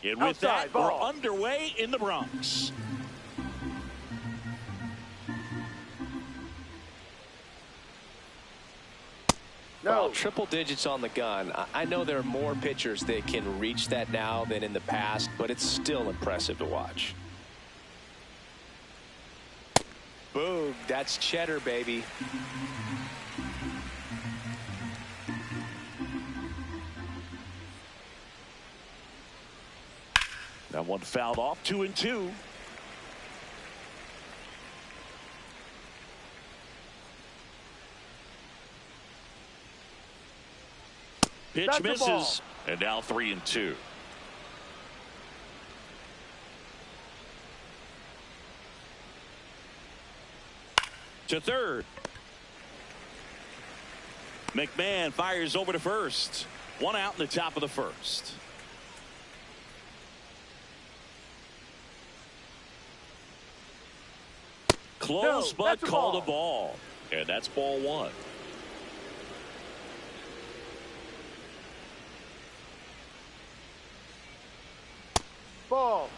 And with that, we're underway in the Bronx. Well, triple digits on the gun. I know there are more pitchers that can reach that now than in the past, but it's still impressive to watch. Boom, that's cheddar, baby. That one fouled off, 2-2. Pitch misses, and now 3-2. To third. McMahon fires over to first. One out in the top of the first. Close, but called a ball. And that's ball one. Ball.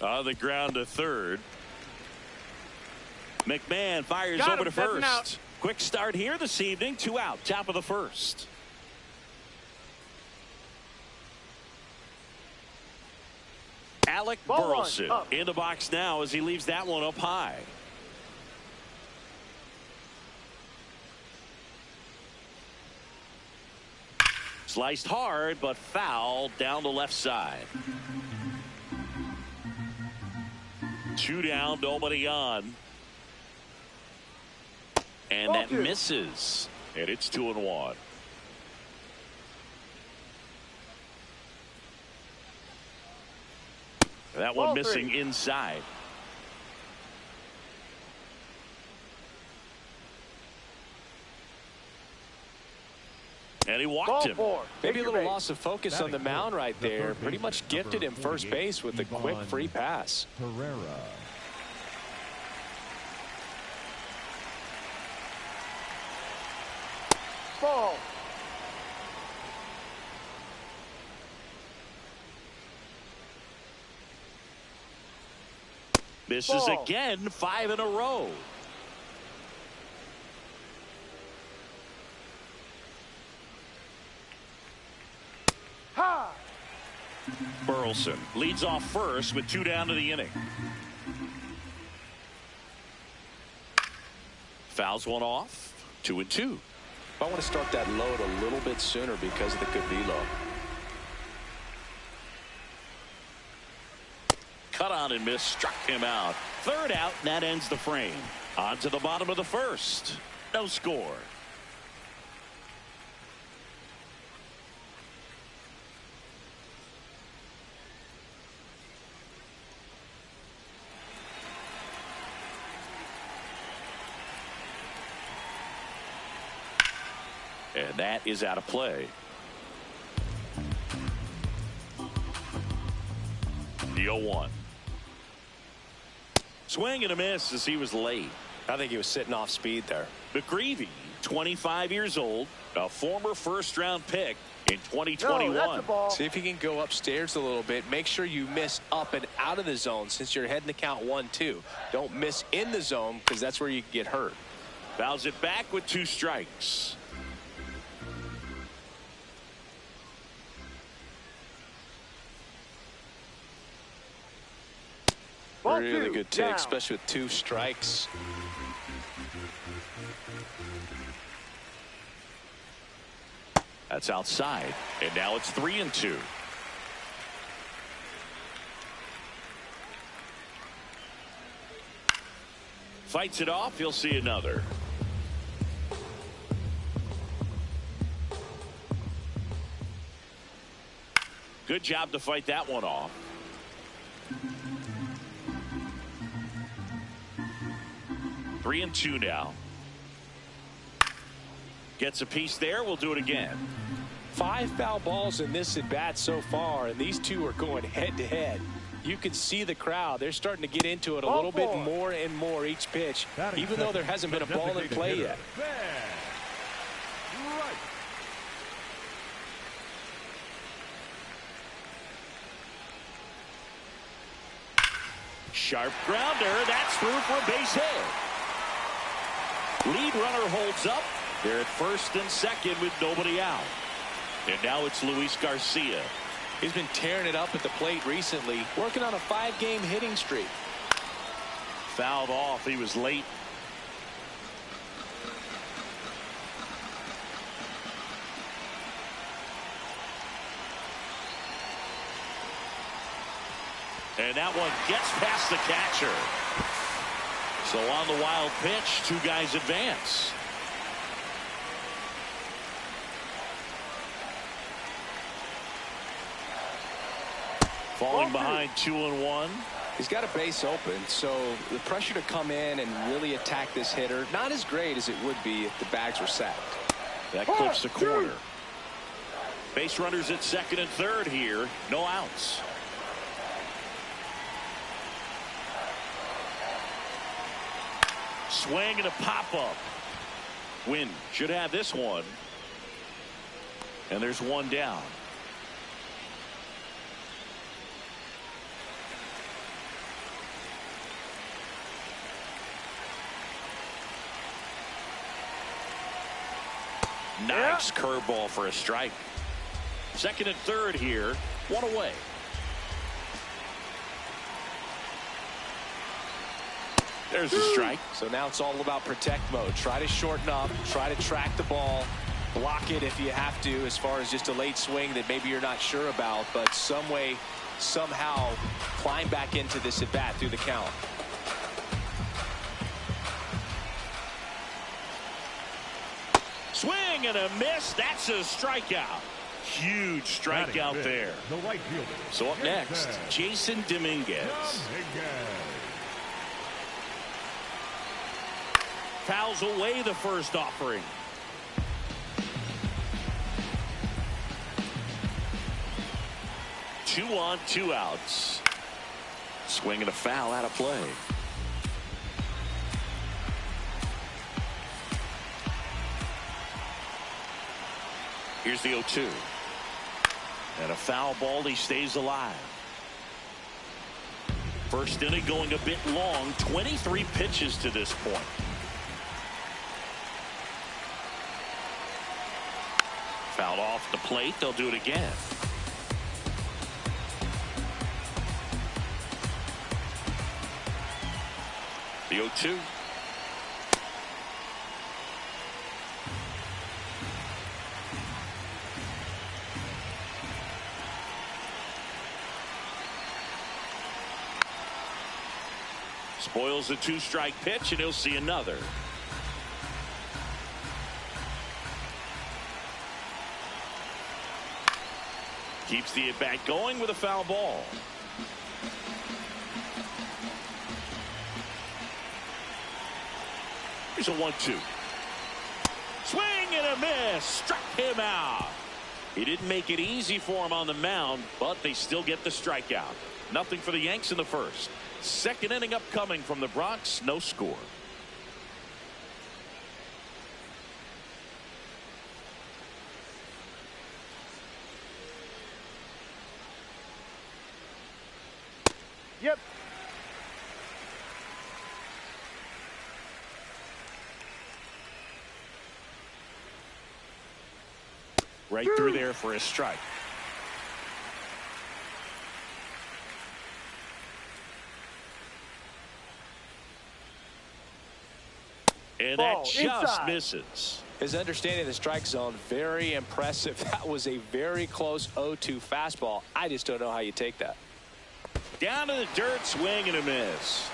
On the ground to third. McMahon fires over to first. Quick start here this evening. 2 out, top of the first. Alec Burleson in the box now as he leaves that one up high. Sliced hard, but foul down the left side. 2 down, nobody on. And that misses. And it's 2-1. That one missing inside. And he walked him. Maybe a little loss of focus on the mound right there. Pretty much gifted him first base with a quick free pass. Herrera. Ball. Misses again, 5 in a row. Ha! Burleson leads off first with 2 down to the inning. Fouls one off. 2-2. I want to start that load a little bit sooner because of the good velo. Cut on and miss, struck him out. 3rd out, and that ends the frame. On to the bottom of the first. No score. And that is out of play. The 0-1. Swing and a miss as he was late. I think he was sitting off speed there. McGreevy, 25 years old, a former first-round pick in 2021. See if you can go upstairs a little bit. Make sure you miss up and out of the zone since you're heading to count 1-2. Don't miss in the zone because that's where you get hurt. Fouls it back with 2 strikes. Really good take, especially with 2 strikes. That's outside, and now it's 3-2. Fights it off. You'll see another. Good job to fight that one off. Three and 2 now. Gets a piece there. We'll do it again. 5 foul balls in this at bat so far, and these two are going head to head. You can see the crowd. They're starting to get into it a little bit more and more each pitch, even though there hasn't been a ball in play yet. Sharp grounder. That's through for a base hit. Lead runner holds up. They're at first and second with nobody out. And now it's Luis Garcia. He's been tearing it up at the plate recently, working on a 5-game hitting streak. Fouled off. He was late. And that one gets past the catcher. So on the wild pitch, 2 guys advance. Falling behind 2-1. He's got a base open, so the pressure to come in and really attack this hitter, not as great as it would be if the bags were sacked. That clips the corner. Base runners at second and third here. No outs. Swing and a pop-up. Wynn should have this one. And there's one down. Nice curveball for a strike. Second and third here. 1 away. There's a strike. So now it's all about protect mode. Try to shorten up. Try to track the ball. Block it if you have to, as far as just a late swing that maybe you're not sure about. But some way, somehow, climb back into this at bat through the count. Swing and a miss. That's a strikeout. Huge strikeout there. The right fielder. So up next, Jason Dominguez. Fouls away the first offering. Two on, 2 outs. Swing and a foul out of play. Here's the 0-2. And a foul ball. He stays alive. First inning going a bit long. 23 pitches to this point. Fouled off the plate. They'll do it again. The 0-2. Spoils the 2-strike pitch, and he'll see another. Keeps the at-bat going with a foul ball. Here's a 1-2. Swing and a miss. Struck him out. He didn't make it easy for him on the mound, but they still get the strikeout. Nothing for the Yanks in the first. Second inning upcoming from the Bronx. No score. Yep. Right through there for a strike. And that just inside. misses. His understanding of the strike zone, very impressive. That was a very close 0-2 fastball. I just don't know how you take that. Down to the dirt, swing and a miss.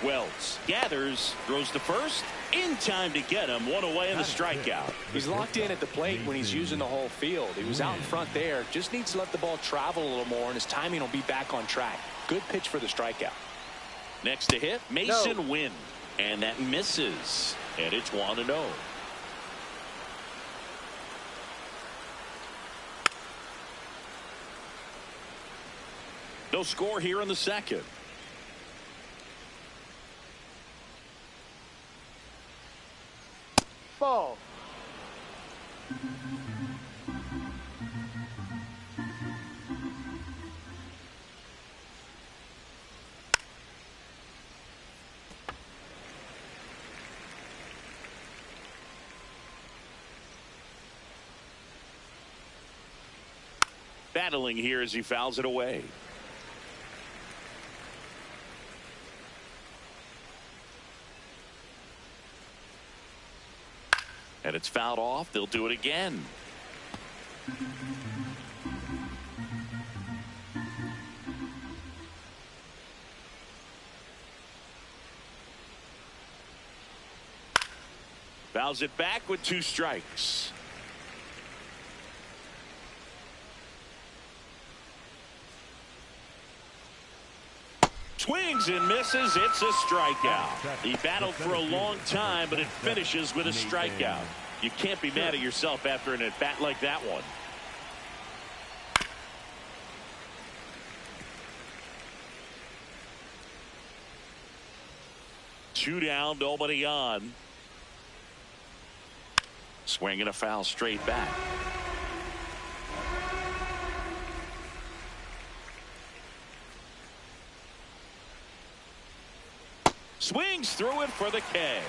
Wells gathers, throws to first, in time to get him. 1 away and the strikeout. He's locked in at the plate when he's using the whole field. He was out in front there. Just needs to let the ball travel a little more, and his timing will be back on track. Good pitch for the strikeout. Next to hit, Mason Wynn. And that misses. And it's 1-0. No score here in the second. Ball. Battling here as he fouls it away. And it's fouled off. They'll do it again. Fouls it back with 2 strikes. Swings and misses. It's a strikeout. He battled for a long time, but it finishes with a strikeout. You can't be mad at yourself after an at-bat like that one. Two down, nobody on. Swinging a foul straight back. Swings through it for the K.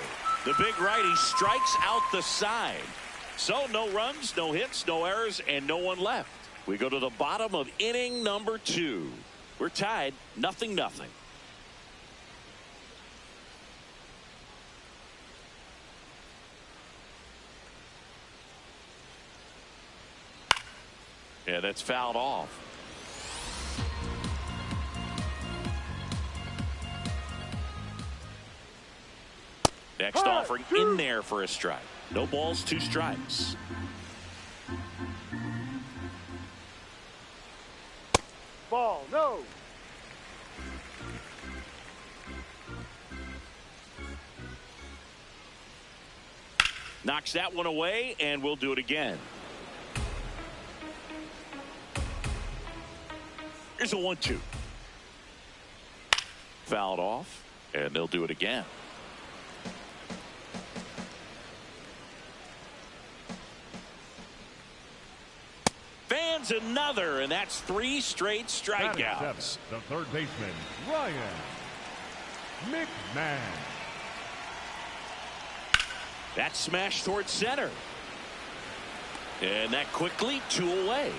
The big righty strikes out the side. So no runs, no hits, no errors, and no one left. We go to the bottom of inning number 2. We're tied 0-0. Yeah, that's fouled off. Next offering in there for a strike. No balls, 2 strikes. Ball. No. Knocks that one away, and we'll do it again. Here's a 1-2. Fouled off, and they'll do it again. Fans another, and that's 3 straight strikeouts. The third baseman, Ryan McMahon. That smash towards center. And that quickly 2 away.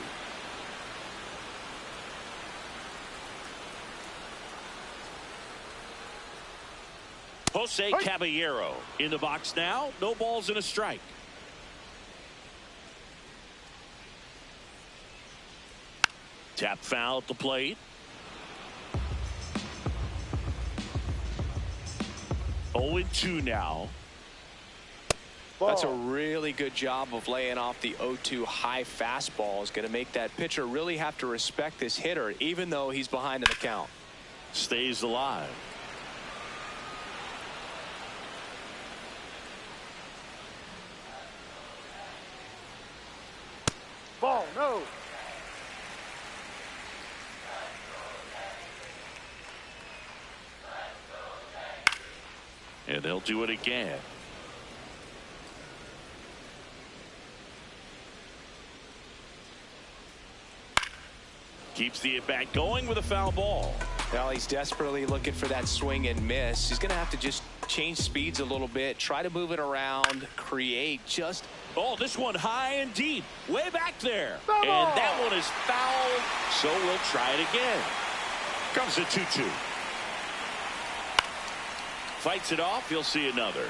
Jose Caballero in the box now. No balls and a strike. Tap foul at the plate. 0-2 now. Ball. That's a really good job of laying off the 0-2 high fastball. Is going to make that pitcher really have to respect this hitter, even though he's behind in the count. Stays alive. Ball. No. And they'll do it again. Keeps the at-bat going with a foul ball. Well, he's desperately looking for that swing and miss. He's going to have to just change speeds a little bit, try to move it around, create just... Oh, this one high and deep, way back there. Foul. And that one is foul, so we'll try it again. Comes a 2-2. Fights it off, you'll see another.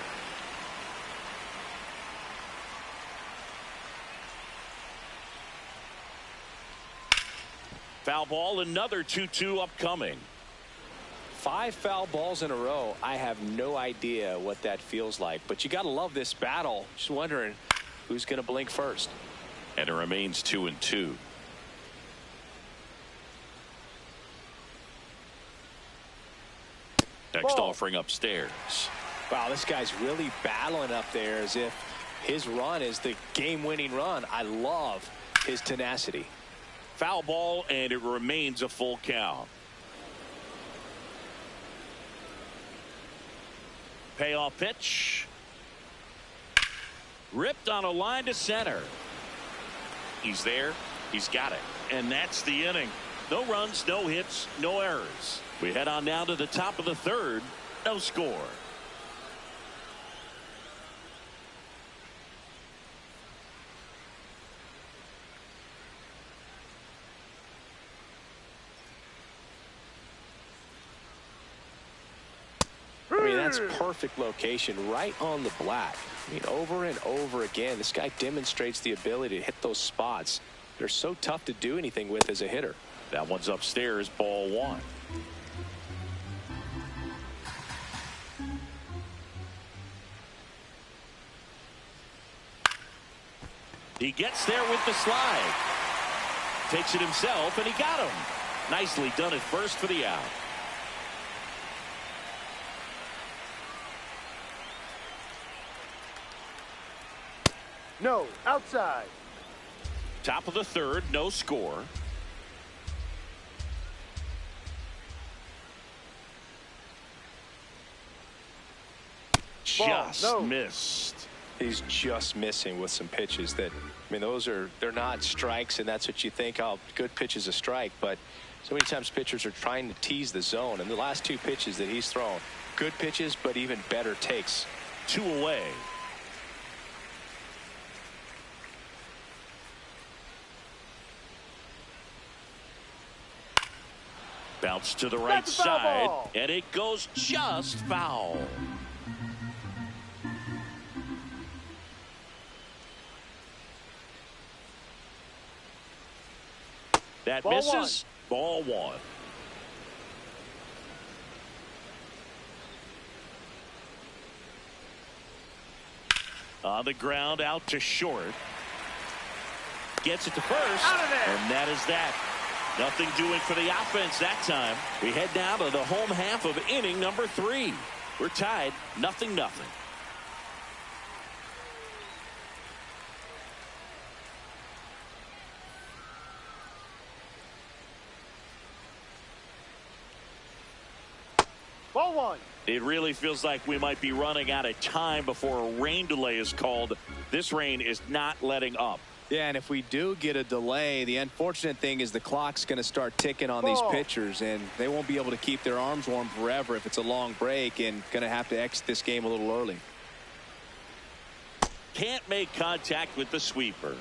Foul ball, another 2-2 upcoming. 5 foul balls in a row. I have no idea what that feels like, but you got to love this battle. Just wondering who's going to blink first. And it remains 2-2. Next Ball. offering upstairs. Wow, this guy's really battling up there as if his run is the game-winning run. I love his tenacity. Foul ball, and it remains a full count. payoff pitch. Ripped on a line to center. He's there. He's got it. And that's the inning. No runs, no hits, no errors. We head on down to the top of the third. No score. I mean, that's perfect location right on the black. I mean, over and over again, this guy demonstrates the ability to hit those spots. They're so tough to do anything with as a hitter. That one's upstairs, ball one. He gets there with the slide. Takes it himself, and he got him. Nicely done at first for the out. No, outside. Top of the third, no score. Just missed. He's just missing with some pitches that, I mean, they're not strikes, and that's what you think, oh, good pitch is a strike. But so many times pitchers are trying to tease the zone, and the last two pitches that he's thrown, good pitches, but even better takes. 2 away. Bounce to the right side, and it goes just foul. That misses. Ball one. On the ground, out to short. Gets it to first. Out of there. And that is that. Nothing doing for the offense that time. We head down to the home half of inning number 3. We're tied 0-0. Ball one. It really feels like we might be running out of time before a rain delay is called. This rain is not letting up. Yeah, and if we do get a delay, the unfortunate thing is the clock's going to start ticking on these pitchers, and they won't be able to keep their arms warm forever if it's a long break, and going to have to exit this game a little early. Can't make contact with the sweeper.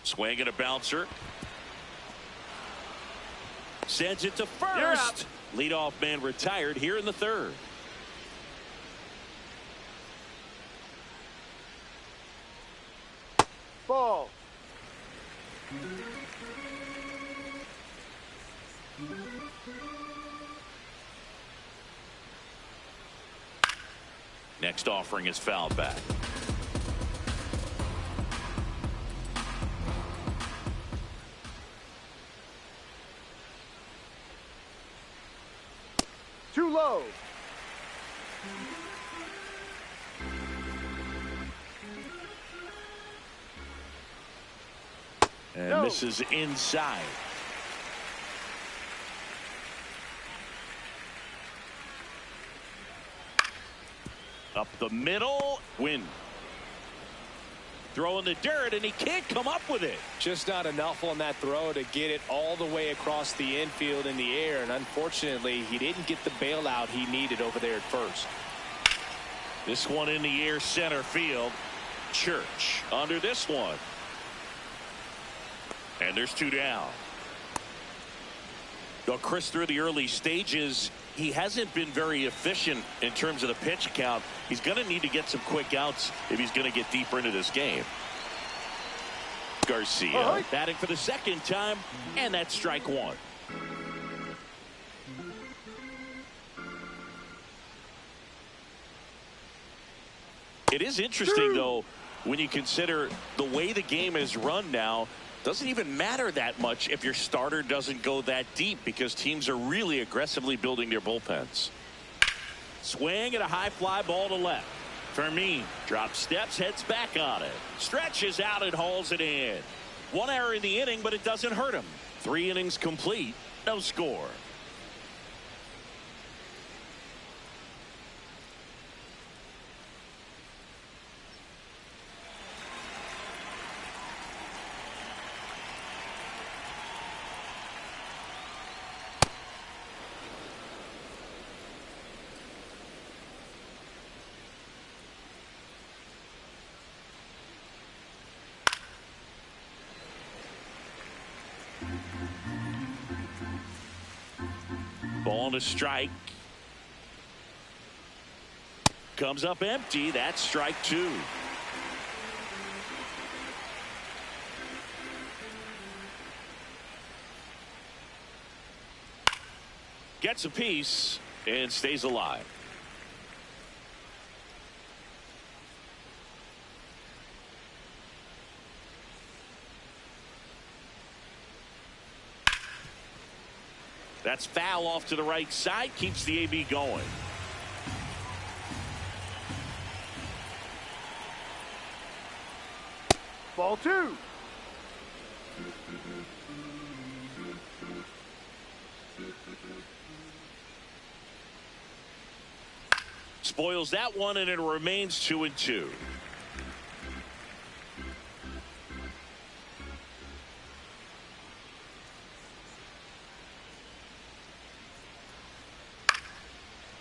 Swing and a bouncer. Sends it to first. Leadoff man retired here in the third. Ball. Next offering is fouled back. Too low. And misses inside. Up the middle. Win. Throw in the dirt, and he can't come up with it. Just not enough on that throw to get it all the way across the infield in the air, and unfortunately he didn't get the bailout he needed over there at first. This one in the air, center field. Church under this one. And there's 2 down. Well, Chris, through the early stages, he hasn't been very efficient in terms of the pitch count. He's going to need to get some quick outs if he's going to get deeper into this game. Garcia batting for the second time, and that's strike one. It is interesting, though, when you consider the way the game is run now. Doesn't even matter that much if your starter doesn't go that deep, because teams are really aggressively building their bullpens. Swing and a high fly ball to left. Fermin drops steps, heads back on it. Stretches out and hauls it in. One error in the inning, but it doesn't hurt him. 3 innings complete. No score. Ball to strike. Comes up empty. That's strike 2. Gets a piece and stays alive. That's foul off to the right side. Keeps the AB going. Ball 2. Spoils that one, and it remains 2-2.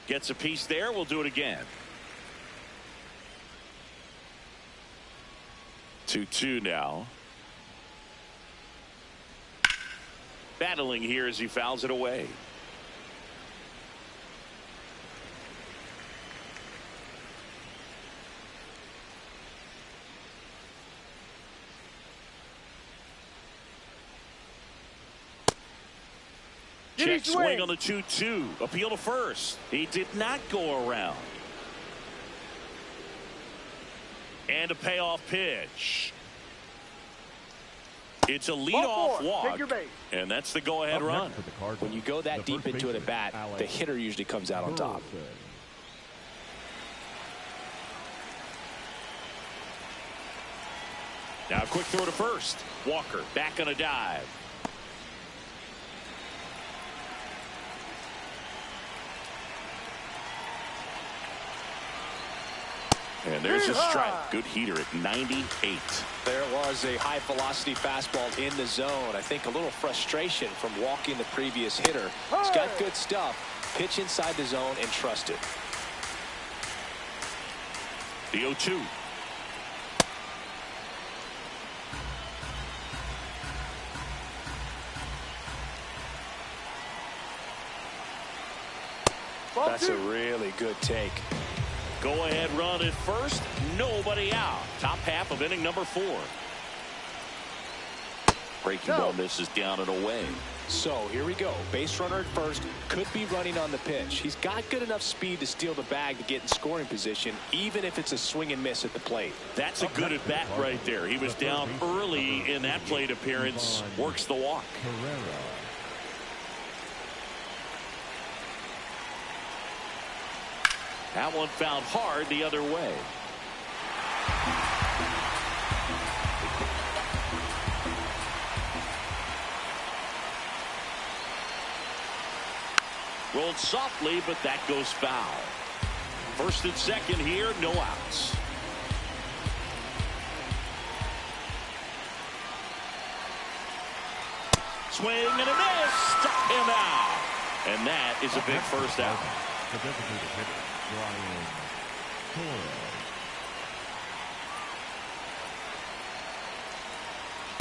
Gets a piece there. We'll do it again. 2-2 now. Battling here as he fouls it away. Check swing on the 2-2. Appeal to first. He did not go around. And a payoff pitch. It's a leadoff walk. Take your base. And that's the go-ahead run. When you go that deep into an at-bat, the hitter usually comes out on top. Now a quick throw to first. Walker back on a dive. And there's a strike. Good heater at 98. There was a high velocity fastball in the zone. I think a little frustration from walking the previous hitter. He's got good stuff. Pitch inside the zone and trust it. The 0-2. That's a really good take. Go-ahead run at first. Nobody out. Top half of inning number 4. Breaking ball misses down and away. So here we go. Base runner at first. Could be running on the pitch. He's got good enough speed to steal the bag to get in scoring position, even if it's a swing and miss at the plate. That's a good at bat right there. He was down early in that plate appearance. Works the walk. That one found hard the other way. Rolled softly, but that goes foul. First and second here, no outs. Swing and a miss. Struck him out. And that is a big first out. The designated hitter,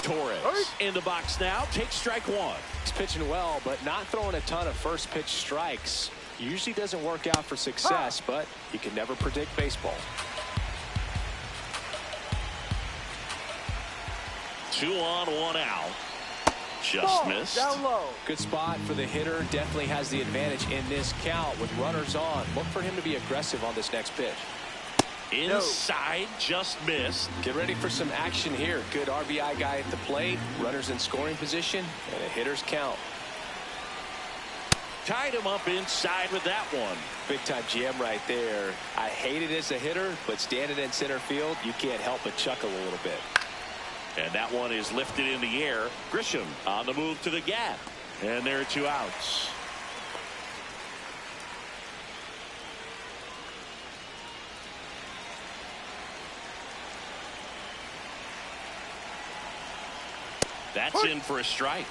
Torres in the box now. Takes strike 1. He's pitching well, but not throwing a ton of first pitch strikes. Usually doesn't work out for success, but you can never predict baseball. 2 on, 1 out. Just missed. Down low. Good spot for the hitter. Definitely has the advantage in this count with runners on. Look for him to be aggressive on this next pitch. Inside, just missed. Get ready for some action here. Good RBI guy at the plate. Runners in scoring position and a hitter's count. Tied him up inside with that one. Big time GM right there. I hate it as a hitter, but standing in center field, you can't help but chuckle a little bit. And that one is lifted in the air. Grisham on the move to the gap. And there are 2 outs. That's in for a strike.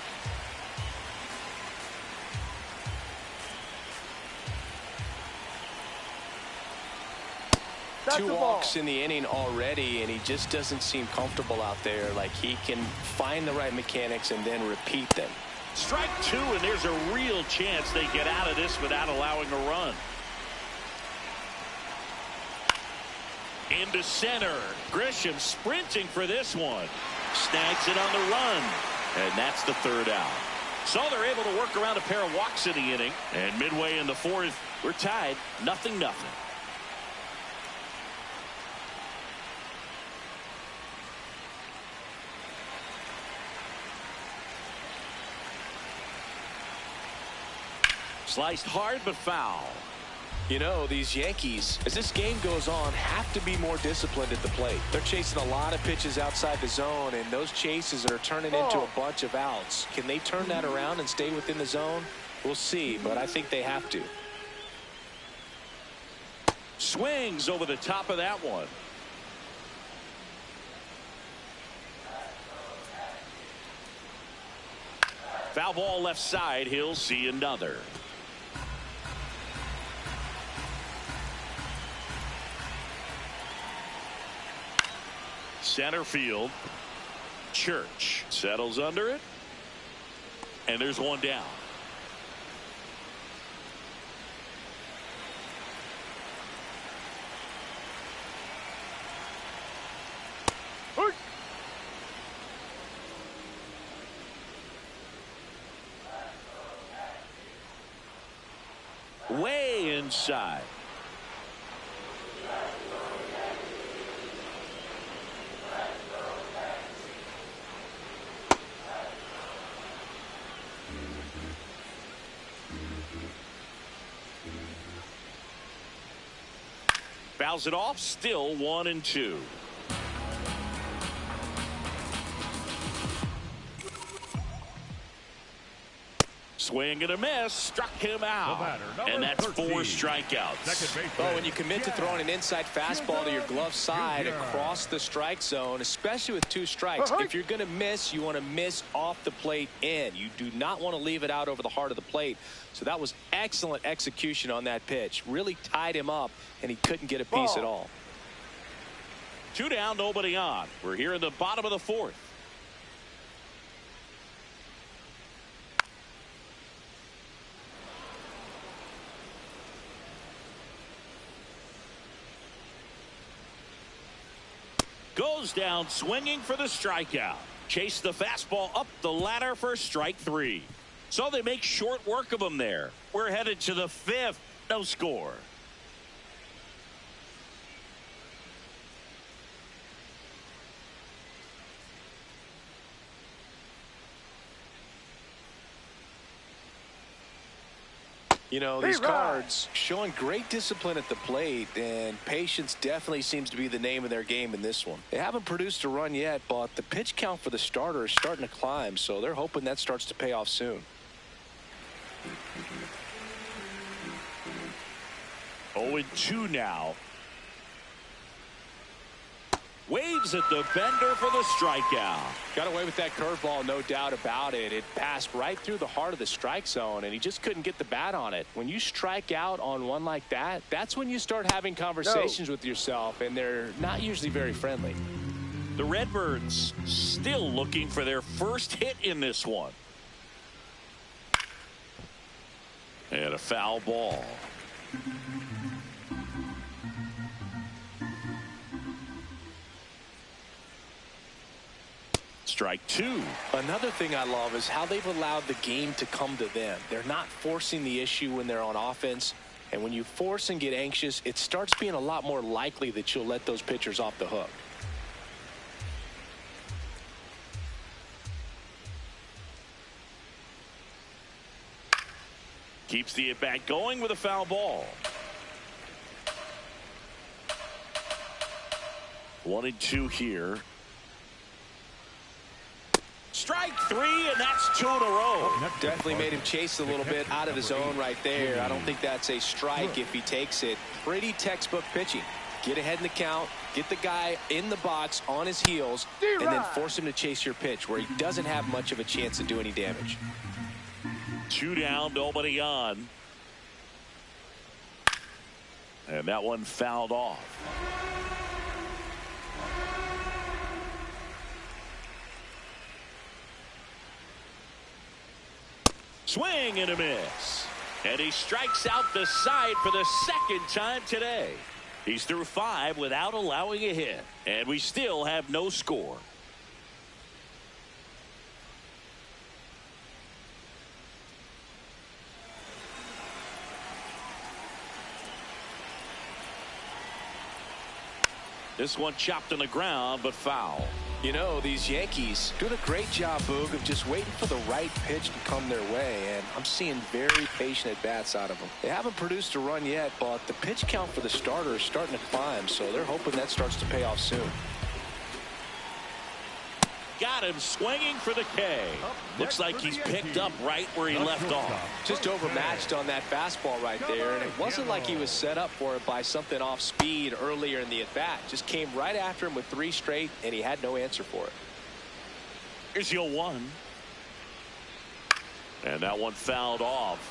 That's 2 the walks ball. in the inning already, and he just doesn't seem comfortable out there. Like he can find the right mechanics and then repeat them. Strike 2, and there's a real chance they get out of this without allowing a run. Into center. Grisham sprinting for this one. Snags it on the run. And that's the 3rd out. So they're able to work around a pair of walks in the inning. And midway in the 4th, we're tied 0-0. Sliced hard but foul. You know, these Yankees, as this game goes on, have to be more disciplined at the plate. They're chasing a lot of pitches outside the zone, and those chases are turning into a bunch of outs. Can they turn that around and stay within the zone? We'll see, but I think they have to. Swings over the top of that one. Foul ball left side. He'll see another. Center field. Church settles under it. And there's one down. Way inside. Fouls it off. Still 1-2. Swing and a miss. Struck him out. And that's 4 strikeouts. Oh, when you commit to throwing an inside fastball to your glove side across the strike zone, especially with 2 strikes, if you're going to miss, you want to miss off the plate in. You do not want to leave it out over the heart of the plate. So that was excellent execution on that pitch. Really tied him up, and he couldn't get a piece at all. 2 down, nobody on. We're here in the bottom of the 4th. Goes down swinging for the strikeout. Chase the fastball up the ladder for strike 3. So they make short work of him there. We're headed to the 5th. No score. You know, these Cards showing great discipline at the plate, and patience definitely seems to be the name of their game in this one. They haven't produced a run yet, but the pitch count for the starter is starting to climb, so they're hoping that starts to pay off soon. 0-2 now. Waves at the bender for the strikeout. Got away with that curveball, no doubt about it. It passed right through the heart of the strike zone, and he just couldn't get the bat on it. When you strike out on one like that, that's when you start having conversations with yourself, and they're not usually very friendly. The Redbirds still looking for their first hit in this one. And a foul ball. Strike 2. Another thing I love is how they've allowed the game to come to them. They're not forcing the issue when they're on offense. And when you force and get anxious, it starts being a lot more likely that you'll let those pitchers off the hook. Keeps the at-bat going with a foul ball. 1-2 here. Strike three, and that's 2 in a row. Definitely made him chase a little bit out of his zone right there. I don't think that's a strike if he takes it. Pretty textbook pitching. Get ahead in the count, get the guy in the box on his heels, and then force him to chase your pitch where he doesn't have much of a chance to do any damage. 2 down, nobody on. And that one fouled off. Swing and a miss. And he strikes out the side for the second time today. He's through 5 without allowing a hit. And we still have no score. This one chopped on the ground, but foul. You know, these Yankees doing a great job, Boog, of just waiting for the right pitch to come their way, and I'm seeing very patient at-bats out of them. They haven't produced a run yet, but the pitch count for the starter is starting to climb, so they're hoping that starts to pay off soon. Got him swinging for the K. Looks like he's picked up right where he left off. Just overmatched on that fastball right there, and it wasn't like he was set up for it by something off speed earlier in the at-bat. Just came right after him with 3 straight, and he had no answer for it. Here's the 0-1. And that one fouled off.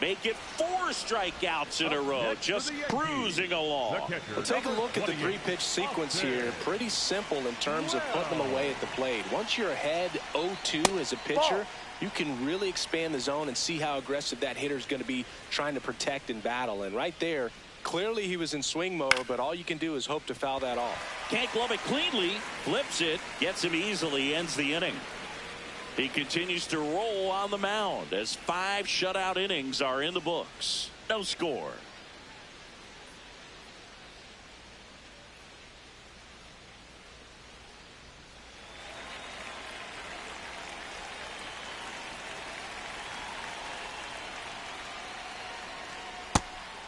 Make it 4 strikeouts in a row, just cruising along. Well, take a look at the 3-pitch sequence here. Pretty simple in terms of putting them away at the plate. Once you're ahead 0-2 as a pitcher, you can really expand the zone and see how aggressive that hitter is going to be trying to protect and battle. And right there, clearly he was in swing mode, but all you can do is hope to foul that off. Can't glove it cleanly, flips it, gets him easily, ends the inning. He continues to roll on the mound as 5 shutout innings are in the books. No score.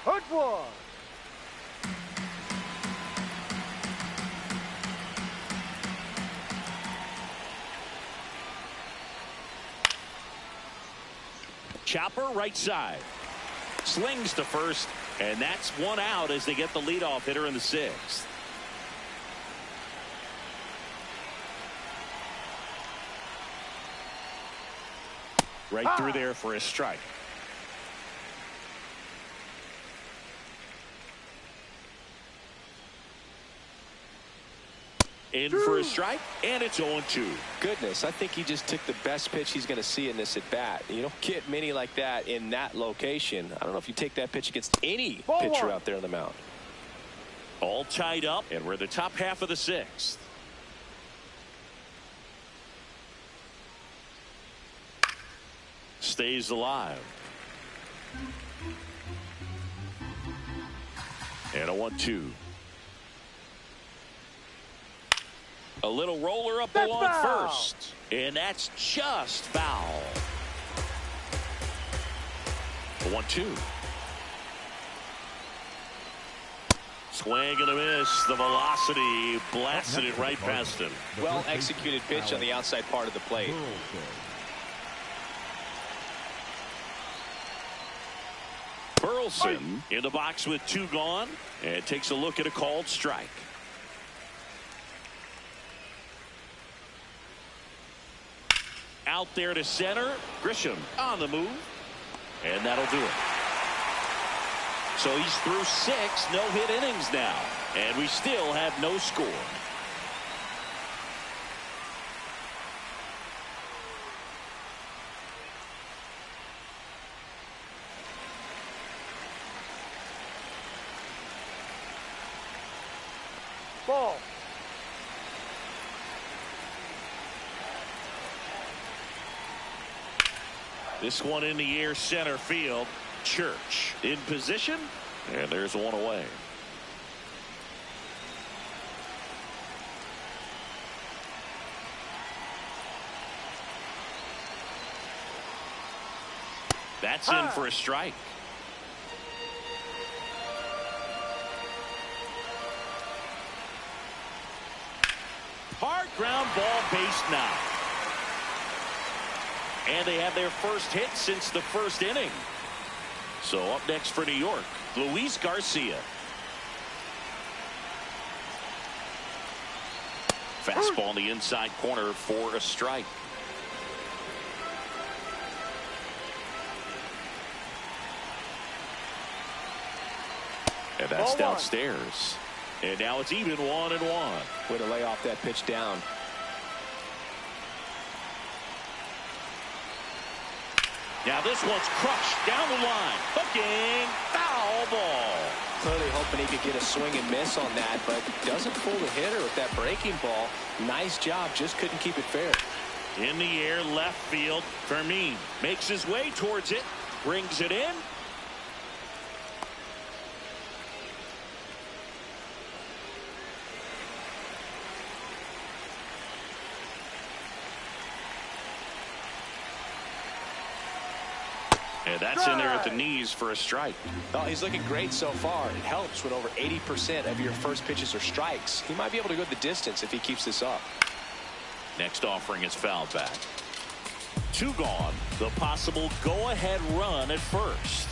Hurt one. Chopper right side. Slings to first, and that's 1 out as they get the leadoff hitter in the 6th. Right through there for a strike. In for a strike, and it's 0-2. Goodness, I think he just took the best pitch he's going to see in this at-bat. You don't get many like that in that location. I don't know if you take that pitch against any pitcher out there on the mound. All tied up, and we're the top half of the 6th. Stays alive. And a 1-2. A little roller up along first. And that's just foul. A 1-2. Swing and a miss. The velocity blasted it right past him. Well executed pitch on the outside part of the plate. Burleson in the box with 2 gone and takes a look at a called strike. Out there to center. Grisham on the move. And that'll do it. So he's through 6 no-hit innings now. And we still have no score. Ball. This one in the air center field. Church in position, and there's 1 away. That's in for a strike. Hard ground ball, base now. And they have their first hit since the first inning. So up next for New York, Luis Garcia. Fastball in the inside corner for a strike. And that's downstairs. And now it's even 1-1. Way to lay off that pitch down. Now this one's crushed down the line. Hooking. Foul ball. Clearly hoping he could get a swing and miss on that, but doesn't fool the hitter with that breaking ball. Nice job. Just couldn't keep it fair. In the air, left field. Fermin makes his way towards it. Brings it in. And that's in there at the knees for a strike. Oh, he's looking great so far. It helps when over 80% of your first pitches are strikes. He might be able to go the distance if he keeps this up. Next offering is fouled back. 2 gone. The possible go-ahead run at first.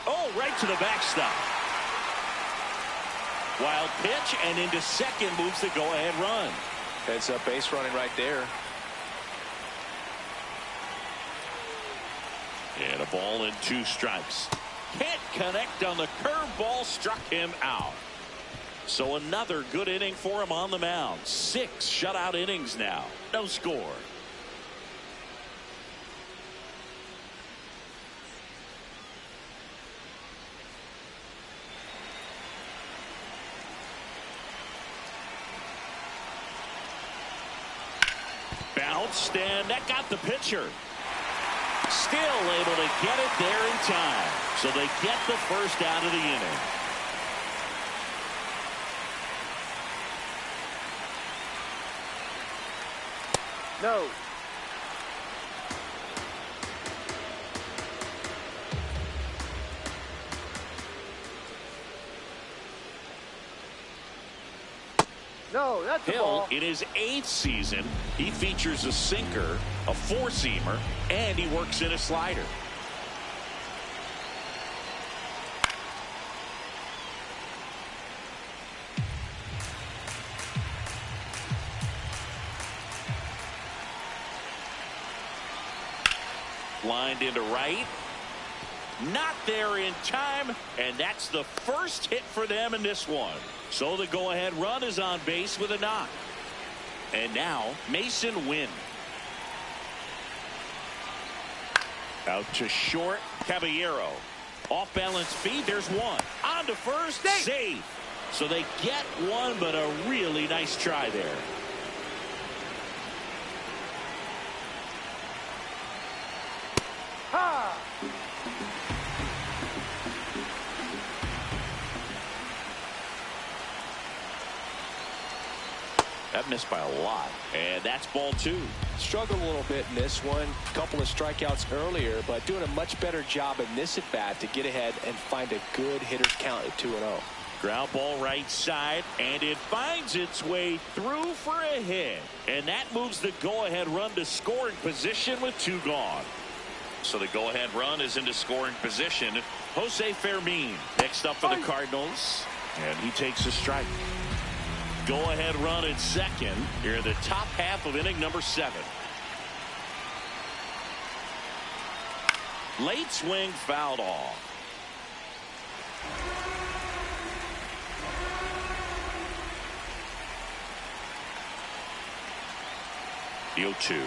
Oh, right to the backstop. Wild pitch, and into second moves the go-ahead run. Heads up base running right there. And a ball and 2 strikes. Can't connect on the curveball, struck him out. So another good inning for him on the mound. 6 shutout innings now. No score. Bounced, and that got the pitcher. Still able to get it there in time. So they get the first out of the inning. No. No, that's the Hill, ball. in his 8th season, he features a sinker, a 4-seamer, and he works in a slider. Lined into right. Not there in time, and that's the first hit for them in this one. So the go-ahead run is on base with a knock. And now Mason Wynn. Out to short, Caballero. Off balance feed, there's one. On to first, save. So they get one, but a really nice try there. Ha! That missed by a lot. And that's ball 2. Struggled a little bit in this one. Couple of strikeouts earlier, but doing a much better job in this at bat to get ahead and find a good hitter's count at 2-0. Ground ball right side, and it finds its way through for a hit. And that moves the go-ahead run to scoring position with 2 gone. So the go-ahead run is into scoring position. Jose Fermin next up for the Cardinals, and he takes a strike. Go-ahead run at second here in the top half of inning number 7. Late swing fouled off. The 0-2.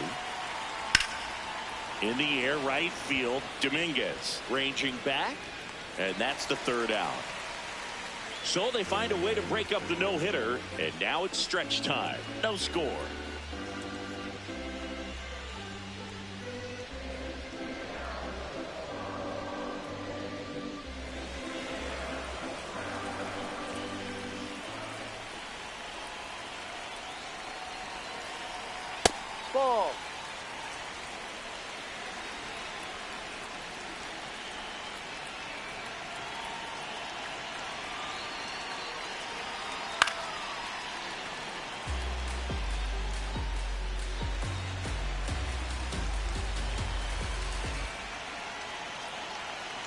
In the air, right field, Dominguez ranging back, and that's the 3rd out. So they find a way to break up the no-hitter, and now it's stretch time. No score. Ball.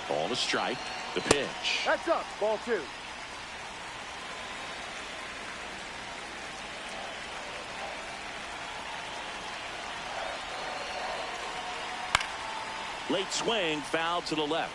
Ball to strike. The pitch. That's up. Ball 2. Late swing, foul to the left.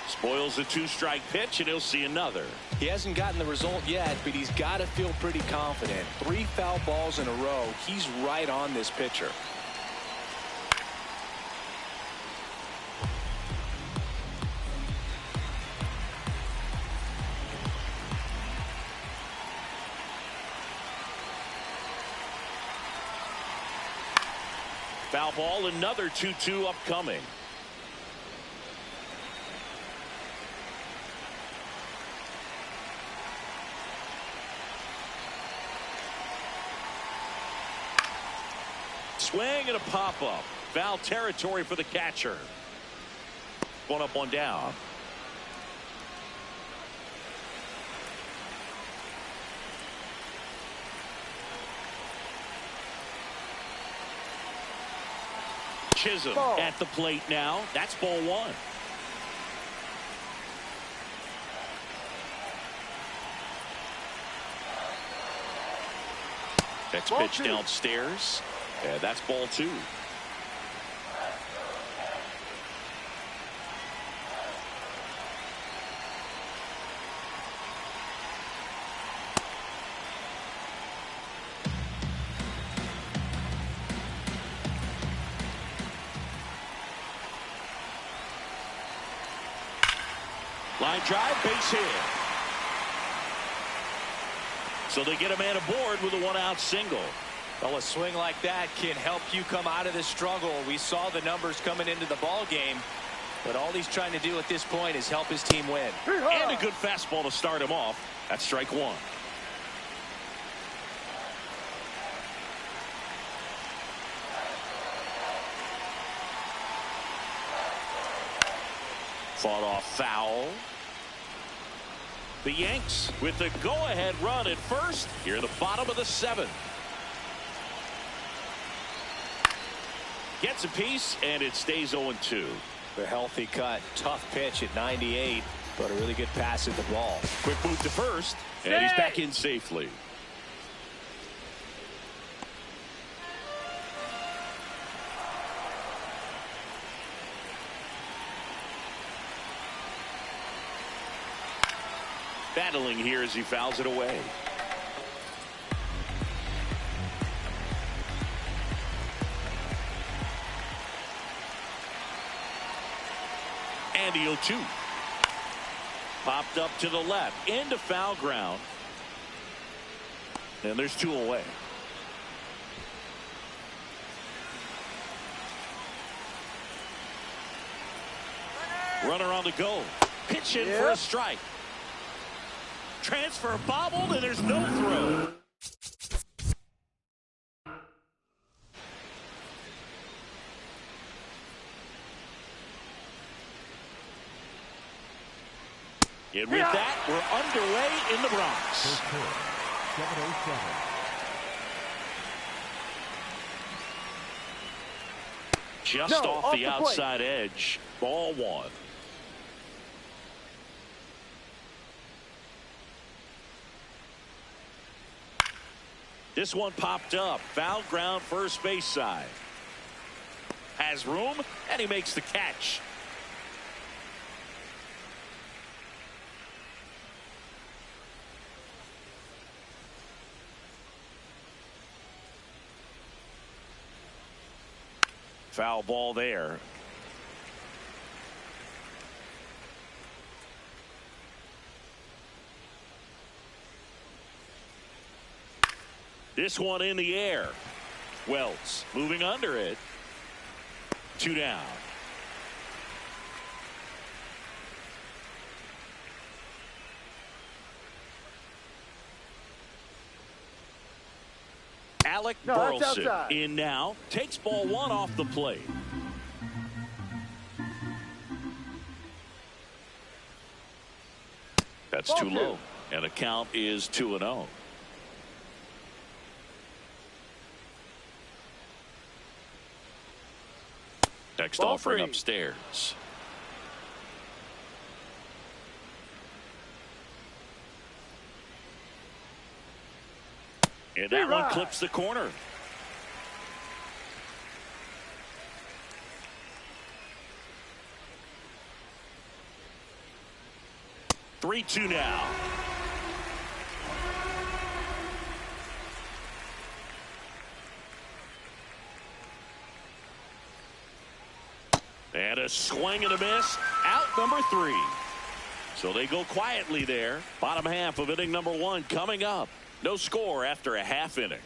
Spoils a 2-strike pitch, and he'll see another. He hasn't gotten the result yet, but he's got to feel pretty confident. 3 foul balls in a row. He's right on this pitcher. Foul ball, another 2-2 upcoming. Swing and a pop-up. Foul territory for the catcher. One up, one down. Chisholm Ball. at the plate now. That's ball 1. Next Ball pitch 2. downstairs. Yeah, that's ball 2. Line drive, base hit. So they get a man aboard with a 1-out single. Well, a swing like that can help you come out of this struggle. We saw the numbers coming into the ball game, but all he's trying to do at this point is help his team win. And a good fastball to start him off. That's strike 1. Fought off foul. The Yanks with the go-ahead run at first here in the bottom of the 7th. Gets a piece, and it stays 0-2. The healthy cut. Tough pitch at 98, but a really good pass at the ball. Quick move to first, and he's back in safely. Battling here as he fouls it away. And the 0-2. Popped up to the left into foul ground. And there's 2 away. Runner on the go. Pitch in for a strike. Transfer bobbled, and there's no throw. And with that, we're underway in the Bronx. First pitch, 7:07. Just off the outside edge. Ball 1. This one popped up. Foul ground, first base side. Has room, and he makes the catch. Foul ball there. This one in the air. Wells moving under it. 2 down. Alec Burleson in now. Takes ball 1 off the plate. That's too low. And the count is 2-0. Next offering upstairs. And that one clips the corner. Three-2 now. And a swing and a miss. Out number 3. So they go quietly there. Bottom half of inning number 1 coming up. No score after a half inning.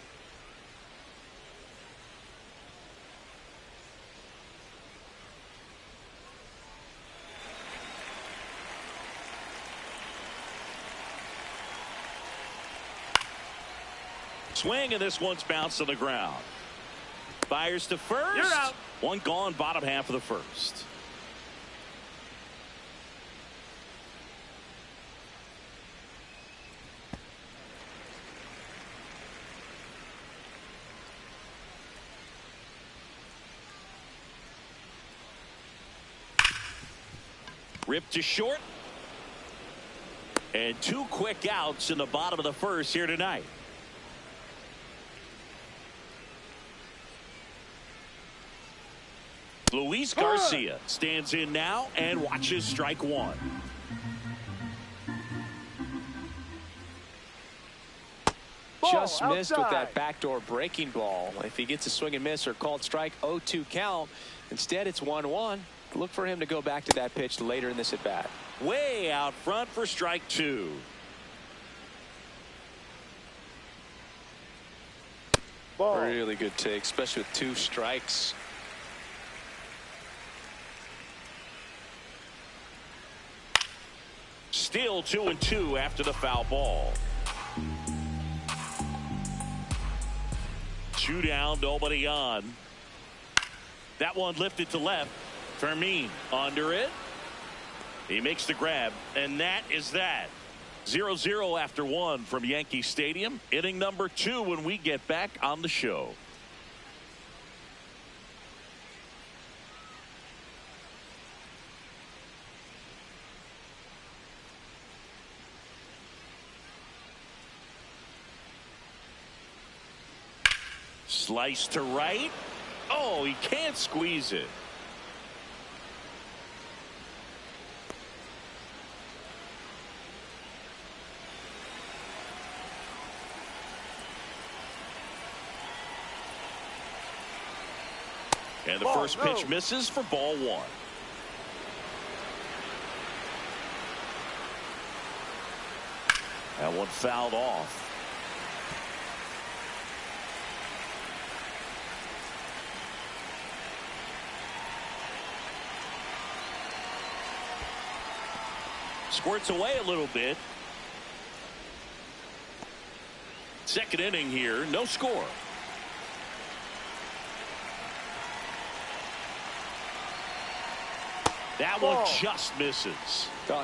Swing, and this one's bounced to the ground. Fires to first. You're out. One gone, bottom half of the first. Ripped to short. And 2 quick outs in the bottom of the first here tonight. Luis Garcia stands in now and watches strike 1. Just missed with that backdoor breaking ball. If he gets a swing and miss or called strike, 0-2 count. Instead, it's 1-1. Look for him to go back to that pitch later in this at bat. Way out front for strike 2. Really good take, especially with 2 strikes. Still 2-2 after the foul ball. 2 down, nobody on. That one lifted to left. Fermin under it. He makes the grab, and that is that. 0-0 after 1 from Yankee Stadium. Inning number 2 when we get back on the show. Slice to right. Oh, he can't squeeze it. And the first pitch misses for ball 1. That one fouled off. Squirts away a little bit. Second inning here, no score. That one just misses.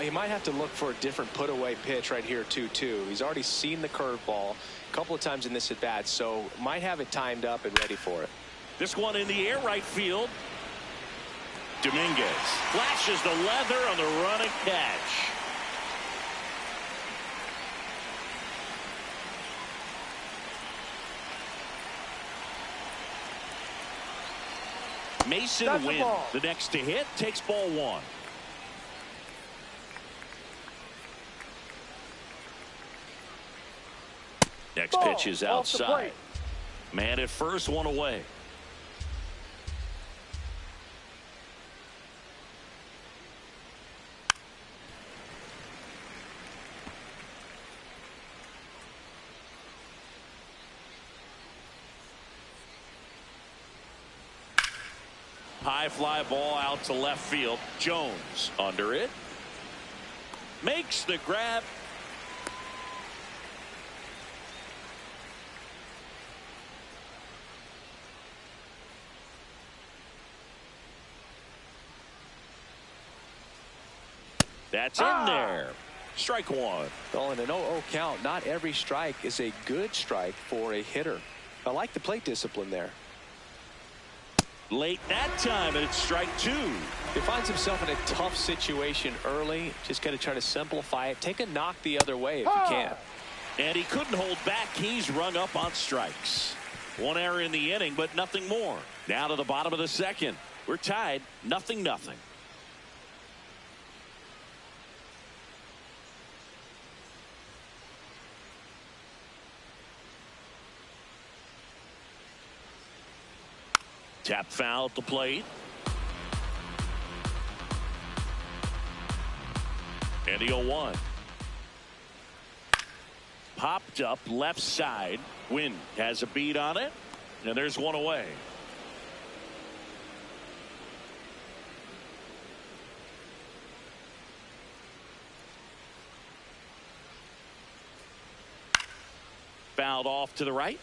He might have to look for a different put away pitch right here 2-2. He's already seen the curveball a couple of times in this at bat, so might have it timed up and ready for it. This one in the air, right field. Dominguez flashes the leather on the running catch. Mason Wynn, the next to hit, takes ball 1. Next pitch is outside. Man at first, one away. High fly ball out to left field. Jones under it. Makes the grab. That's in there. Strike one. Well, in an 0-0 count, not every strike is a good strike for a hitter. I like the plate discipline there. Late that time, and it's strike two. He finds himself in a tough situation early. Just got to try to simplify it. Take a knock the other way if you can. And he couldn't hold back. He's rung up on strikes. One error in the inning, but nothing more. Now to the bottom of the second. We're tied, 0-0. Tap foul at the plate. And the 0-1. Popped up left side. Wind has a beat on it. And there's one away. Fouled off to the right.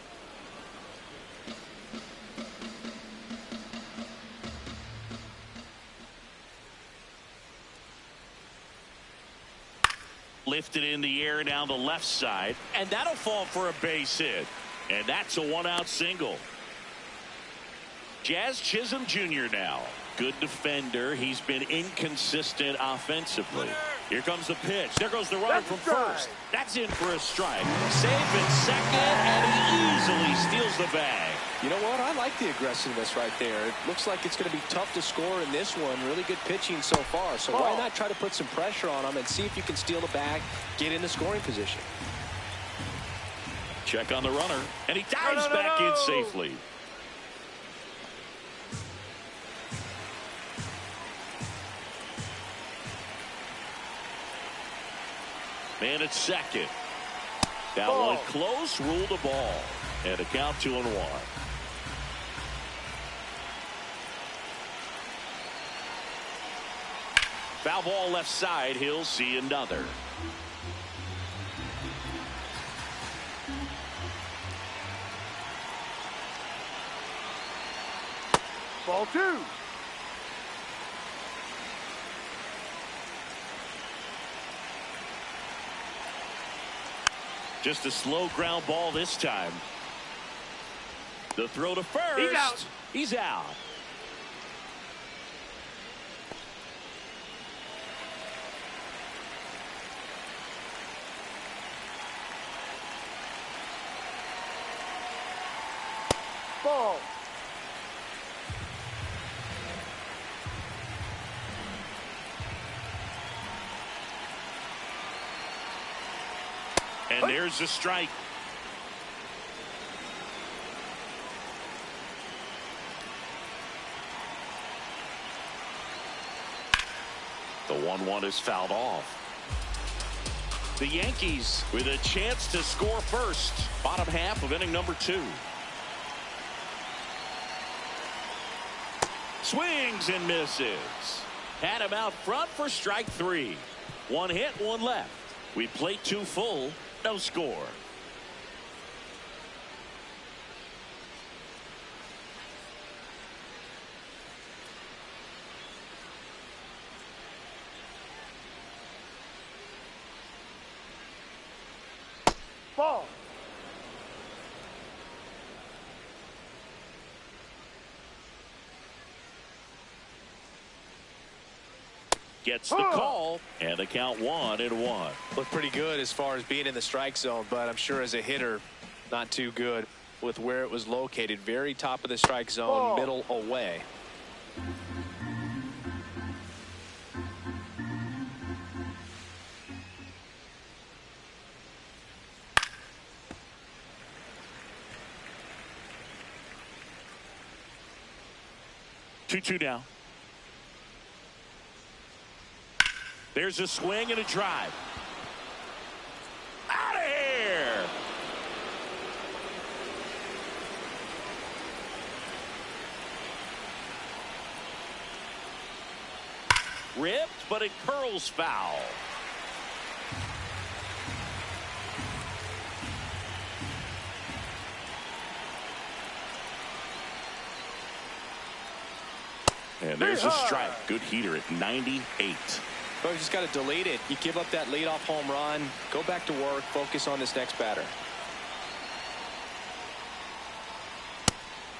Lifted in the air down the left side, and that'll fall for a base hit. And that's a one-out single. Jazz Chisholm Jr. now. Good defender. He's been inconsistent offensively. Here comes the pitch. There goes the runner from first. That's in for a strike. Safe in second, and he easily steals the bag. You know what? I like the aggressiveness right there. It looks like it's going to be tough to score in this one. Really good pitching so far. So why not try to put some pressure on him and see if you can steal the bag, get in the scoring position. Check on the runner, and he dives back in safely. Man at second. That one close, ruled the ball. And a count 2-1. Foul ball left side. He'll see another. Ball two. Just a slow ground ball this time. The throw to first. He's out. He's out. Ball. And there's the strike. The 1-1 is fouled off. The Yankees with a chance to score first. Bottom half of inning number 2. Swings and misses. Had him out front for strike 3. One hit, one left. We play 2 full. No score. Ball. Gets the call, and the count 1-1. Looked pretty good as far as being in the strike zone, but I'm sure as a hitter, not too good with where it was located. Very top of the strike zone, middle away. Two now. There's a swing and a drive. Out of here. Ripped, but it curls foul. And there's a strike. Good heater at 98. Well, you just got to delete it. You give up that leadoff home run. Go back to work. Focus on this next batter.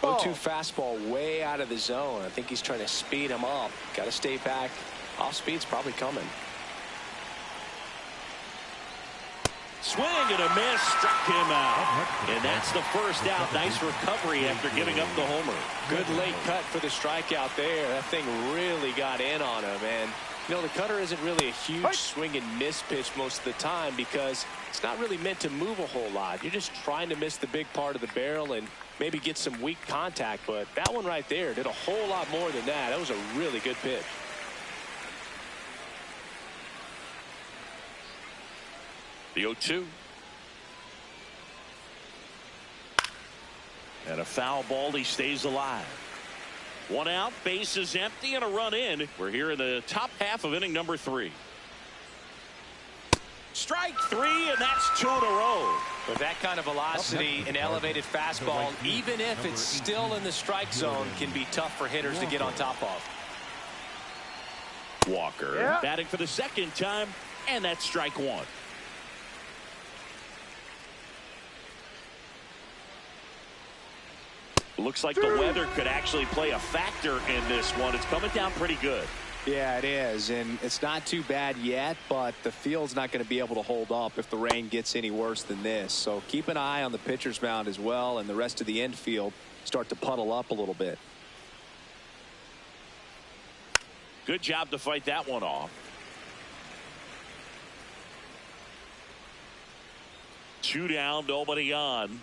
0-2 fastball way out of the zone. I think he's trying to speed him up. Got to stay back. Off speed's probably coming. Swing and a miss, struck him out. And that's the first out. Nice recovery after giving up the homer. Good late cut for the strikeout there. That thing really got in on him. And, you know, the cutter isn't really a huge swing and miss pitch most of the time because it's not really meant to move a whole lot. You're just trying to miss the big part of the barrel and maybe get some weak contact. But that one right there did a whole lot more than that. That was a really good pitch. The 0-2. And a foul ball. He stays alive. One out, base is empty, and a run in. We're here in the top half of inning number 3. Strike 3, and that's 2 in a row. With that kind of velocity, an elevated fastball, even if it's still in the strike zone, can be tough for hitters to get on top of. Walker batting for the second time, and that's strike 1. Looks like the weather could actually play a factor in this one. It's coming down pretty good. Yeah, it is, and it's not too bad yet, but the field's not going to be able to hold up if the rain gets any worse than this. So keep an eye on the pitcher's mound as well, and the rest of the infield start to puddle up a little bit. Good job to fight that one off. 2 down, nobody on.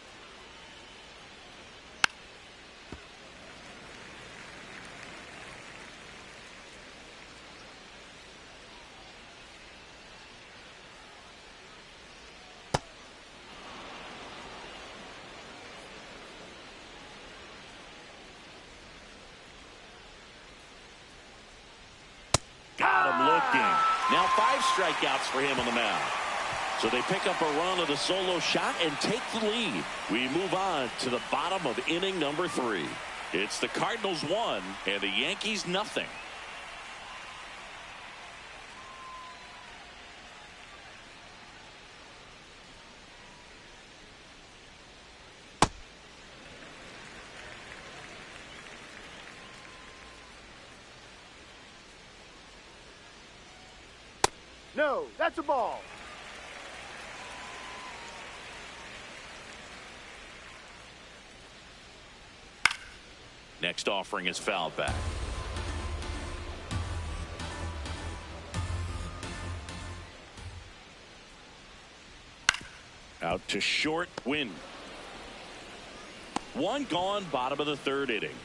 Now 5 strikeouts for him on the mound. So they pick up a run of the solo shot and take the lead. We move on to the bottom of inning number 3. It's the Cardinals 1 and the Yankees nothing. No, that's a ball. Next offering is fouled back. Out to short, win. 1 gone, bottom of the 3rd inning.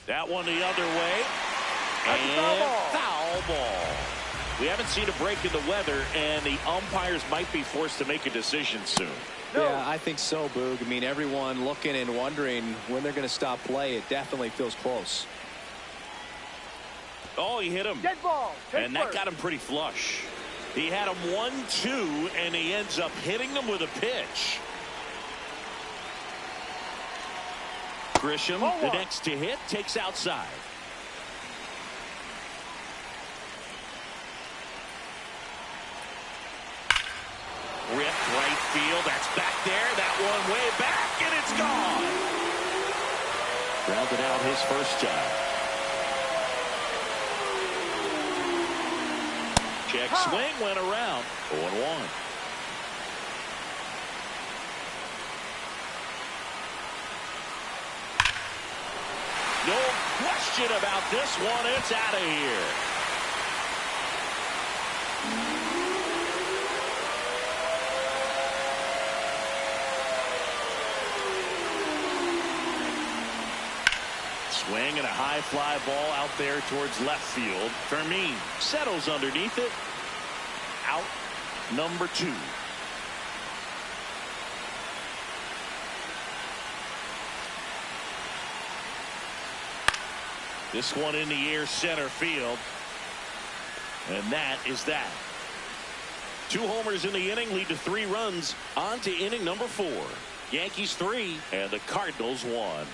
That one the other way. And foul ball. We haven't seen a break in the weather, and the umpires might be forced to make a decision soon. Yeah, I think so, Boog. I mean, everyone looking and wondering when they're going to stop play. It definitely feels close. Oh, he hit him. Dead ball. And that got him pretty flush. He had him 1-2, and he ends up hitting him with a pitch. Grisham, the next to hit, takes outside. Ripped right field. That's back there. That one way back, and it's gone. Grounded out his first time. Check swing went around. 0-1. No question about this one. It's out of here. Swing and a high fly ball out there towards left field. Fermin settles underneath it. Out number 2. This one in the air center field. And that is that. 2 homers in the inning lead to 3 runs. On to inning number 4. Yankees 3 and the Cardinals 1.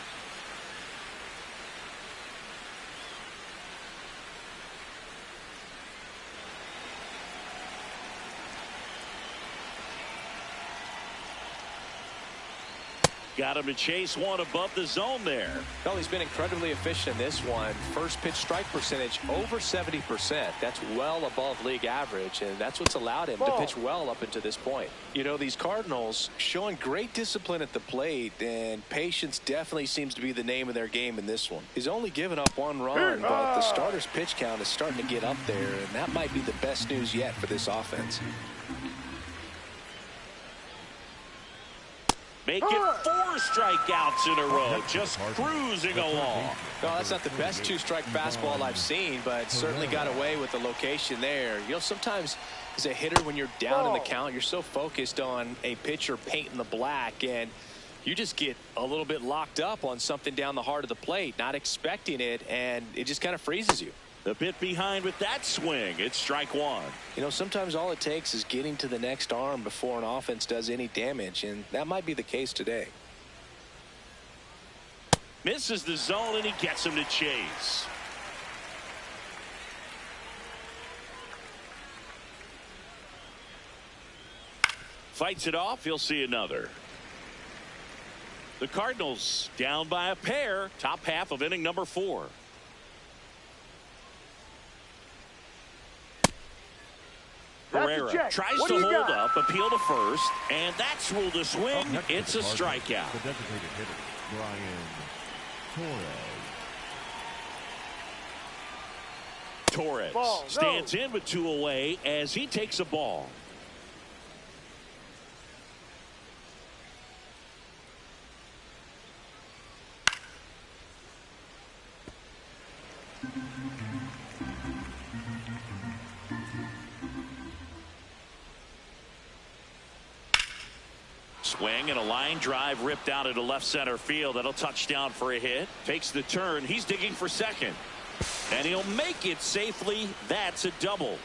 Got him to chase one above the zone there. Well, he's been incredibly efficient in this one. First pitch strike percentage over 70%. That's well above league average, and that's what's allowed him to pitch well up until this point. You know, these Cardinals showing great discipline at the plate, and patience definitely seems to be the name of their game in this one. He's only given up 1 run, but the starter's pitch count is starting to get up there, and that might be the best news yet for this offense. Make it 4 strikeouts in a row, just cruising along. No, that's not the best 2-strike fastball I've seen, but certainly got away with the location there. You know, sometimes as a hitter, when you're down in the count, you're so focused on a pitcher painting the black, and you just get a little bit locked up on something down the heart of the plate, not expecting it, and it just kind of freezes you. A bit behind with that swing. It's strike 1. You know, sometimes all it takes is getting to the next arm before an offense does any damage, and that might be the case today. Misses the zone, and he gets him to chase. Fights it off. He'll see another. The Cardinals down by a pair. Top half of inning number 4. Herrera tries to hold up, appeal to first, and that's ruled a swing. It's a strikeout. The designated hitter, Brian Torres. Torres stands in with 2 away as he takes a ball. Swing and a line drive ripped out into left center field. That'll touch down for a hit. Takes the turn. He's digging for second. And he'll make it safely. That's a double.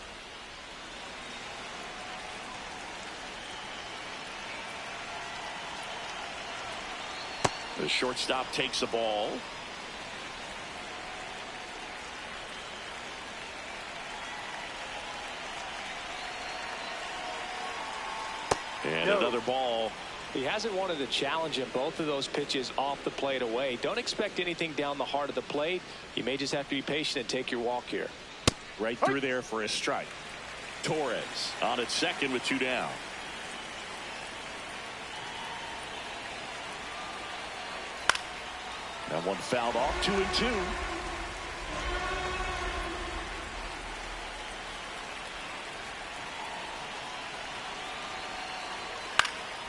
The shortstop takes the ball. And another ball. He hasn't wanted to challenge him. Both of those pitches off the plate away. Don't expect anything down the heart of the plate. You may just have to be patient and take your walk here. Right through there for a strike. Torres on at second with 2 down. That one fouled off. 2-2.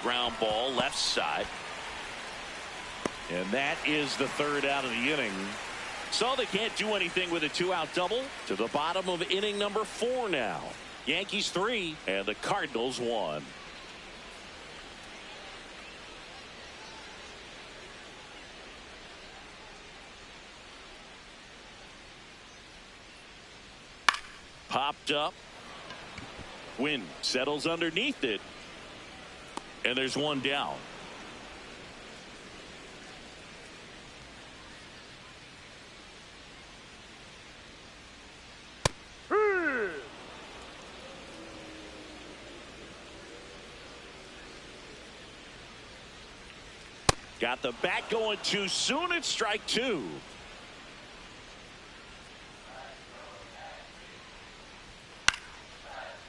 Ground ball left side. And that is the 3rd out of the inning. So they can't do anything with a 2-out double. To the bottom of inning number 4 now. Yankees 3 and the Cardinals 1. Popped up. Wynn settles underneath it. And there's 1 down. Got the bat going too soon. It's strike 2.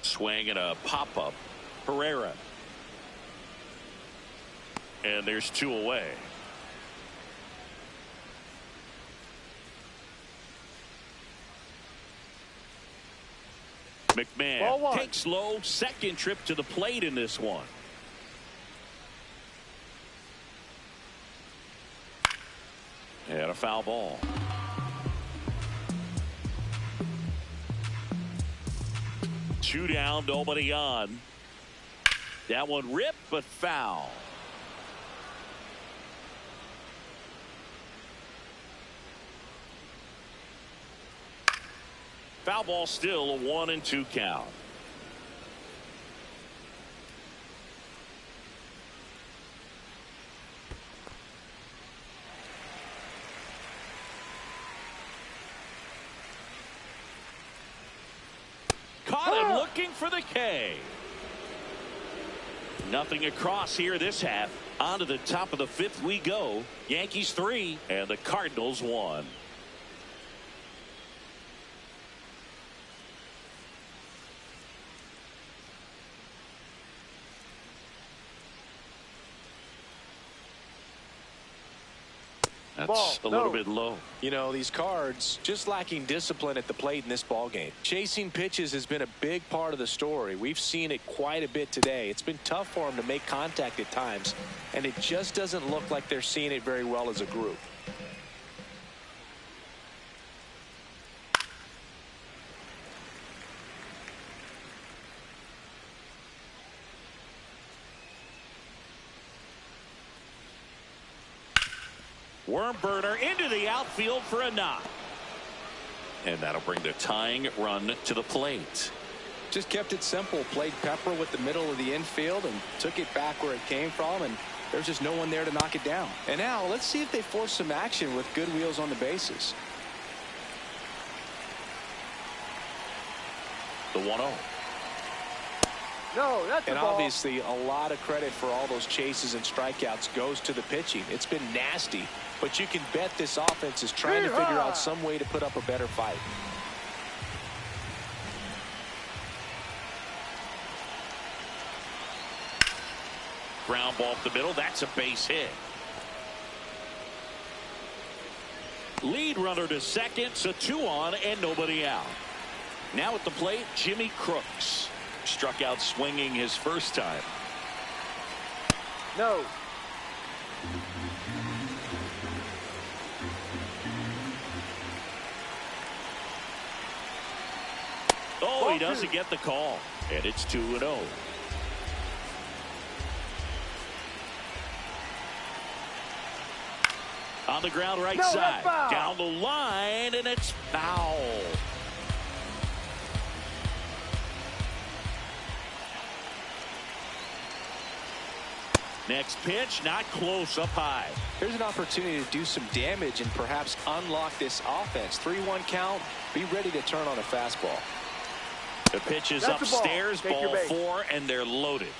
Swing and a pop-up. Herrera. And there's 2 away. McMahon takes low. Second trip to the plate in this one. And a foul ball. Two down, nobody on. That one ripped, but foul. Foul ball, still a 1-2 count. Caught him looking for the K. Nothing across here this half. On to the top of the fifth we go. Yankees 3 and the Cardinals 1. That's a little bit low. You know, these Cards just lacking discipline at the plate in this ball game. Chasing pitches has been a big part of the story. We've seen it quite a bit today. It's been tough for them to make contact at times, and it just doesn't look like they're seeing it very well as a group. Worm burner into the outfield for a knock. And that'll bring the tying run to the plate. Just kept it simple. Played Pepper with the middle of the infield and took it back where it came from, and there's just no one there to knock it down. And now let's see if they force some action with good wheels on the bases. The 1-0. No, that's And a ball. obviously a lot of credit for all those chases and strikeouts goes to the pitching. It's been nasty, but you can bet this offense is trying to figure out some way to put up a better fight. Ground ball up the middle. That's a base hit. Lead runner to second, so 2 on and nobody out. Now at the plate, Jimmy Crooks. Struck out swinging his first time. No. Oh, he doesn't get the call. And it's 2-0. On the ground right side. Down the line, and it's foul. Next pitch, not close, up high. Here's an opportunity to do some damage and perhaps unlock this offense. 3-1 count. Be ready to turn on a fastball. The pitch is That's upstairs, ball base. 4, and they're loaded.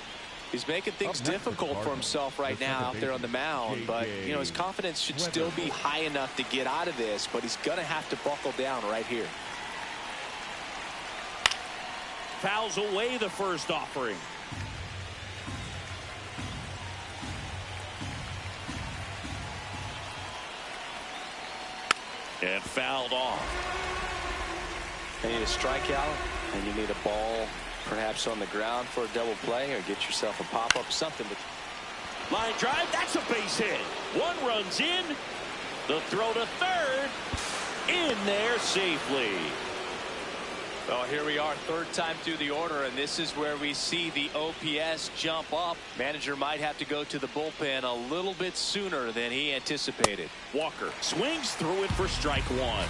He's making things difficult for himself right now out there on the mound, but you know his confidence should still be high enough to get out of this, but he's going to have to buckle down right here. Fouls away the first offering. And fouled off. You need a strikeout, and you need a ball perhaps on the ground for a double play, or get yourself a pop-up, something. Line drive, that's a base hit. One runs in. The throw to third. In there safely. Well, here we are, third time through the order, and this is where we see the OPS jump up. Manager might have to go to the bullpen a little bit sooner than he anticipated. Walker swings through it for strike 1.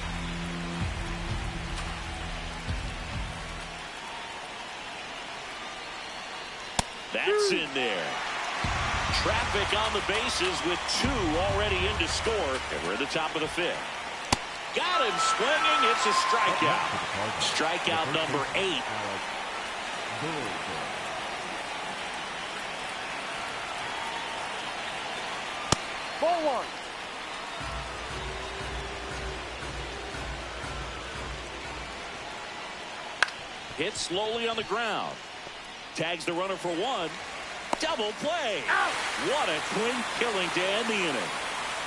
That's in there. Traffic on the bases with 2 already in to score, and we're at the top of the 5th. Got him swinging. It's a strikeout. Strikeout number 8. Ball 1. Hit slowly on the ground. Tags the runner for 1. Double play. Out. What a clean killing to end the inning.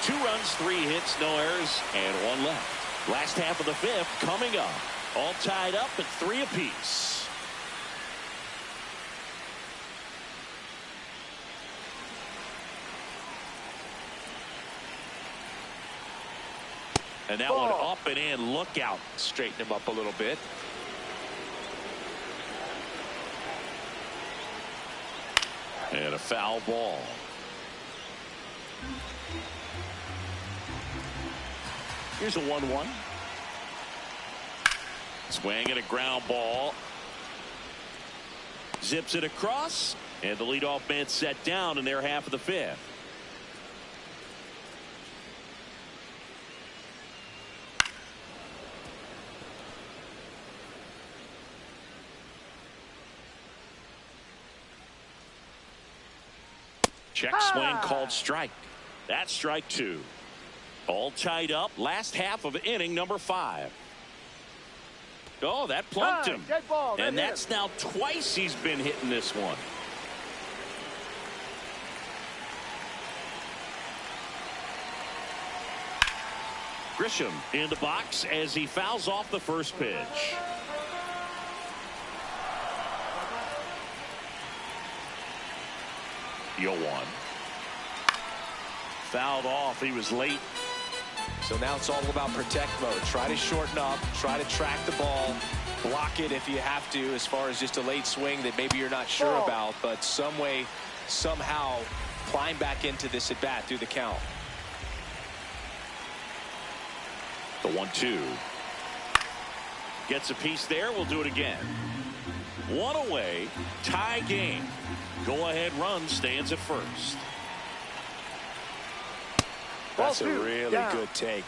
2 runs, 3 hits, no errors, and 1 left. Last half of the 5th coming up. All tied up at 3 apiece. And that one up and in. Look out. Straighten him up a little bit. And a foul ball. Here's a 1-1. Swing and a ground ball. Zips it across. And the leadoff man set down in their half of the fifth. Check swing called strike. That's strike 2. All tied up. Last half of inning number 5. Oh, that plunked him. And that's now twice he's been hitting this one. Grisham in the box as he fouls off the first pitch. The 0-1. Fouled off. He was late. So now it's all about protect mode. Try to shorten up. Try to track the ball. Block it if you have to, as far as just a late swing that maybe you're not sure about. But some way, somehow, climb back into this at bat through the count. The 1-2. Gets a piece there. We'll do it again. One away. Tie game. Go-ahead run stands at first. That's a really good take.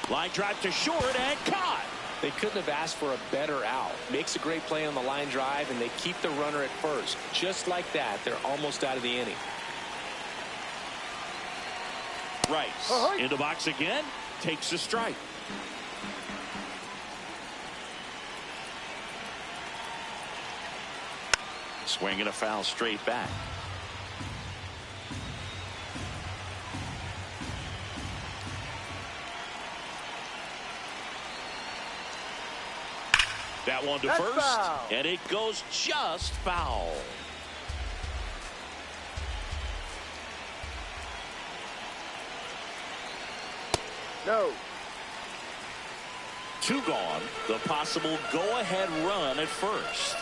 Line drive to short and caught. They couldn't have asked for a better out. Makes a great play on the line drive, and they keep the runner at first. Just like that, they're almost out of the inning. Rice in the box again. Takes a strike. Swing and a foul straight back. That one to first, foul. And it goes just foul. No. 2 gone. The possible go-ahead run at first.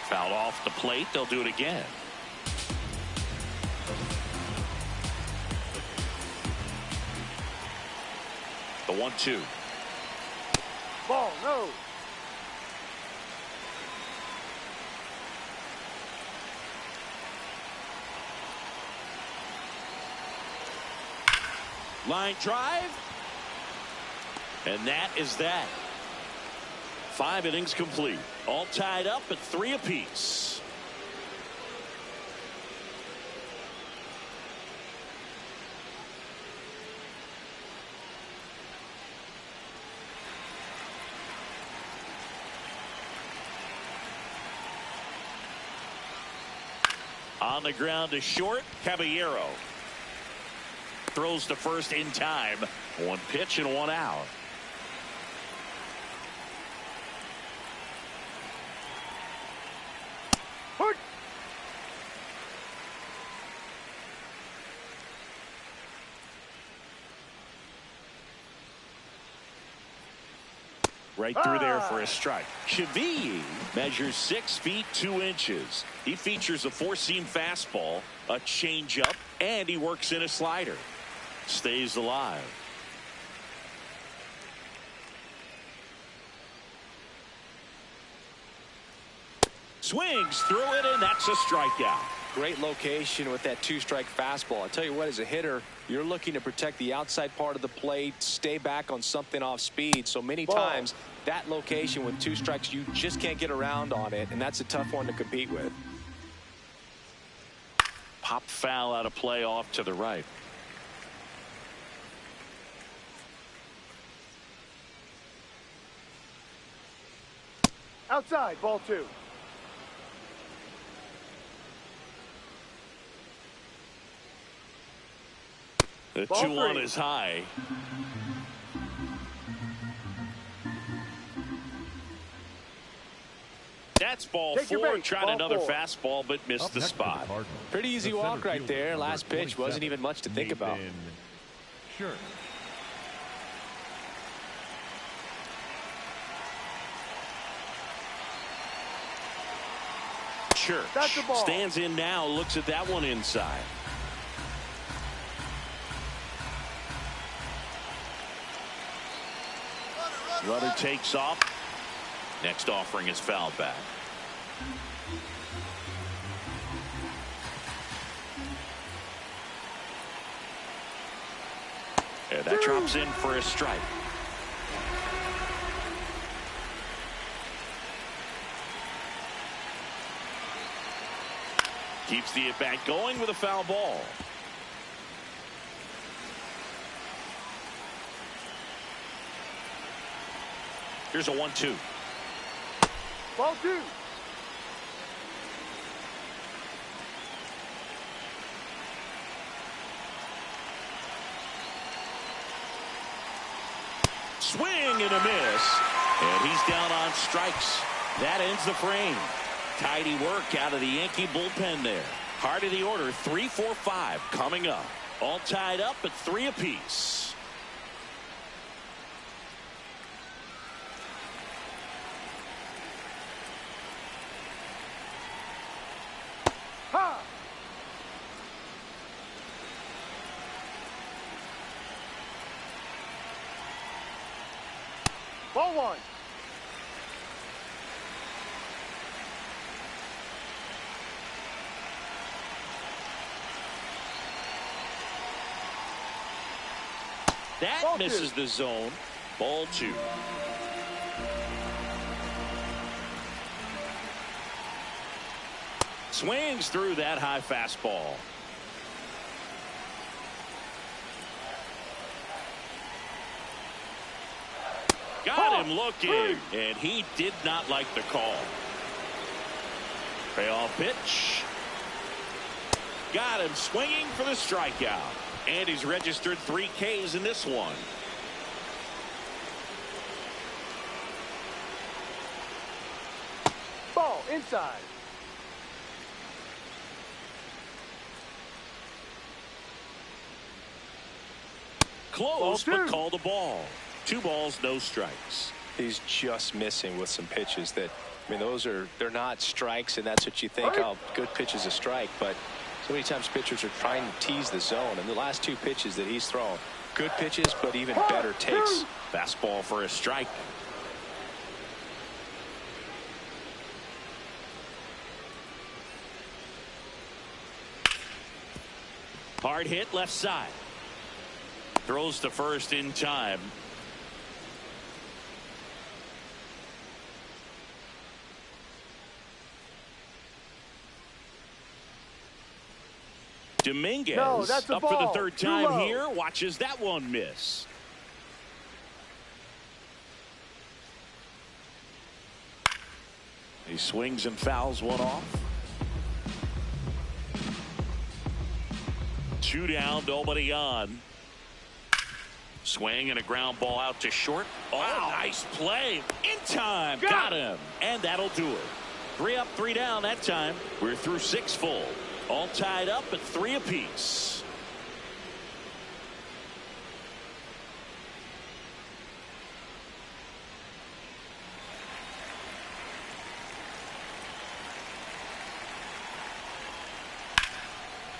Fouled off the plate. They'll do it again. The 1-2. Ball, no. Line drive. And that is that. 5 innings complete. All tied up at 3 apiece. On the ground to short, Caballero. Throws to first in time. 1 pitch and 1 out. Right through there for a strike. Chevy measures 6 feet 2 inches. He features a 4-seam fastball, a changeup, and he works in a slider. Stays alive. Swings through it, and that's a strikeout. Great location with that 2-strike fastball. I tell you what, as a hitter, you're looking to protect the outside part of the plate, stay back on something off speed. So many times that location with 2 strikes, you just can't get around on it, and that's a tough one to compete with. Pop foul out of play off to the right. Outside, ball 2. The 2-1 is high. That's ball Take your 4. bait. Tried Ball another 4. fastball, but missed Up the next for the spot. Cardinals, Pretty easy the walk center right fielder, there. number Last pitch wasn't 27, even much to think about. Nathan Sure. That's the Church ball. stands in now, looks at that one inside. Runner takes off. Next offering is fouled back. And that drops in for a strike. Keeps the at-bat going with a foul ball. Here's a 1-2. Ball 2. Swing and a miss. And he's down on strikes. That ends the frame. Tidy work out of the Yankee bullpen there. Heart of the order, 3, 4, 5 coming up. All tied up at 3 apiece. Ha! Ball 1. That Ball 2. misses the zone. Ball 2. Swings through that high fastball. Got him looking, and he did not like the call. Payoff pitch. Got him swinging for the strikeout. And he's registered 3 Ks in this one. Ball inside. Close, Ball 2. but called a ball. 2 balls, no strikes. He's just missing with some pitches that, I mean, they're not strikes, and that's what you think, oh, good pitch is a strike, but so many times pitchers are trying to tease the zone, and the last 2 pitches that he's thrown, good pitches, but even better takes. Fastball for a strike. Hard hit left side. Throws to first in time. Dominguez No, that's a up for the ball. 3rd Too time low. here. Watches that one miss. He swings and fouls one off. 2 down, nobody on. Swing and a ground ball out to short. Oh, wow. Nice play. In time. Got him. And that'll do it. 3 up, 3 down that time. We're through 6 full. All tied up at 3 apiece.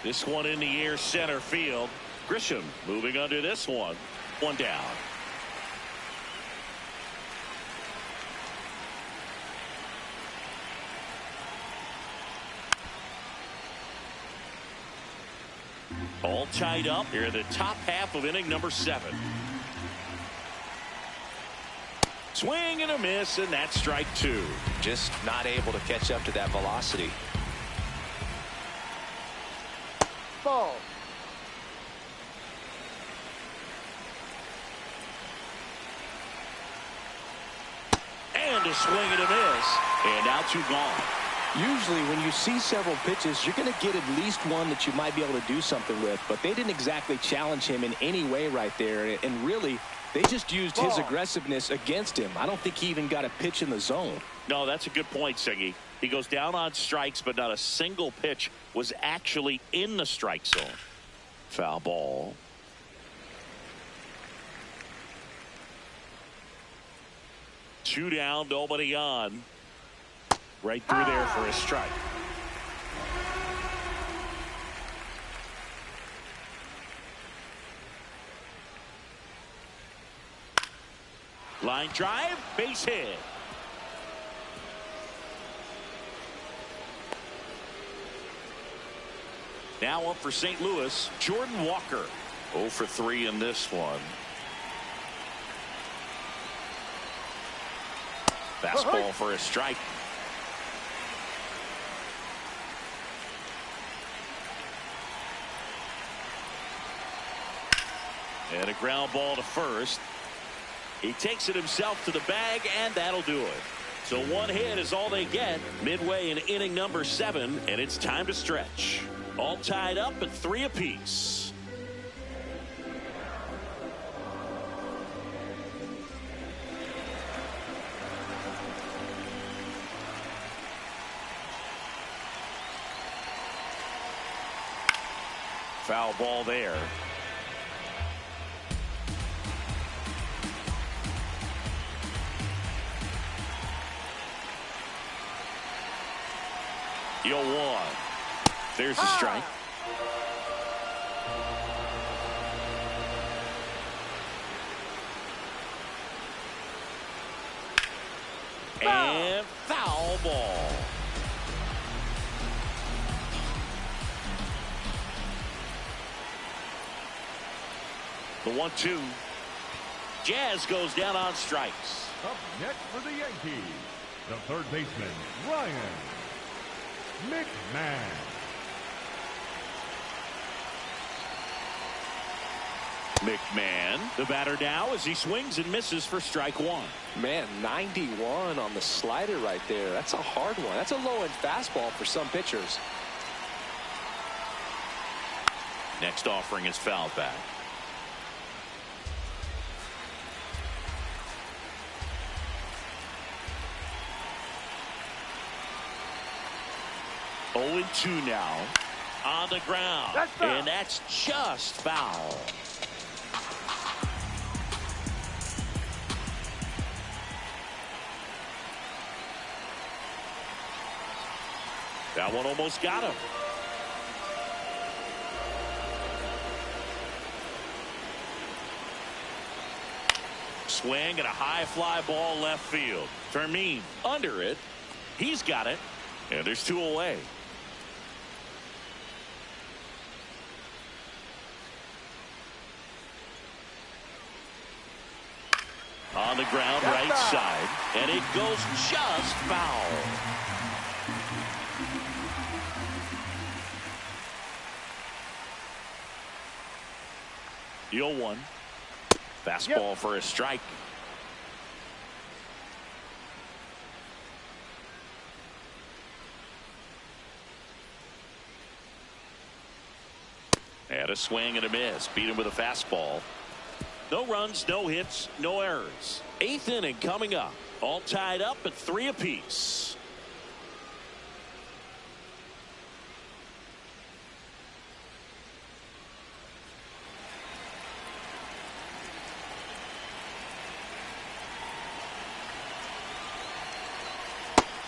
This one in the air, center field. Grisham moving under this one. 1 down. All tied up here in the top half of inning number 7. Swing and a miss, and that's strike 2. Just not able to catch up to that velocity. Ball. And a swing and a miss. And now 2 gone. Usually when you see several pitches, you're going to get at least one that you might be able to do something with, but they didn't exactly challenge him in any way right there, and really They just used his aggressiveness against him. I don't think he even got a pitch in the zone. No, that's a good point, Siggy. He goes down on strikes, but not a single pitch was actually in the strike zone. Foul ball. Two down, nobody on. Right through there for a strike. Line drive, base hit. Now up for St. Louis, Jordan Walker. 0 for 3 in this one. Fastball for a strike. And a ground ball to first. He takes it himself to the bag, and that'll do it. So one hit is all they get midway in inning number 7, and it's time to stretch. All tied up at 3 apiece. Foul ball there. You'll one. There's the strike. And foul ball. The 1-2. Jazz goes down on strikes. Up next for the Yankees, the third baseman, Ryan McMahon. McMahon, the batter now as he swings and misses for strike 1. Man, 91 on the slider right there. That's a hard one. That's a low-end fastball for some pitchers. Next offering is fouled back. Oh, 0-2 now on the ground, and that's just foul. That one almost got him. Swing and a high fly ball left field. Fermin under it. He's got it. And there's 2 away. On the ground, right side. And it goes just foul. The 0-1. Fastball for a strike. And a swing and a miss. Beat him with a fastball. No runs, no hits, no errors. 8th inning coming up. All tied up at 3 apiece.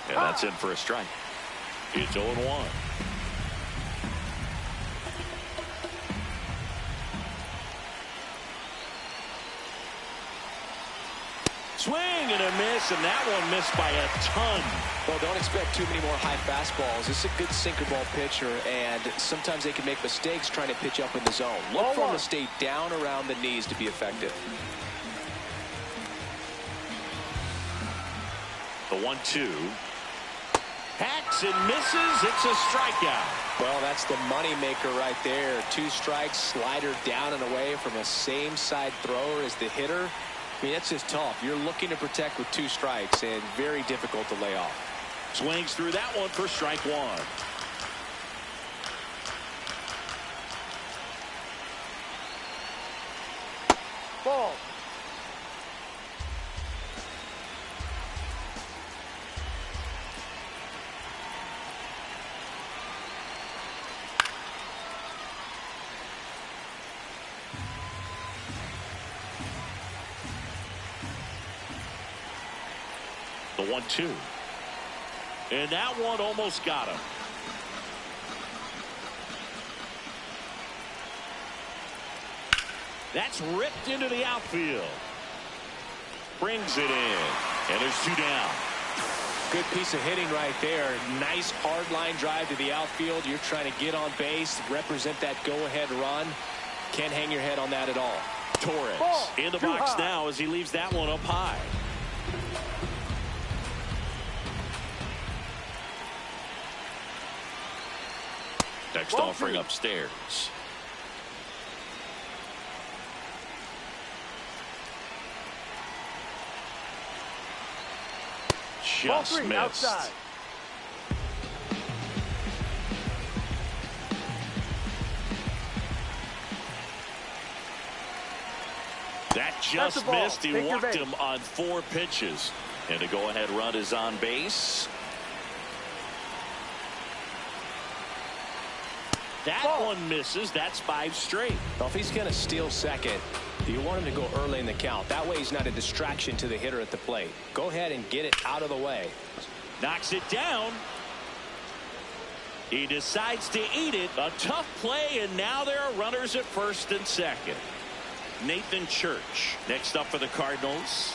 And that's in for a strike. It's 0-1. Swing and a miss, and that one missed by a ton. Well, don't expect too many more high fastballs. This is a good sinker ball pitcher, and sometimes they can make mistakes trying to pitch up in the zone. Look for him to stay down around the knees to be effective. The 1-2. Hacks and misses. It's a strikeout. Well, that's the money maker right there. 2 strikes, slider down and away from a same side thrower as the hitter. I mean, that's just tough. You're looking to protect with 2 strikes and very difficult to lay off. Swings through that one for strike 1. Ball. The 1-2. And that one almost got him. That's ripped into the outfield. Brings it in. And there's 2 down. Good piece of hitting right there. Nice hard line drive to the outfield. You're trying to get on base, represent that go-ahead run. Can't hang your head on that at all. Torres Ball, in the too box high. now as he leaves that one up high. Next Ball offering 2. upstairs. Ball Just 3 missed. outside. That That's just the ball. missed. He Take your walked base. him on 4 pitches. And the go-ahead run is on base. That Ball. one misses. That's 5 straight. Well, if he's going to steal second, you want him to go early in the count. That way he's not a distraction to the hitter at the plate. Go ahead and get it out of the way. Knocks it down. He decides to eat it. A tough play, and now there are runners at first and second. Nathan Church next up for the Cardinals.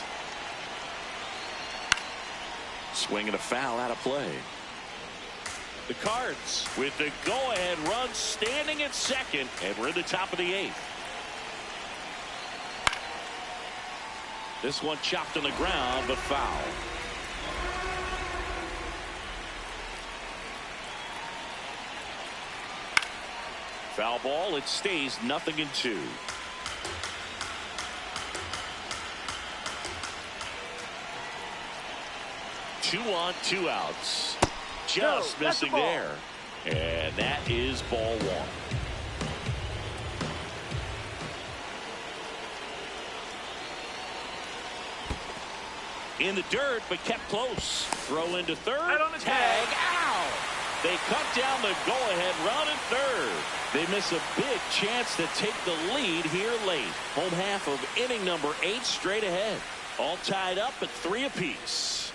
Swing and a foul out of play. The Cards with the go-ahead run standing at second, and we're in the top of the 8th. This one chopped on the ground, but foul. Foul ball. It stays 0-2. Two on, 2 outs. Just No, that's the missing ball. there. And that is ball 1. In the dirt, but kept close. Throw into third. Right on the tag. tag. Ow! They cut down the go-ahead run at third. They miss a big chance to take the lead here late. Home half of inning number 8 straight ahead. All tied up at 3 apiece.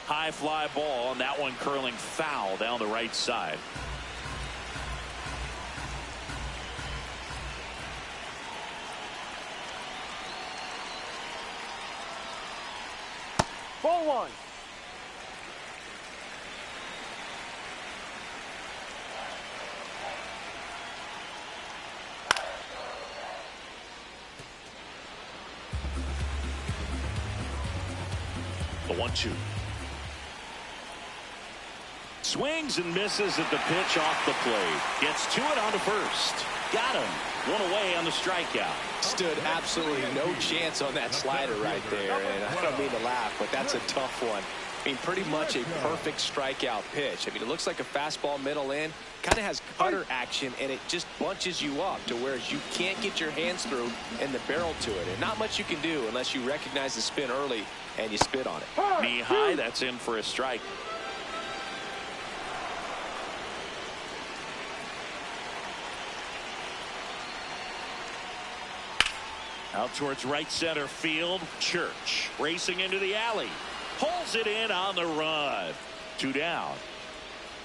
High fly ball, and that one curling foul down the right side. Ball 1. The 1-2. Swings and misses at the pitch off the plate. Gets to it on to first. Got him. 1 away on the strikeout. Stood absolutely no chance on that slider right there. And I don't mean to laugh, but that's a tough one. I mean, pretty much a perfect strikeout pitch. I mean, it looks like a fastball middle in. Kind of has cutter action, and it just bunches you up to where you can't get your hands through and the barrel to it. And not much you can do unless you recognize the spin early and you spit on it. Knee high. That's in for a strike. Out towards right center field. Church racing into the alley. Pulls it in on the run. 2 down.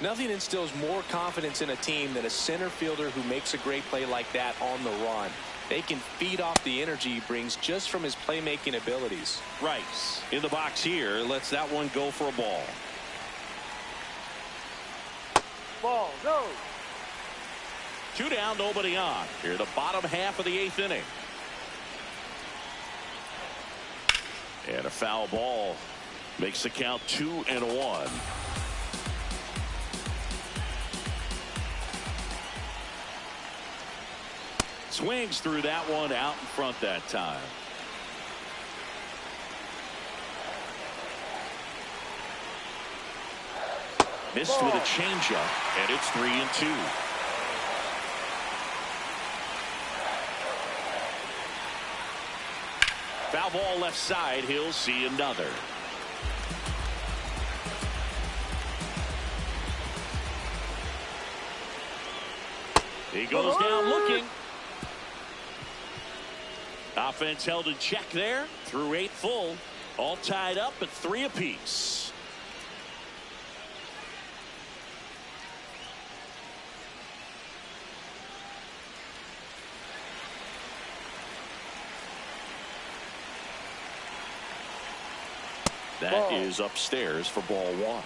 Nothing instills more confidence in a team than a center fielder who makes a great play like that on the run. They can feed off the energy he brings just from his playmaking abilities. Rice in the box here. Lets that one go for a ball. Ball, no. 2 down, nobody on. Here the bottom half of the 8th inning. And a foul ball makes the count 2-1. Swings through that one out in front that time. Missed with a changeup, and it's 3-2. Foul ball left side. He'll see another. He goes down looking. Offense held in check there through 8 full. All tied up at 3 apiece. That is upstairs for ball 1.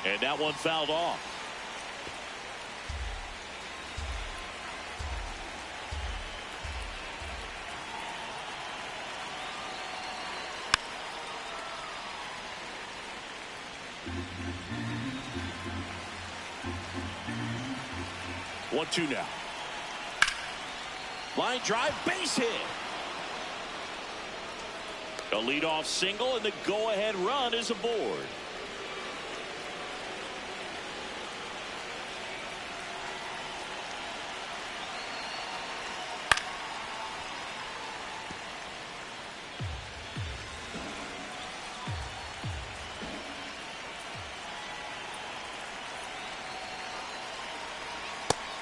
And that one fouled off. One, two now. Line drive, base hit. A leadoff single, and the go-ahead run is aboard.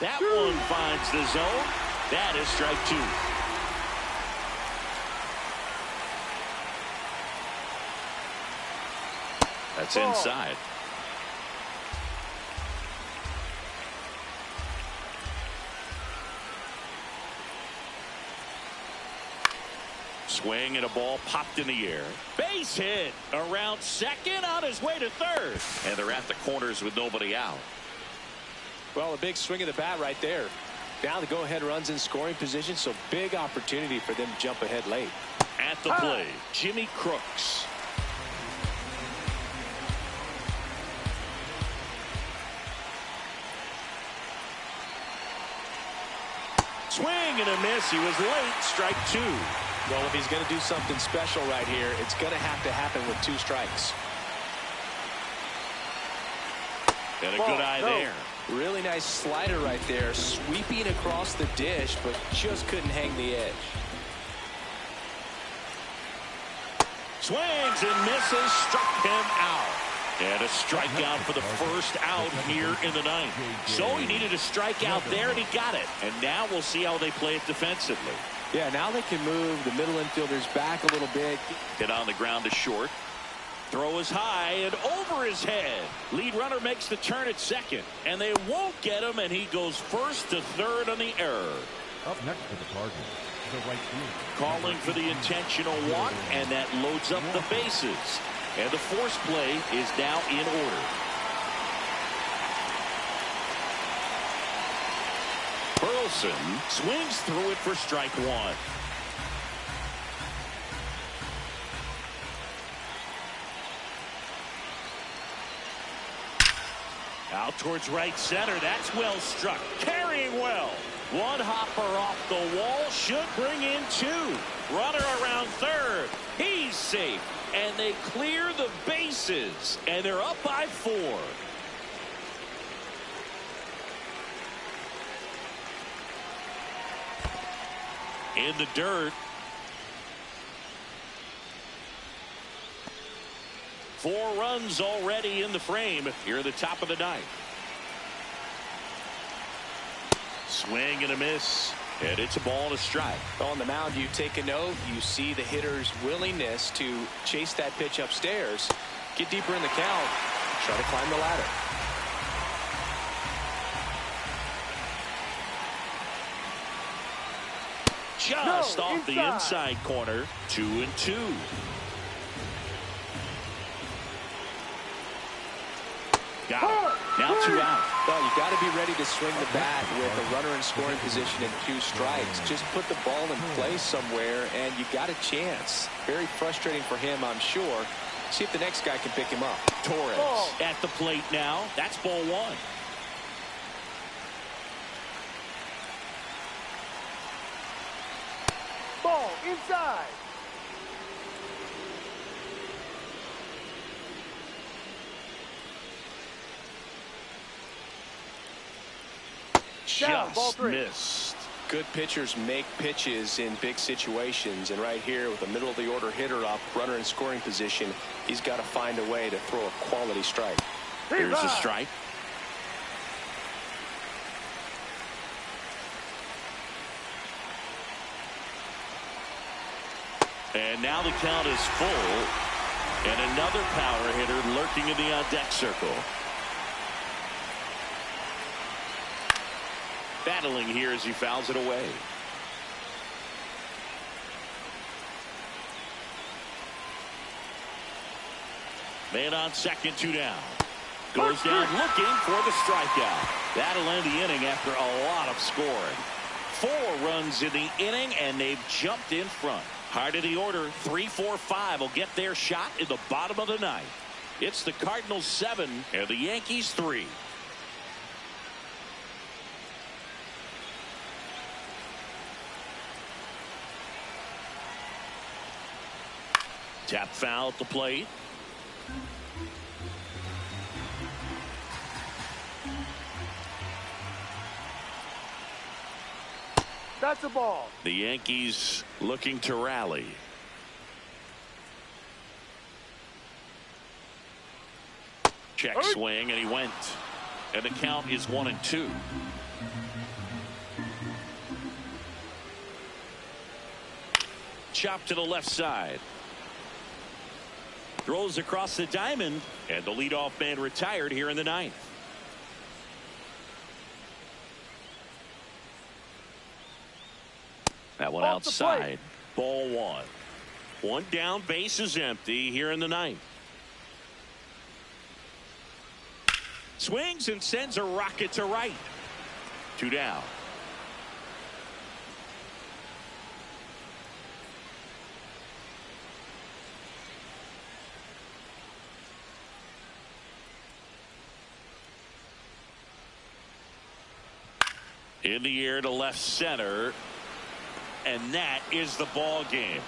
That one finds the zone. That is strike 2. That's inside. Swing and a ball popped in the air. Base hit around second, on his way to third. And they're at the corners with nobody out. Well, a big swing of the bat right there. Now the go-ahead runs in scoring position, so big opportunity for them to jump ahead late. At the plate, Jimmy Crooks. Swing and a miss. He was late. Strike 2. Well, if he's going to do something special right here, it's going to have to happen with 2 strikes. And a good eye there. Really nice slider right there, sweeping across the dish, but just couldn't hang the edge. Swings and misses, struck him out. And a strikeout for the first out here in the 9th. So he needed a strikeout there, and he got it. And now we'll see how they play it defensively. Yeah, now they can move the middle infielders back a little bit. Hit on the ground to short. Throw is high and over his head. Lead runner makes the turn at second, and they won't get him, and he goes first to third on the error. Up next for the Cardinals, the right field. Calling for the intentional walk, and that loads up the bases. And the force play is now in order. Burleson swings through it for strike 1. Out towards right center. That's well struck. Carrying well. One hopper off the wall should bring in 2. Runner around third. He's safe. And they clear the bases. And they're up by 4. In the dirt. 4 runs already in the frame here at the top of the 9th. Swing and a miss, and it's a ball and a strike. On the mound, you take a note. You see the hitter's willingness to chase that pitch upstairs, get deeper in the count, try to climb the ladder. Just off the inside corner. 2-2. Got it. Now 2 out. Well, you got to be ready to swing the bat with a runner in scoring position and 2 strikes. Just put the ball in place somewhere, and you got a chance. Very frustrating for him, I'm sure. See if the next guy can pick him up. Torres at the plate now. That's ball 1. Ball inside. Down, ball Just 3. missed. Good pitchers make pitches in big situations, and right here with a middle of the order hitter up, runner in scoring position, he's got to find a way to throw a quality strike. Here's a strike. And now the count is full, and another power hitter lurking in the on-deck circle. Battling here as he fouls it away. Man on second, 2 down. Goes down looking for the strikeout. That'll end the inning after a lot of scoring. 4 runs in the inning, and they've jumped in front. Hard of the order, 3, 4, 5 will get their shot in the bottom of the ninth. It's the Cardinals 7 and the Yankees 3. Tap foul at the plate. That's a ball. The Yankees looking to rally. Check swing, and he went. And the count is 1-2. Chop to the left side. Throws across the diamond, and the leadoff man retired here in the ninth. That one outside. Ball 1. 1 down, base is empty here in the ninth. Swings and sends a rocket to right. 2 down. In the air to left center. And that is the ball game.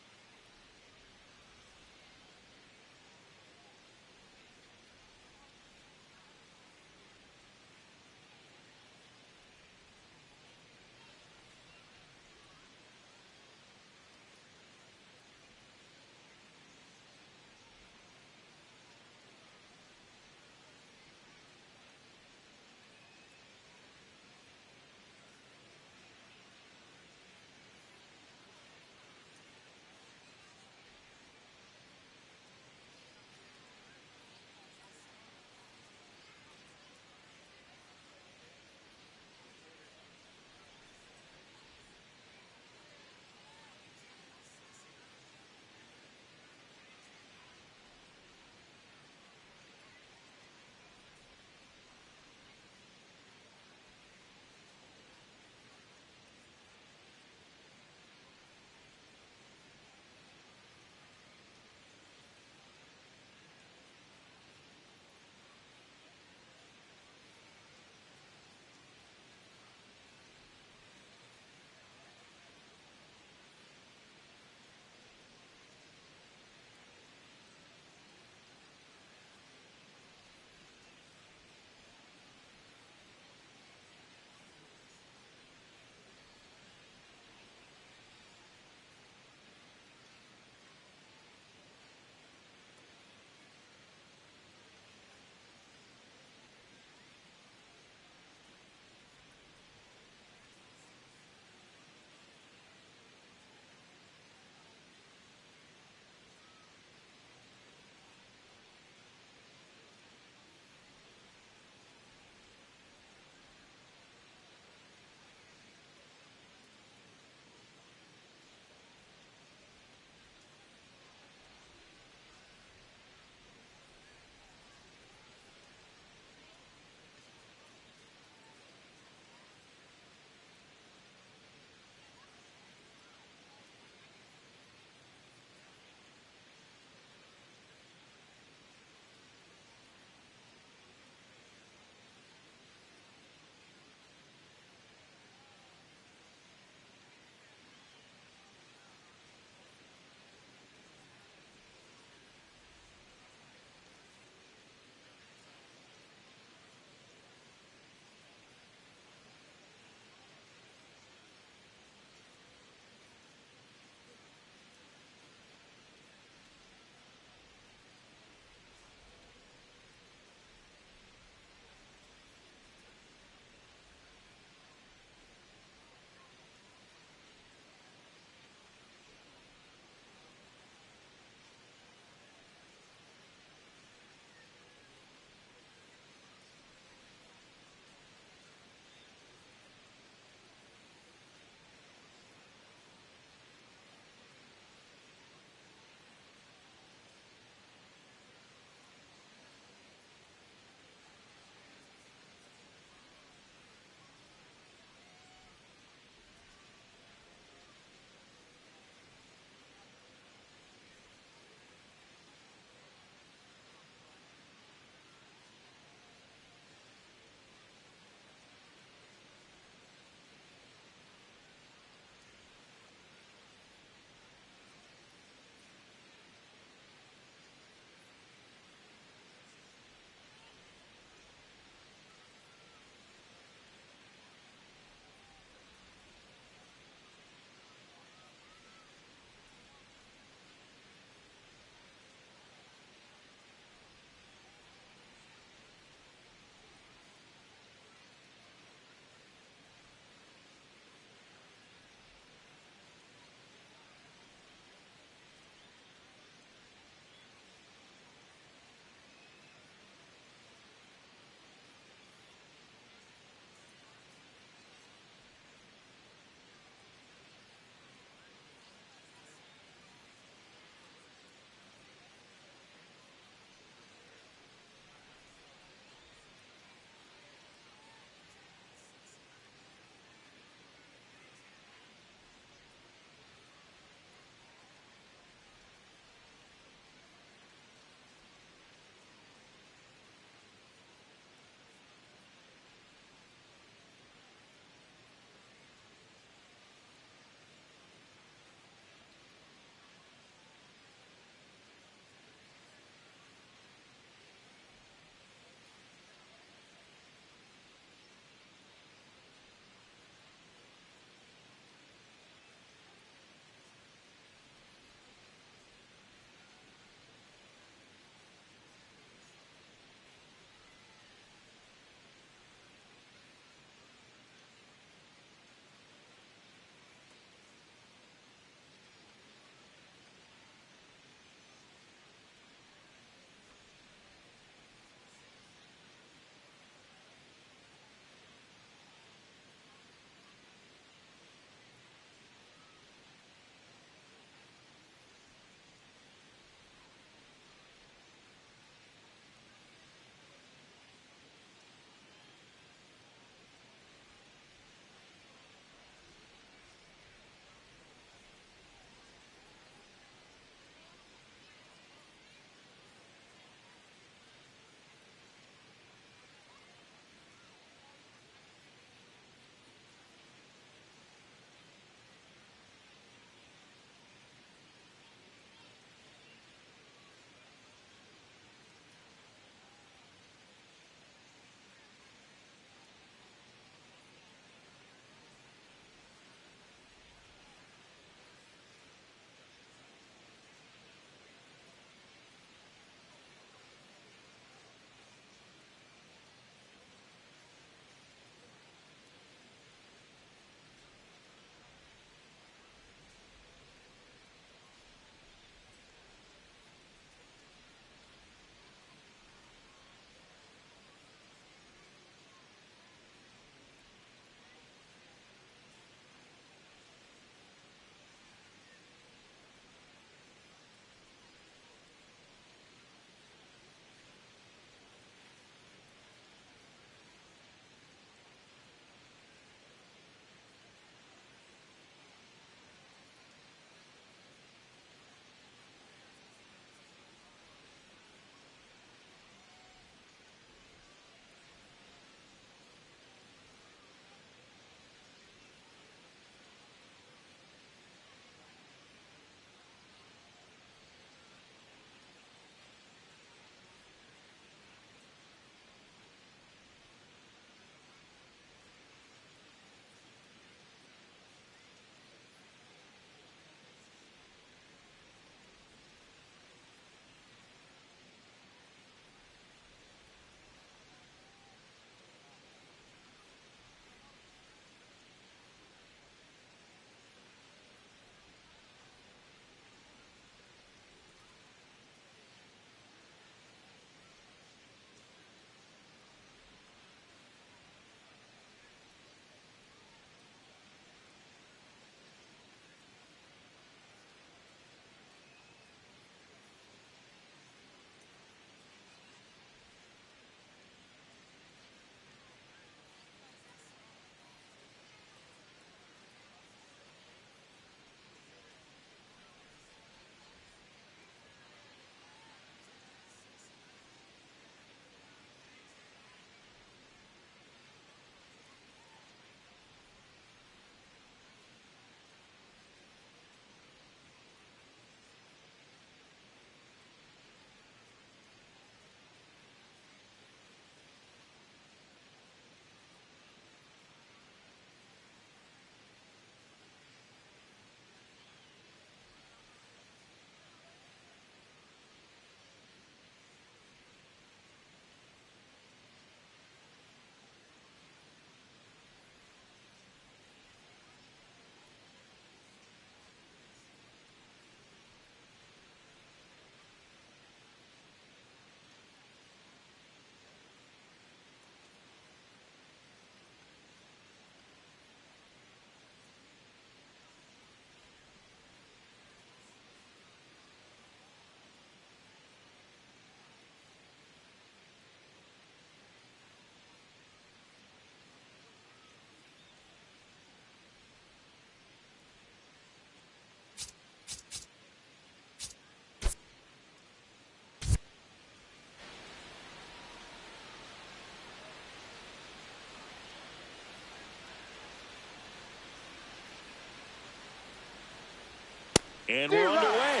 And we're underway.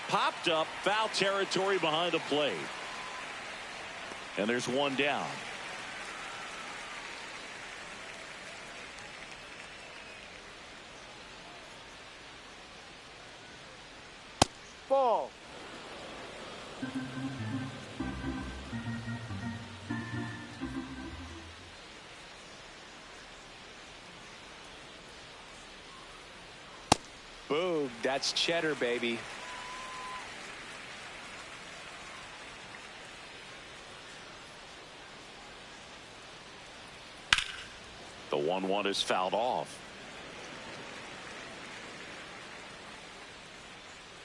Popped up, foul territory behind the plate. And there's one down. Ball. Boom, that's cheddar, baby. The 1-1 is fouled off.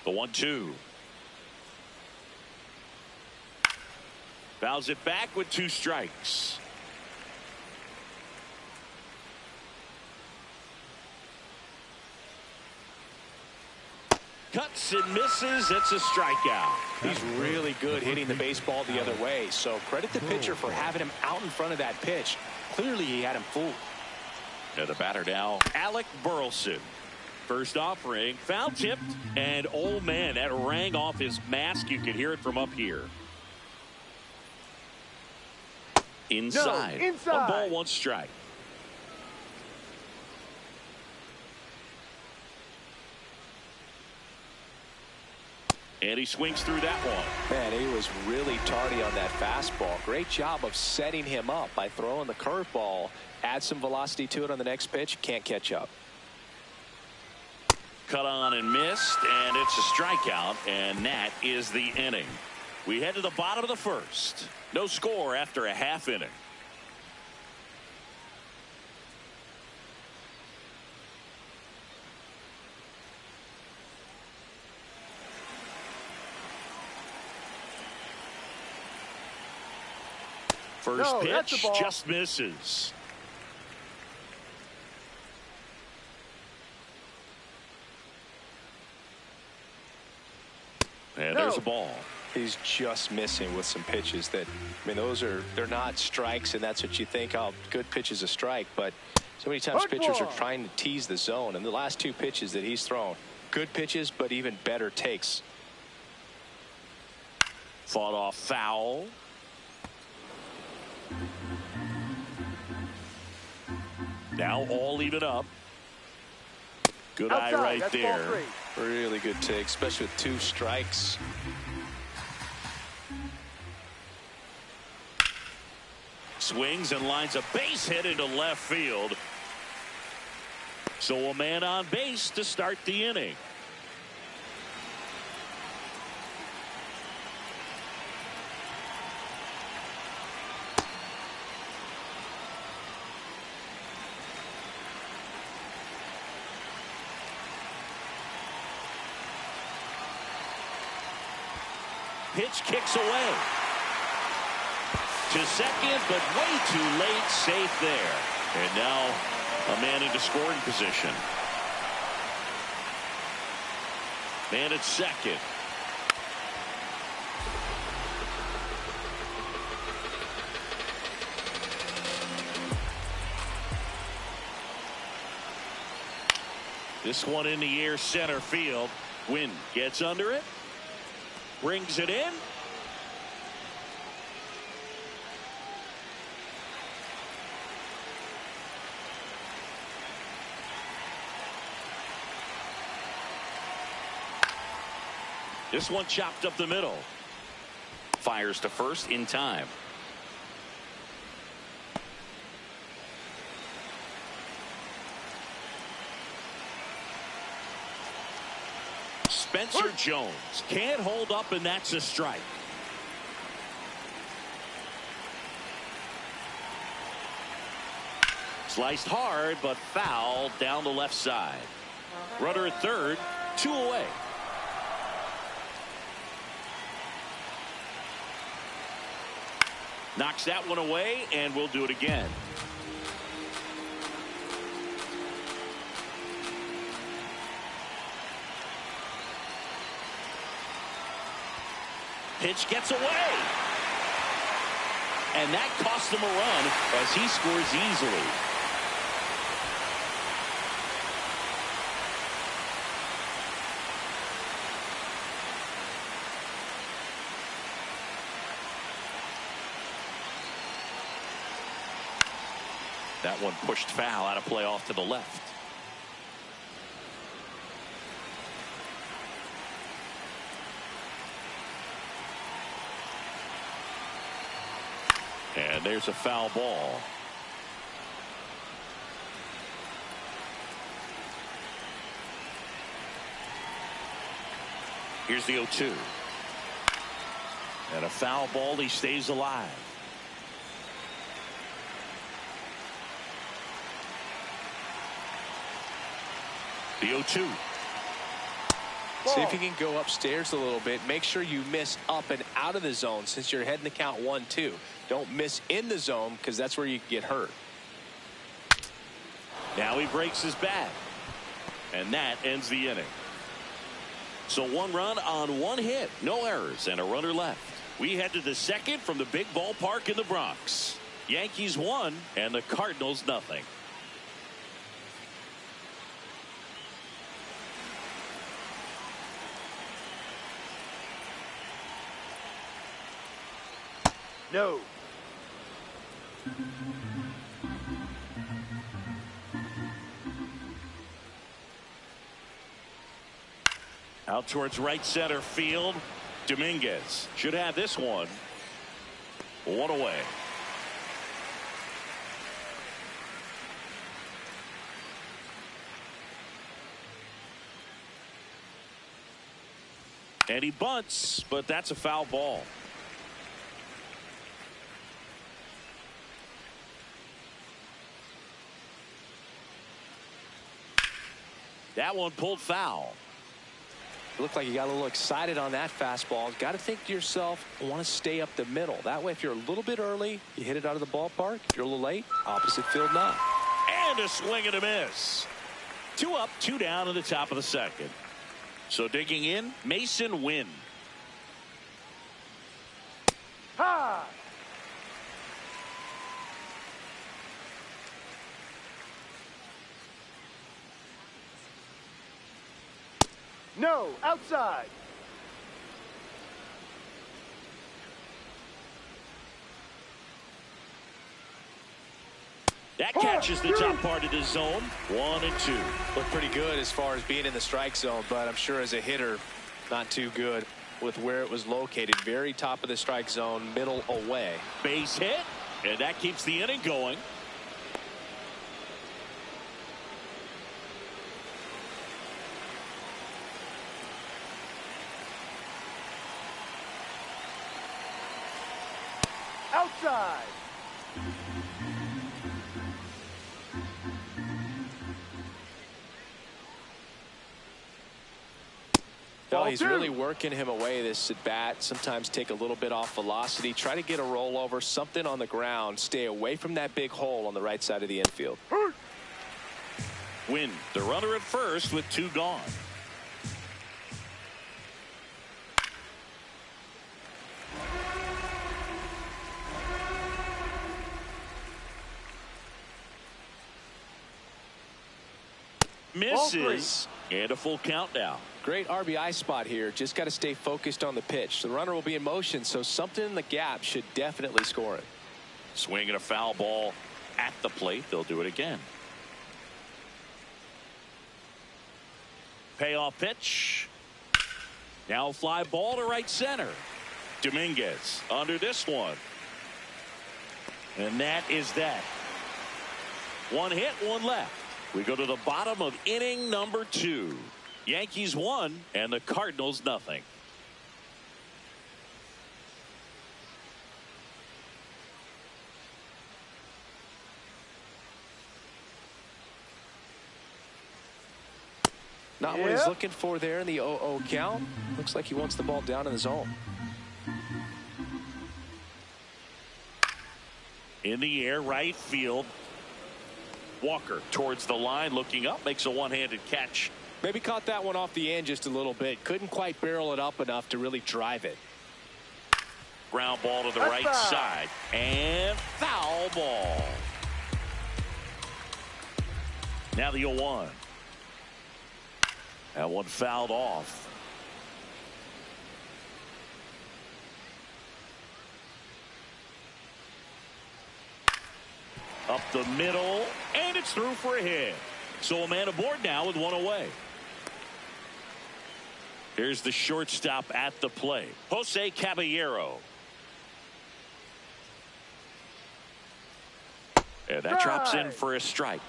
The 1-2. Fouls it back with 2 strikes. Cuts and misses. It's a strikeout. He's really good hitting the baseball the other way. So credit the pitcher for having him out in front of that pitch. Clearly he had him fooled. And the batter now, Alec Burleson. First offering, foul tipped, and oh man, that rang off his mask. You could hear it from up here. Inside. No, inside. 1 ball, 1 strike. And he swings through that one. Man, he was really tardy on that fastball. Great job of setting him up by throwing the curveball. Add some velocity to it on the next pitch. Can't catch up. Cut on and missed, and it's a strikeout, and that is the inning. We head to the bottom of the first. No score after a half inning. First pitch just misses. And there's a ball. He's just missing with some pitches that, I mean, they're not strikes, and that's what you think, oh, good pitch is a strike. But so many times pitchers are trying to tease the zone, and the last 2 pitches that he's thrown, good pitches, but even better takes. Fought off foul. Now all even up. Good eye right there. Really good take, especially with 2 strikes. Swings and lines a base hit into left field. So a man on base to start the inning. Pitch kicks away to second, but way too late. Safe there. And now a man into scoring position. Man at second. This one in the air, center field. Wynn gets under it. Brings it in. This one chopped up the middle. Fires to first in time. Spencer Jones can't hold up, and that's a strike. Sliced hard, but foul down the left side. Runner at third, 2 away. Knocks that one away, and we'll do it again. Pitch gets away. And that cost him a run as he scores easily. That one pushed foul out of play off to the left. And there's a foul ball. Here's the 0-2. And a foul ball. He stays alive. The 0-2. See if you can go upstairs a little bit. Make sure you miss up and out of the zone since you're heading to count 1-2. Don't miss in the zone because that's where you get hurt. Now he breaks his bat. And that ends the inning. So 1 run on 1 hit. No errors and a runner left. We head to the second from the big ballpark in the Bronx. Yankees 1 and the Cardinals nothing. No. Out towards right center field. Dominguez should have this one. 1 away. And he bunts, but that's a foul ball. That one pulled foul. It looked like you got a little excited on that fastball. Got to think to yourself, I want to stay up the middle. That way, if you're a little bit early, you hit it out of the ballpark. If you're a little late, opposite field not. And a swing and a miss. 2 up, 2 down in the top of the second. So digging in, Mason Wynn. Ha! No, outside. That catches the top part of the zone. 1 and 2. Looked pretty good as far as being in the strike zone, but I'm sure as a hitter, not too good with where it was located. Very top of the strike zone, middle away. Base hit, and that keeps the inning going. Outside. No, he's really working him away this at bat. Sometimes take a little bit off velocity. Try to get a rollover, something on the ground. Stay away from that big hole on the right side of the infield. Win the runner at first with 2 gone. Misses and a full count now. Great RBI spot here. Just got to stay focused on the pitch. The runner will be in motion, so something in the gap should definitely score it. Swing and a foul ball at the plate. They'll do it again. Payoff pitch. Now a fly ball to right center. Dominguez under this one. And that is that. 1 hit, 1 left. We go to the bottom of inning number 2. Yankees 1 and the Cardinals nothing. Not what he's looking for there in the 0-0 count. Looks like he wants the ball down in the zone. In the air, right field. Walker towards the line, looking up, makes a one-handed catch. Maybe caught that one off the end just a little bit. Couldn't quite barrel it up enough to really drive it. Ground ball to the That's right foul. side. And foul ball. Now the 0-1. That one fouled off. Up the middle, and it's through for a hit. So a man aboard now with one away. Here's the shortstop at the plate, Jose Caballero. And that drops in for a strike.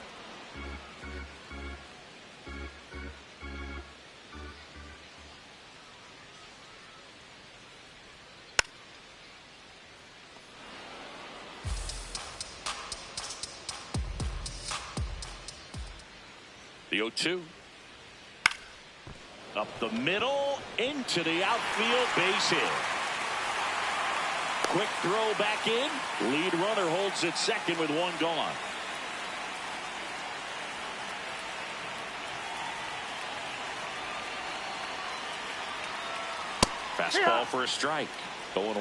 The 0-2. Up the middle, into the outfield, base hit. Quick throw back in. Lead runner holds at second with one gone. Fastball for a strike. 0-1.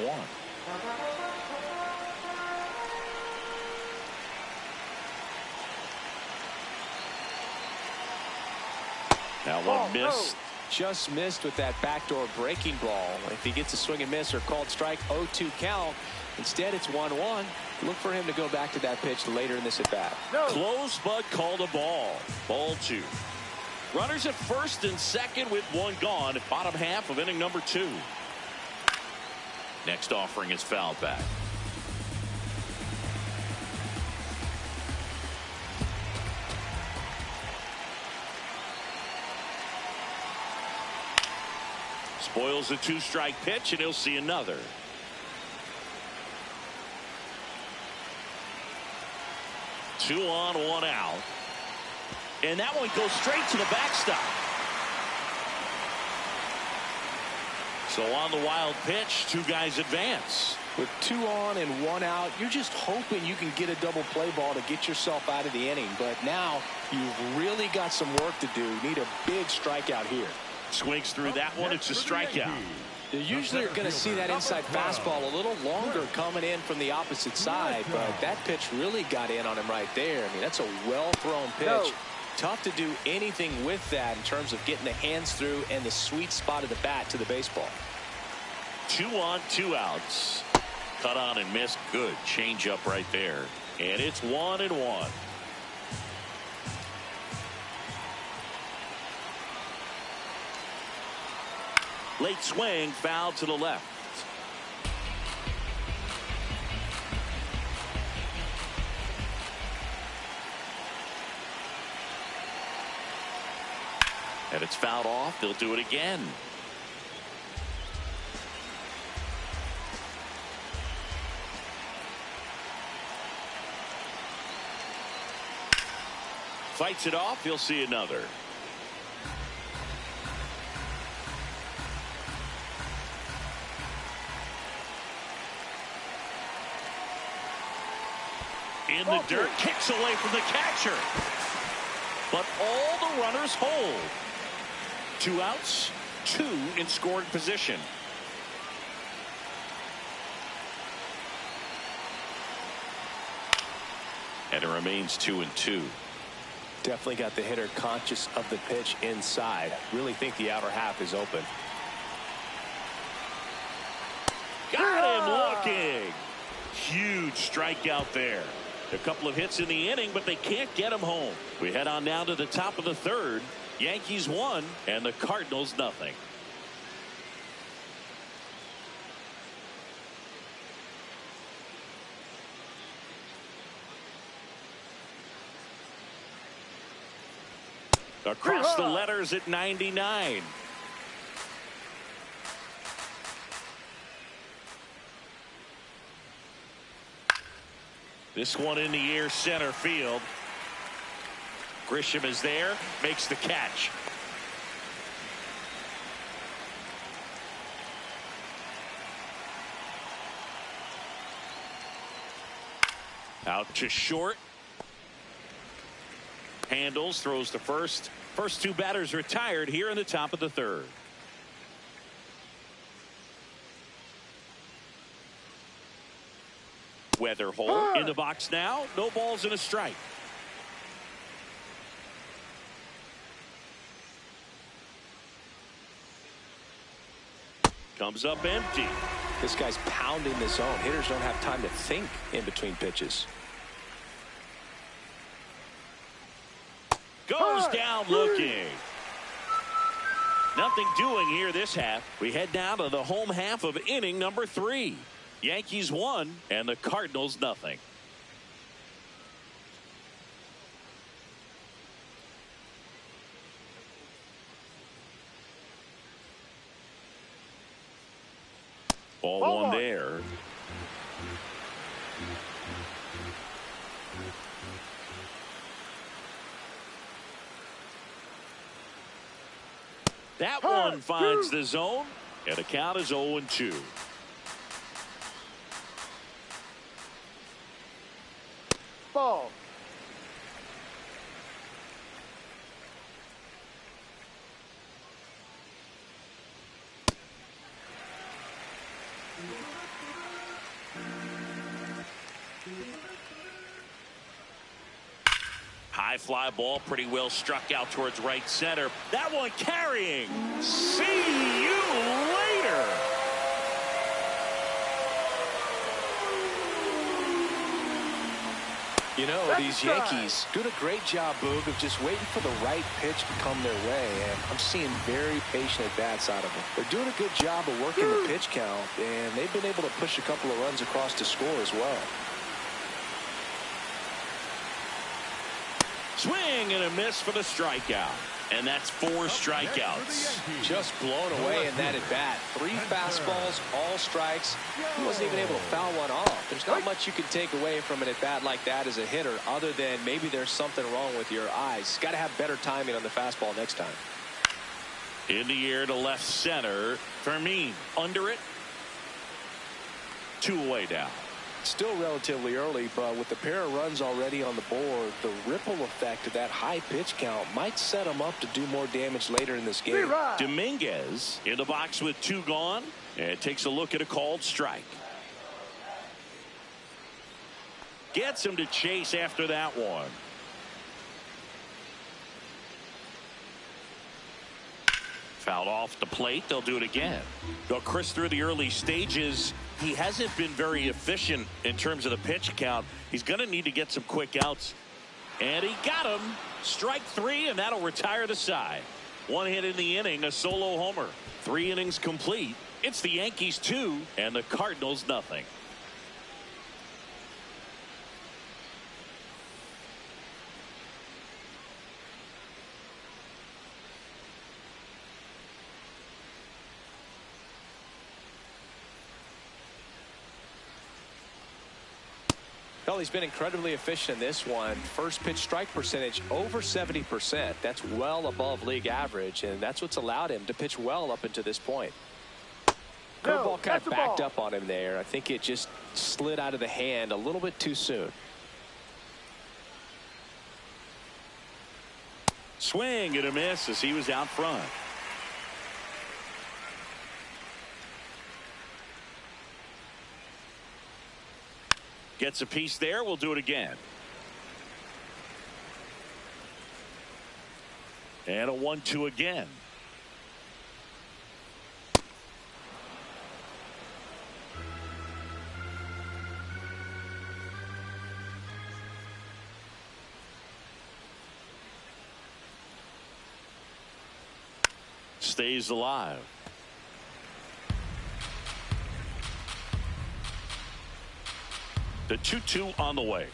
Now one missed. Just missed with that backdoor breaking ball. If he gets a swing and miss or called strike, 0-2 count. Instead, it's 1-1. Look for him to go back to that pitch later in this at bat. No. Close, but called a ball. Ball 2. Runners at first and second with one gone. Bottom half of inning number 2. Next offering is fouled back. Spoils a 2-strike pitch, and he'll see another. Two on, one out. And that one goes straight to the backstop. So on the wild pitch, two guys advance. With 2 on and 1 out, you're just hoping you can get a double play ball to get yourself out of the inning. But now you've really got some work to do. You need a big strikeout here. Swings through that one. It's a strikeout. You usually are going to see that inside fastball a little longer coming in from the opposite side, but that pitch really got in on him right there. I mean, that's a well-thrown pitch. No. Tough to do anything with that in terms of getting the hands through and the sweet spot of the bat to the baseball. 2 on, 2 outs. Cut on and missed. Good change up right there. And it's 1-1. Late swing, foul to the left. And it's fouled off. They'll do it again. Fights it off. He'll see another. In the dirt, kicks away from the catcher. But all the runners hold. 2 outs, 2 in scoring position. And it remains 2-2. Definitely got the hitter conscious of the pitch inside. Really think the outer half is open. Got him looking. Huge strikeout there. A couple of hits in the inning, but they can't get him home. We head on down to the top of the third. Yankees 1 and the Cardinals nothing. Across the letters at 99. This one in the air, center field. Grisham is there, makes the catch. Out to short. Handles, throws to first. First 2 batters retired here in the top of the third. Weather hole in the box now. No balls and a strike. Comes up empty. This guy's pounding the zone. Hitters don't have time to think in between pitches. Goes down looking. Nothing doing here this half. We head down to the home half of inning number 3. Yankees 1 and the Cardinals nothing. Ball one there. That one finds the zone, and the count is 0-2. Ball. High fly ball, pretty well struck out towards right center. That one carrying. See you later. You know, these Yankees doing a great job, Boog, of just waiting for the right pitch to come their way, and I'm seeing very patient at-bats out of them. They're doing a good job of working the pitch count, and they've been able to push a couple of runs across to score as well. Swing and a miss for the strikeout. And that's 4 strikeouts. Just blown away in that at-bat. 3 fastballs, all strikes. He wasn't even able to foul one off. There's not much you can take away from an at-bat like that as a hitter other than maybe there's something wrong with your eyes. Got to have better timing on the fastball next time. In the air to left center. Fermin under it. 2 away now. Still relatively early, but with the pair of runs already on the board, the ripple effect of that high pitch count might set him up to do more damage later in this game. Dominguez in the box with 2 gone, and takes a look at a called strike. Gets him to chase after that one. Fouled off the plate. They'll do it again. Though Chris, through the early stages, he hasn't been very efficient in terms of the pitch count. He's going to need to get some quick outs. And he got him. Strike 3, and that'll retire the side. 1 hit in the inning, a solo homer. 3 innings complete. It's the Yankees 2 and the Cardinals nothing. Well, he's been incredibly efficient in this one. First pitch strike percentage over 70%. That's well above league average, and that's what's allowed him to pitch well up until this point. Curveball kind of backed up on him there. I think it just slid out of the hand a little bit too soon. Swing and a miss as he was out front. Gets a piece there. We'll do it again. And a 1-2 again. Stays alive. The 2-2 on the way.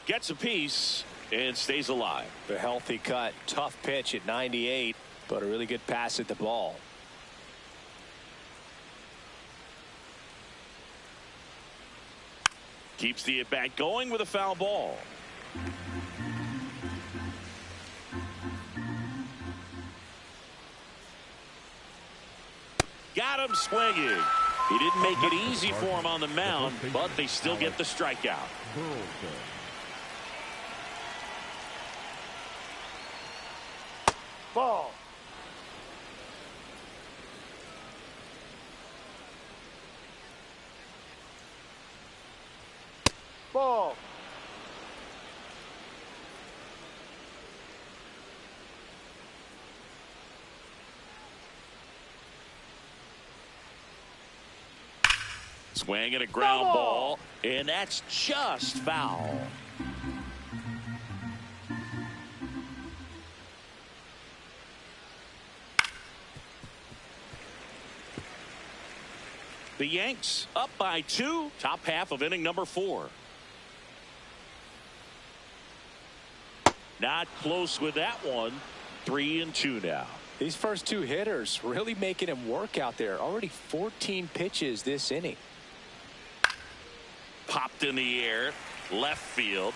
Gets a piece and stays alive. The healthy cut. Tough pitch at 98, but a really good pass at the ball. Keeps the at-bat going with a foul ball. Got him swinging. He didn't make it easy for him on the mound, but they still get the strikeout. Ball. Ball. Swing and a ground ball, and that's just foul. The Yanks up by 2, top half of inning number 4. Not close with that one. 3-2 now. These first 2 hitters really making him work out there. Already 14 pitches this inning. Popped in the air, left field.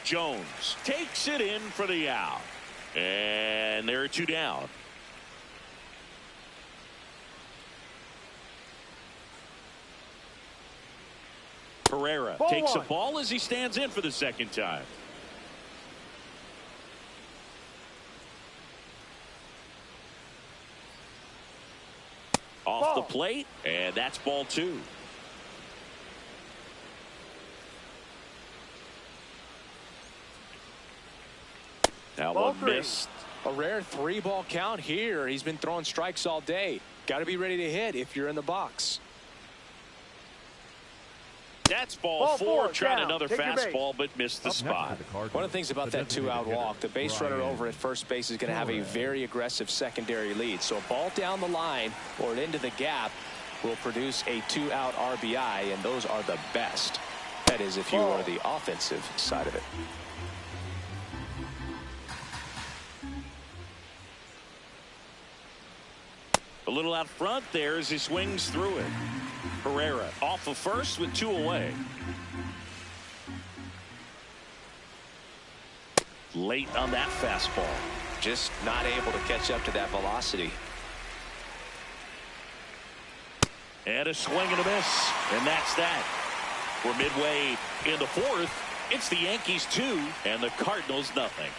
Jones takes it in for the out. And there are 2 down. Pereira takes a ball as he stands in for the second time. Off the plate, and that's ball 2. That one missed. A rare 3-ball count here. He's been throwing strikes all day. Got to be ready to hit if you're in the box. That's ball 4. Tried another fastball, but missed the spot. One of the things about that 2-out walk, the base runner over at first base is going to have a very aggressive secondary lead. So a ball down the line or into the gap will produce a 2-out RBI, and those are the best. That is if you are the offensive side of it. A little out front there as he swings through it. Pereira off of first with 2 away. Late on that fastball. Just not able to catch up to that velocity. And a swing and a miss. And that's that. We're midway in the 4th. It's the Yankees 2 and the Cardinals nothing.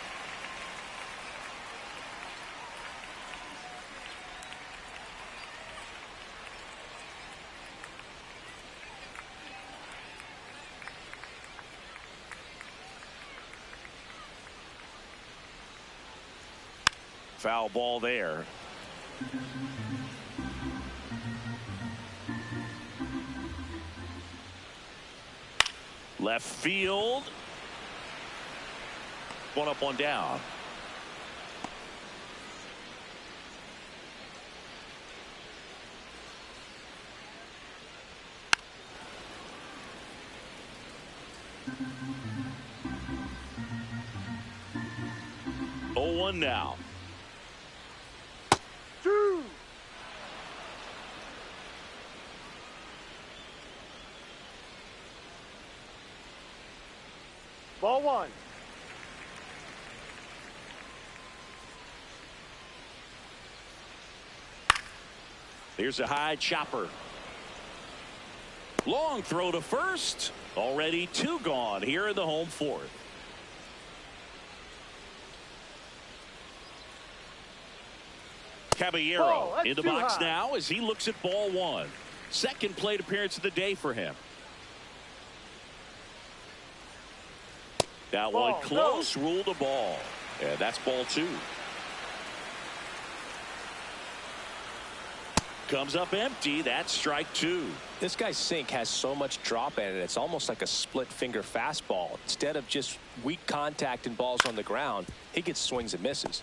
Foul ball there. Left field. 1 up, 1 down. Oh, 1 now. 2. Ball 1. Here's a high chopper. Long throw to first. Already 2 gone here in the home 4th. Caballero in the box now as he looks at ball 1. Second plate appearance of the day for him. That one close, ruled a ball. And that's ball 2. Comes up empty. That's strike 2. This guy's sink has so much drop in it. It's almost like a split finger fastball. Instead of just weak contact and balls on the ground, he gets swings and misses.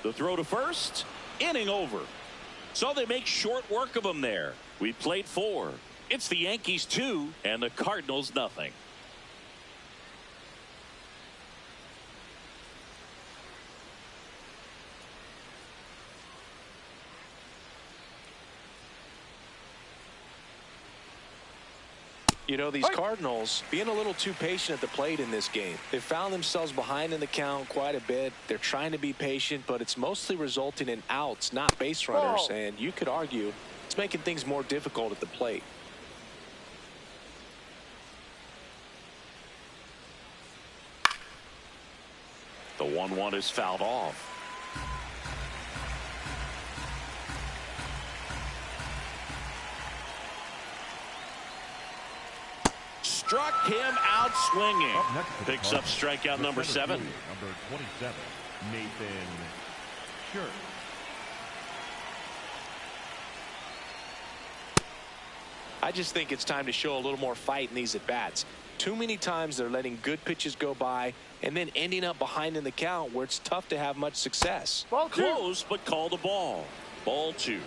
The throw to first, inning over. So they make short work of him there. We played 4. It's the Yankees 2 and the Cardinals nothing. You know, these Cardinals being a little too patient at the plate in this game. They found themselves behind in the count quite a bit. They're trying to be patient, but it's mostly resulting in outs, not base runners. And you could argue it's making things more difficult at the plate. The 1-1 is fouled off. struck him out swinging. Up next to the Picks up Cardinals, strikeout the number center 7. fielder, number 27, Nathan Shirt. I just think it's time to show a little more fight in these at-bats. Too many times they're letting good pitches go by and then ending up behind in the count where it's tough to have much success. Ball 2. Close, but call the ball. Ball 2.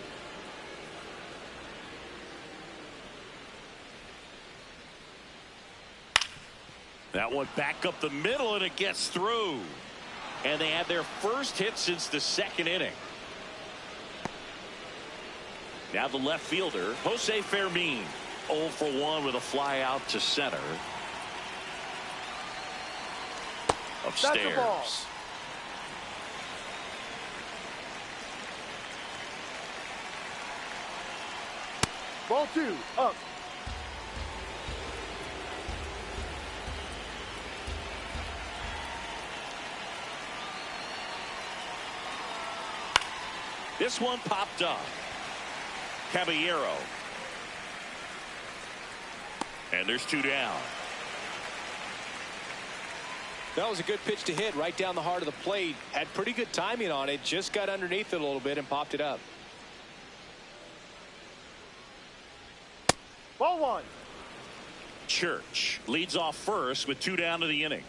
That one back up the middle, and it gets through. And they had their first hit since the 2nd inning. Now the left fielder, Jose Fermin, 0 for 1 with a fly out to center. That's the ball. Upstairs. Ball 2. Up. This one popped up. Caballero. And there's 2 down. That was a good pitch to hit right down the heart of the plate. Had pretty good timing on it. Just got underneath it a little bit and popped it up. Ball 1. Church leads off first with 2 down to the inning.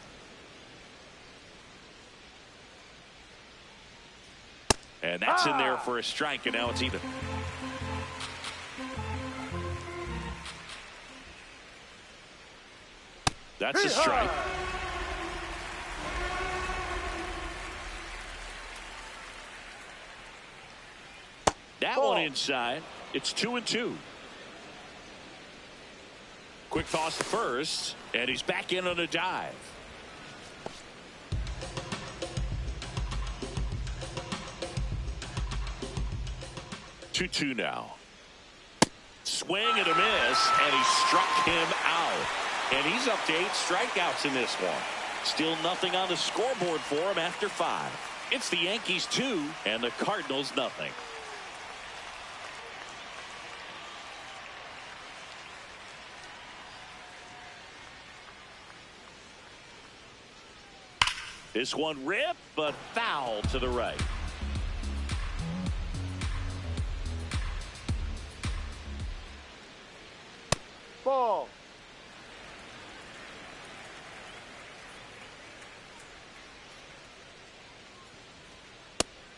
And that's in there for a strike, and now it's even. That's a strike. That one inside. It's 2-2. Quick toss to first, and he's back in on a dive. 2-2 now. Swing and a miss, and he struck him out. And he's up to 8 strikeouts in this one. Still nothing on the scoreboard for him after 5. It's the Yankees 2 and the Cardinals nothing. This one ripped, but foul to the right. Ball.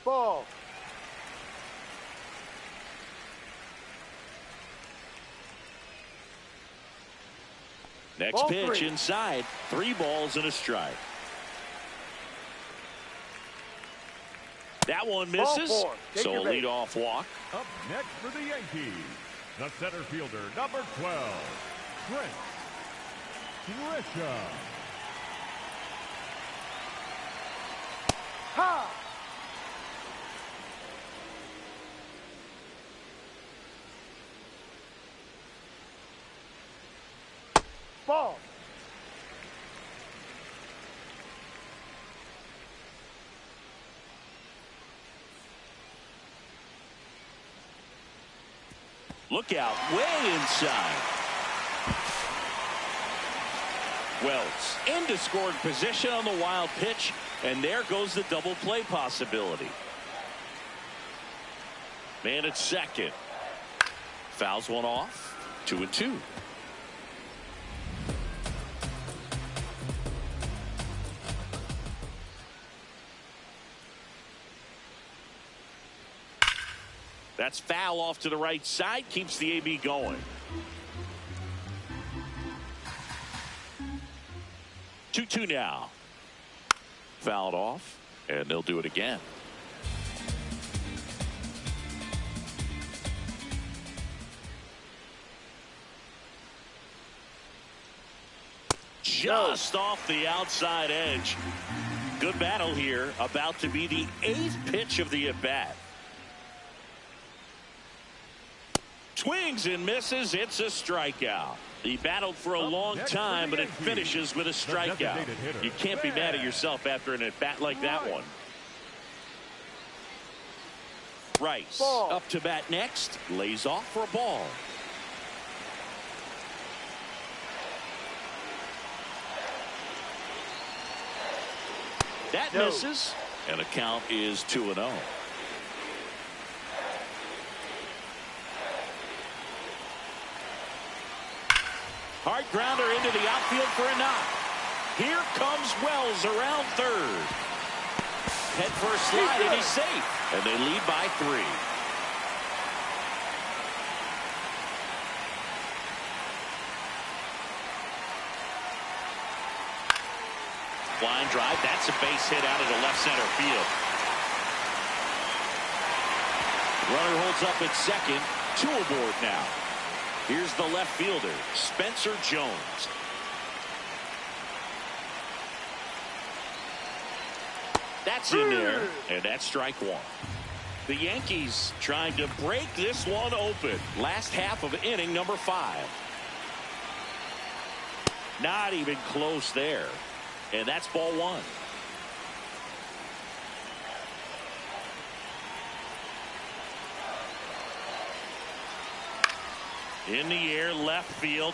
Ball. Next Ball pitch 3. inside. 3 balls and a strike. That one misses. Ball 4. Take So a your bait. leadoff walk. Up next for the Yankees, the center fielder, number 12, Trent Grisham. Ha! Ball. Look out, way inside. Wells into scoring position on the wild pitch, and there goes the double play possibility. Man at second. Fouls one off. 2-2. That's foul off to the right side. Keeps the AB going. 2-2 now. Fouled off, and they'll do it again. Just off the outside edge. Good battle here. About to be the 8th pitch of the at-bat. Swings and misses. It's a strikeout. He battled for a long time, but it finishes with a strikeout. You can't be mad at yourself after an at-bat like that one. Rice up to bat next. Lays off for a ball. That misses, and the count is 2-0. Hard grounder into the outfield for a knock. Here comes Wells around third. Head first slide, and he's safe. And they lead by 3. Line drive. That's a base hit out of the left center field. Runner holds up at second. 2 aboard now. Here's the left fielder, Spencer Jones. That's in there, and that's strike 1. The Yankees trying to break this one open. Last half of inning number 5. Not even close there. And that's ball 1. In the air, left field.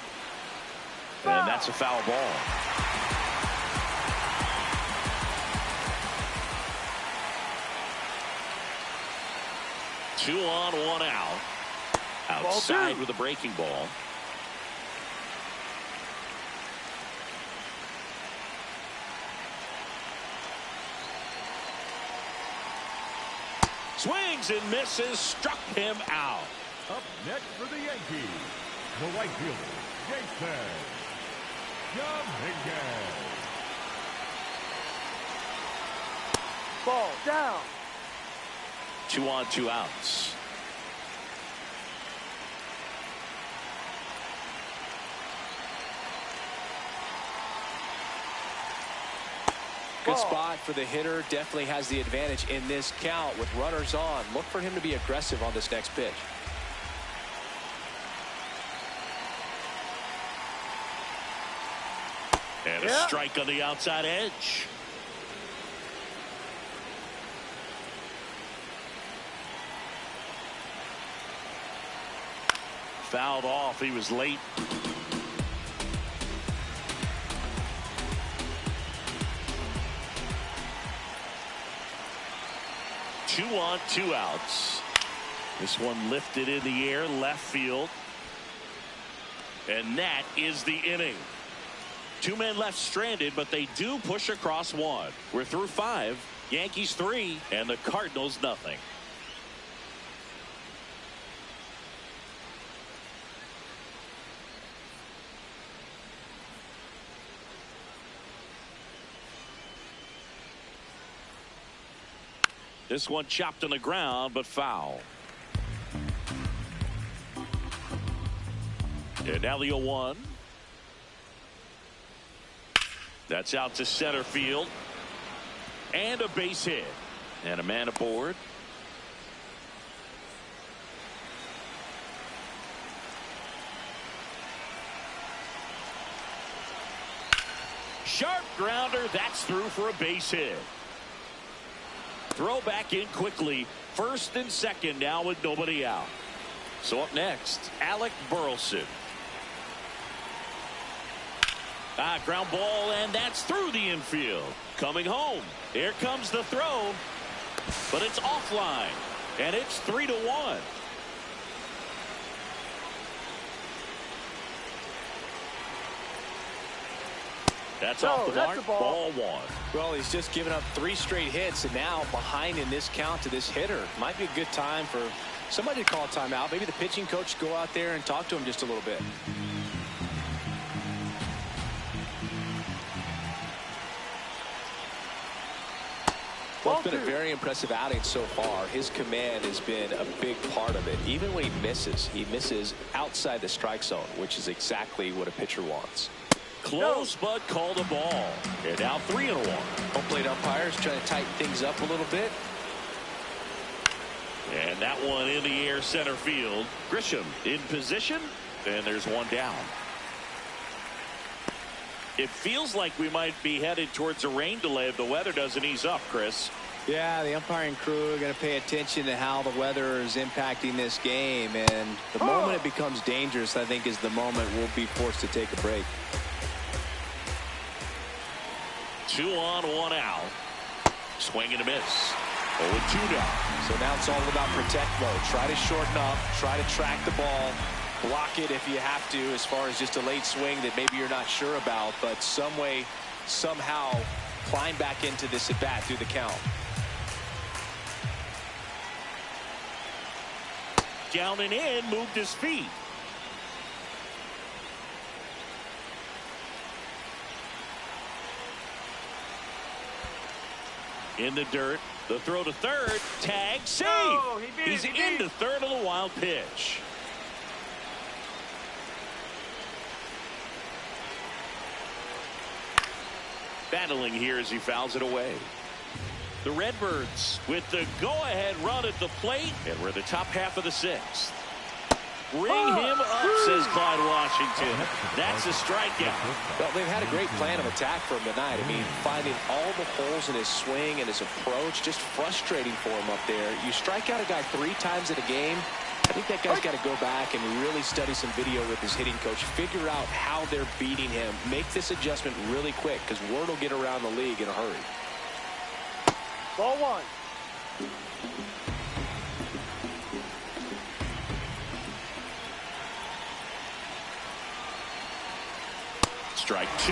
And that's a foul ball. Two on, 1 out. Outside with a breaking ball. Swings and misses, struck him out. Up next for the Yankees, the right fielder, Jason Dominguez. Ball down. 2 on, 2 outs. Good spot for the hitter. Definitely has the advantage in this count with runners on. Look for him to be aggressive on this next pitch. And a strike on the outside edge. Fouled off. He was late. Two on, 2 outs. This one lifted in the air, left field. And that is the inning. 2 men left stranded, but they do push across 1. We're through 5. Yankees 3 and the Cardinals nothing. This one chopped on the ground, but foul. And now the 0-1. That's out to center field. And a base hit. And a man aboard. Sharp grounder. That's through for a base hit. Throw back in quickly. First and second now with nobody out. So up next, Alec Burleson. Ground ball, and that's through the infield. Coming home. Here comes the throw. But it's offline. And it's 3-1. That's off the mark. Ball 1. Well, he's just given up 3 straight hits, and now behind in this count to this hitter. Might be a good time for somebody to call a timeout. Maybe the pitching coach go out there and talk to him just a little bit. Well, it's been a very impressive outing so far. His command has been a big part of it. Even when he misses outside the strike zone, which is exactly what a pitcher wants. Close, but called a ball. And now 3-1. Home plate umpires trying to tighten things up a little bit. And that one in the air, center field. Grisham in position, and there's one down. It feels like we might be headed towards a rain delay if the weather doesn't ease up, Chris. Yeah, the umpiring crew are going to pay attention to how the weather is impacting this game. And the moment it becomes dangerous, I think, is the moment we'll be forced to take a break. 2 on, 1 out. Swing and a miss. 0-2 now. So now it's all about protect mode. Try to shorten up. Try to track the ball. Block it if you have to, as far as just a late swing that maybe you're not sure about. But some way, somehow, climb back into this at bat through the count. Down and in, moved his feet. In the dirt, the throw to third, tag, save. Oh, He's into third on the wild pitch. Battling here as he fouls it away. The Redbirds with the go-ahead run at the plate, and we're in the top half of the sixth. Ring him up, says Clyde Washington. That's a strikeout. Well, they've had a great plan of attack for him tonight. I mean, finding all the holes in his swing and his approach, just frustrating for him up there. You strike out a guy 3 times in a game, I think that guy's got to go back and really study some video with his hitting coach, figure out how they're beating him, make this adjustment really quick, because word will get around the league in a hurry. Ball 1. Strike 2.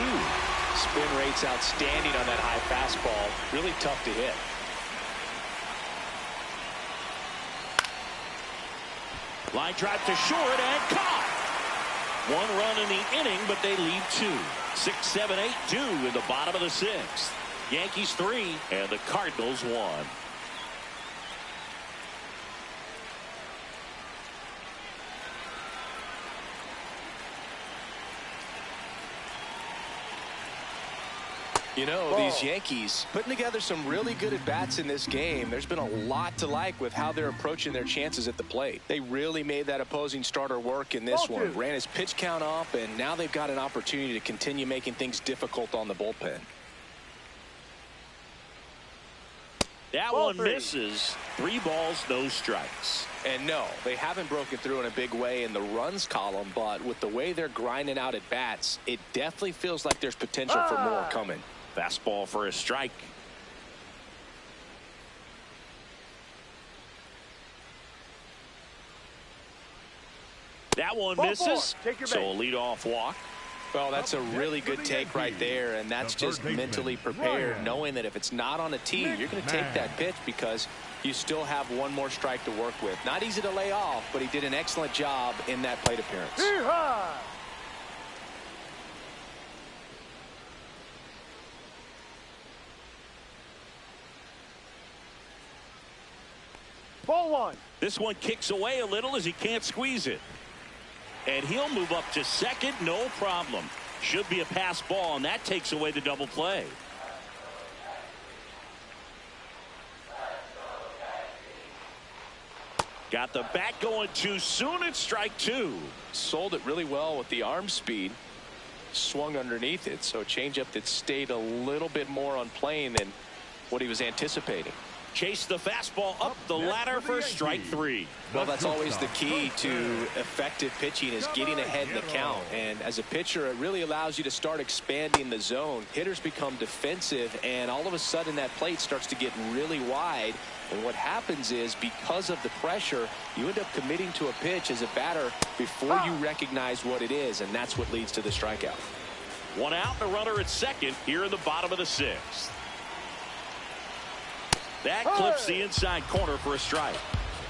Spin rate's outstanding on that high fastball. Really tough to hit. Line drive to short and caught. 1 run in the inning, but they lead 2. 6, 7, 8, 2 in the bottom of the 6th. Yankees 3 and the Cardinals 1. You know, these Yankees putting together some really good at-bats in this game. There's been a lot to like with how they're approaching their chances at the plate. They really made that opposing starter work in this one. Ran his pitch count up, and now they've got an opportunity to continue making things difficult on the bullpen. That one misses. 3 balls, no strikes. And no, they haven't broken through in a big way in the runs column, but with the way they're grinding out at bats, it definitely feels like there's potential for more coming. Fastball for a strike. That one misses. So a leadoff walk. Well, that's a really good take right there, and that's just mentally prepared, knowing that if it's not on a tee, you're going to take that pitch because you still have 1 more strike to work with. Not easy to lay off, but he did an excellent job in that plate appearance. Ball 1. This one kicks away a little as he can't squeeze it. And he'll move up to second, no problem. Should be a pass ball, and that takes away the double play. Got the bat going too soon. It's strike 2. Sold it really well with the arm speed. Swung underneath it, so a changeup that stayed a little bit more on plane than what he was anticipating. Chase the fastball up the ladder for strike 3. Well, that's always the key to effective pitching, is getting ahead in the count. And as a pitcher, it really allows you to start expanding the zone. Hitters become defensive, and all of a sudden that plate starts to get really wide. And what happens is, because of the pressure, you end up committing to a pitch as a batter before you recognize what it is, and that's what leads to the strikeout. 1 out, and a runner at second here in the bottom of the 6th. That clips the inside corner for a strike.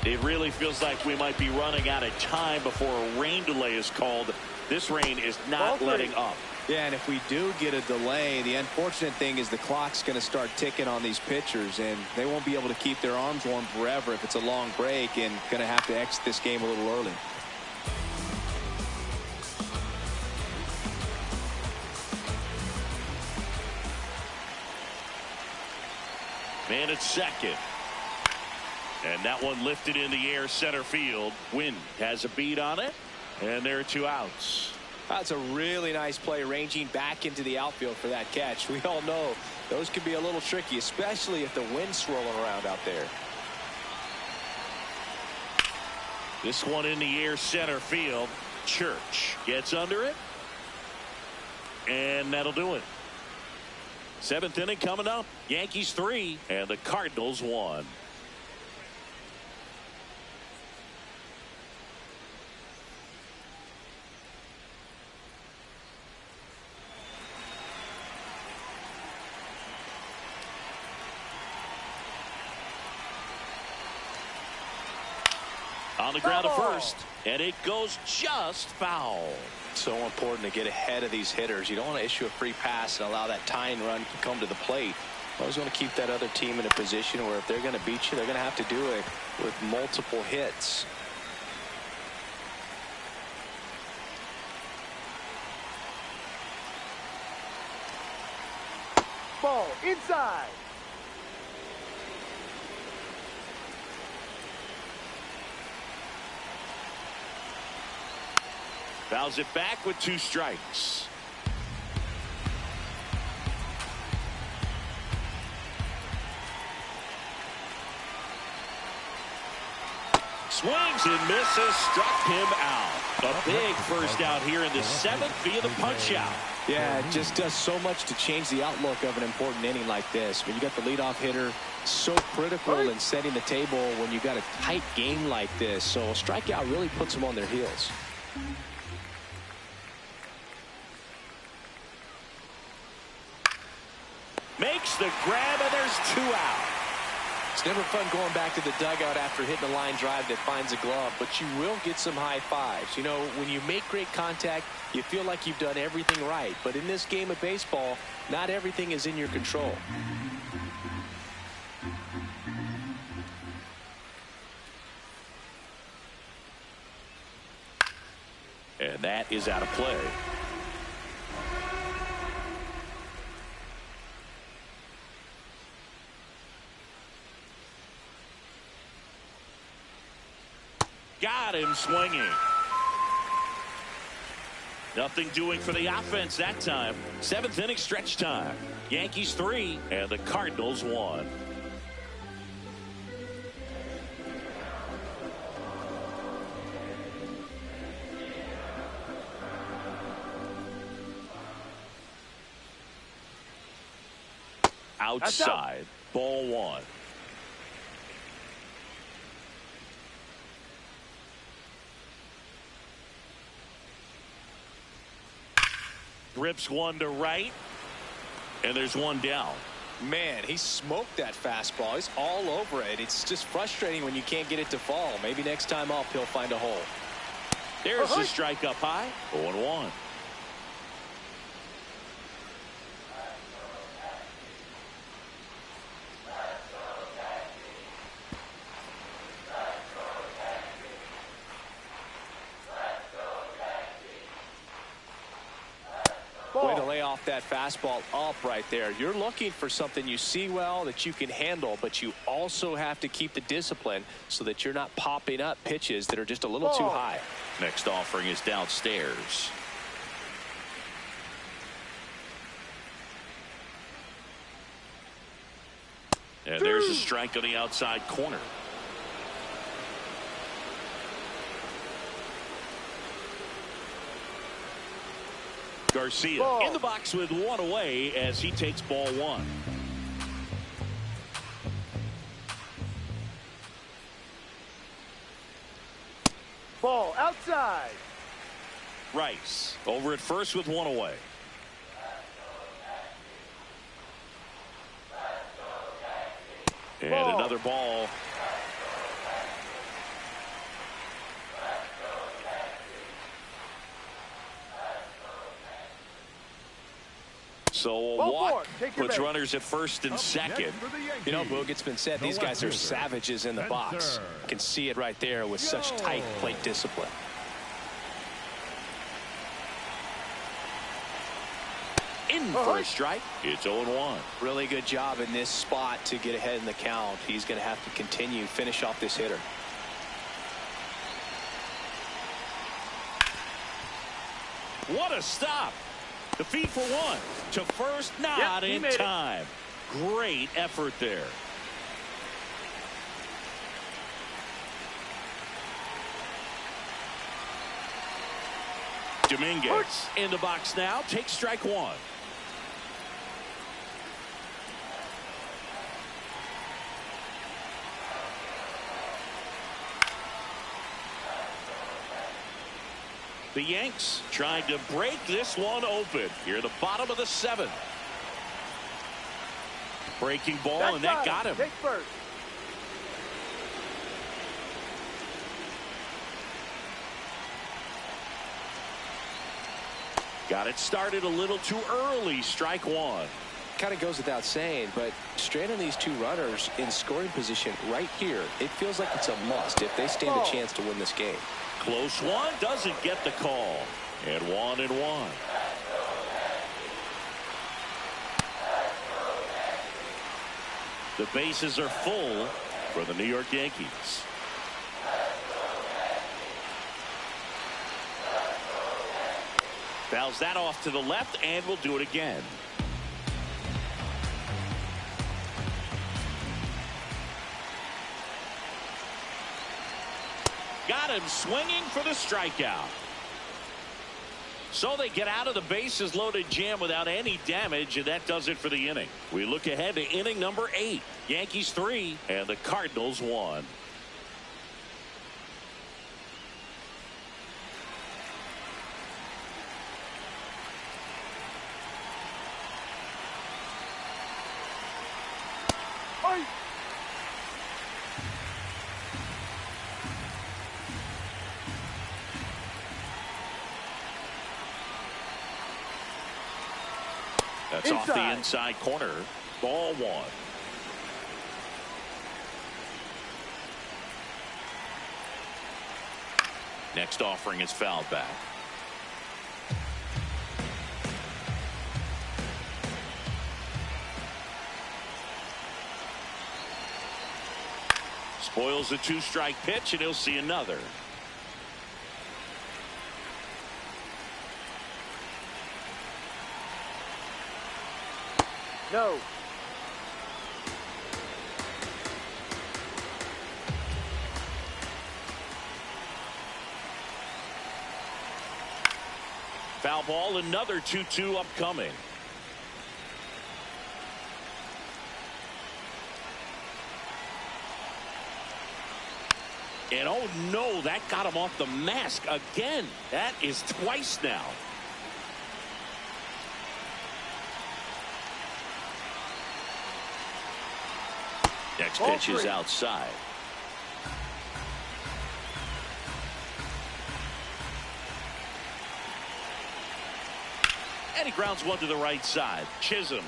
It really feels like we might be running out of time before a rain delay is called. This rain is not letting up. Yeah, and if we do get a delay, the unfortunate thing is the clock's going to start ticking on these pitchers, and they won't be able to keep their arms warm forever if it's a long break, and going to have to exit this game a little early. Man at second. And that one lifted in the air center field. Wynn has a beat on it, and there are 2 outs. That's a really nice play, ranging back into the outfield for that catch. We all know those can be a little tricky, especially if the wind's swirling around out there. This one in the air center field. Church gets under it, and that'll do it. Seventh inning coming up. Yankees 3 and the Cardinals 1. On the ground to first, and it goes just foul. So important to get ahead of these hitters. You don't want to issue a free pass and allow that tying run to come to the plate. You always want to keep that other team in a position where if they're going to beat you, they're going to have to do it with multiple hits. Ball inside. Fouls it back with 2 strikes. Swings and misses, struck him out. A big first out here in the 7th via the punch out. Yeah, it just does so much to change the outlook of an important inning like this. When you got the leadoff hitter, so critical in setting the table when you got a tight game like this. So a strikeout really puts them on their heels. Makes the grab, and there's 2 out. It's never fun going back to the dugout after hitting a line drive that finds a glove, but you will get some high fives. You know, when you make great contact, you feel like you've done everything right. But in this game of baseball, not everything is in your control. And that is out of play. Got him swinging. Nothing doing for the offense that time. 7th inning stretch time. Yankees 3 and the Cardinals 1. Outside, ball 1. Rips one to right, and there's one down. Man, he smoked that fastball. He's all over it. It's just frustrating when you can't get it to fall. Maybe next time up he'll find a hole. There's the strike up high. 0-1. Way to lay off that fastball up right there. You're looking for something you see well that you can handle, but you also have to keep the discipline so that you're not popping up pitches that are just a little too high. Next offering is downstairs. And there's a strike on the outside corner. Garcia in the box with 1 away as he takes ball 1. Ball outside. Rice over at first with 1 away. And another ball. So a walk puts runners at first and second. You know, Boog, it's been said these guys are savages in the box. You can see it right there with such tight plate discipline. In for a strike. It's 0-1. Really good job in this spot to get ahead in the count. He's going to have to continue, finish off this hitter. What a stop. The feed for 1 to first, not in time. Great effort there. Dominguez in the box now, takes strike 1. The Yanks trying to break this one open here at the bottom of the 7th. Breaking ball, and that got him. Take first. Got it started a little too early. Strike one. Kind of goes without saying, but straight on these two runners in scoring position right here, it feels like it's a must if they stand a chance to win this game. Close one, doesn't get the call. And 1-1. The bases are full for the New York Yankees. Fouls that off to the left, and will do it again. Got him swinging for the strikeout. So they get out of the bases loaded jam without any damage, and that does it for the inning. We look ahead to inning number 8. Yankees 3 and the Cardinals 1. That's off the inside corner. Ball 1. Next offering is fouled back. Spoils a 2-strike pitch, and he'll see another. No. Foul ball, another 2-2 upcoming. And oh no, that got him off the mask again. That is twice now. Next pitch is outside. And he grounds one to the right side. Chisholm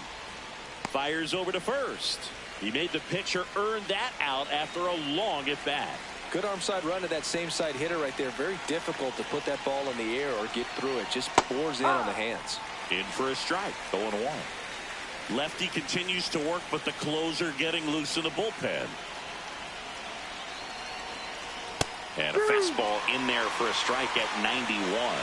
fires over to first. He made the pitcher earn that out after a long at bat. Good arm side run to that same side hitter right there. Very difficult to put that ball in the air or get through it. Just pours in on the hands. In for a strike. 0-1. Lefty continues to work, but the closer getting loose in the bullpen. And a fastball in there for a strike at 91.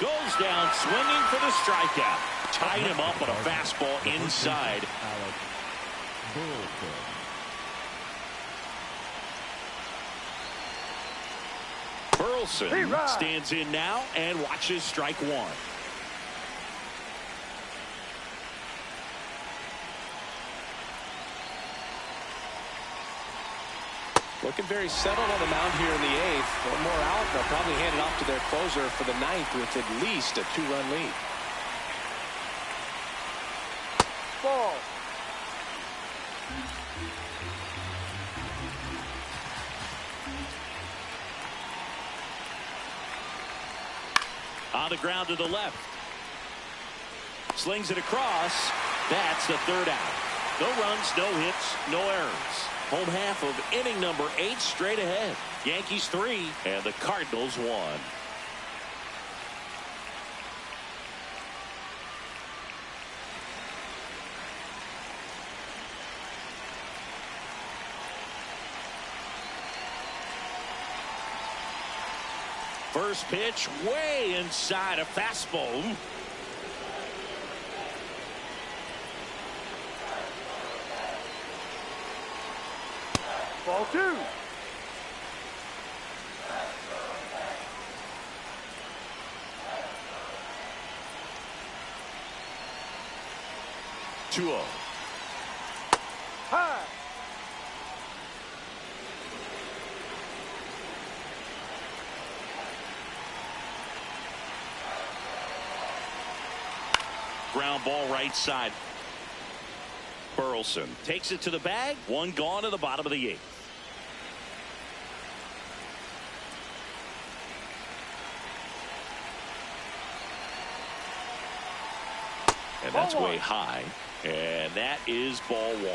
Goes down swinging for the strikeout. Tied him up on a fastball inside. Burleson stands in now and watches strike one. Looking very settled on the mound here in the 8th. One more out, and they'll probably hand it off to their closer for the 9th with at least a 2-run lead. Ball. On the ground to the left. Slings it across. That's the 3rd out. No runs, no hits, no errors. Home half of inning number 8 straight ahead. Yankees 3 and the Cardinals 1. First pitch way inside, a fastball. Ball 2. 2-0. High. Ground ball right side. Burleson takes it to the bag. One gone in the bottom of the 8th. And that's way high. And that is ball 1.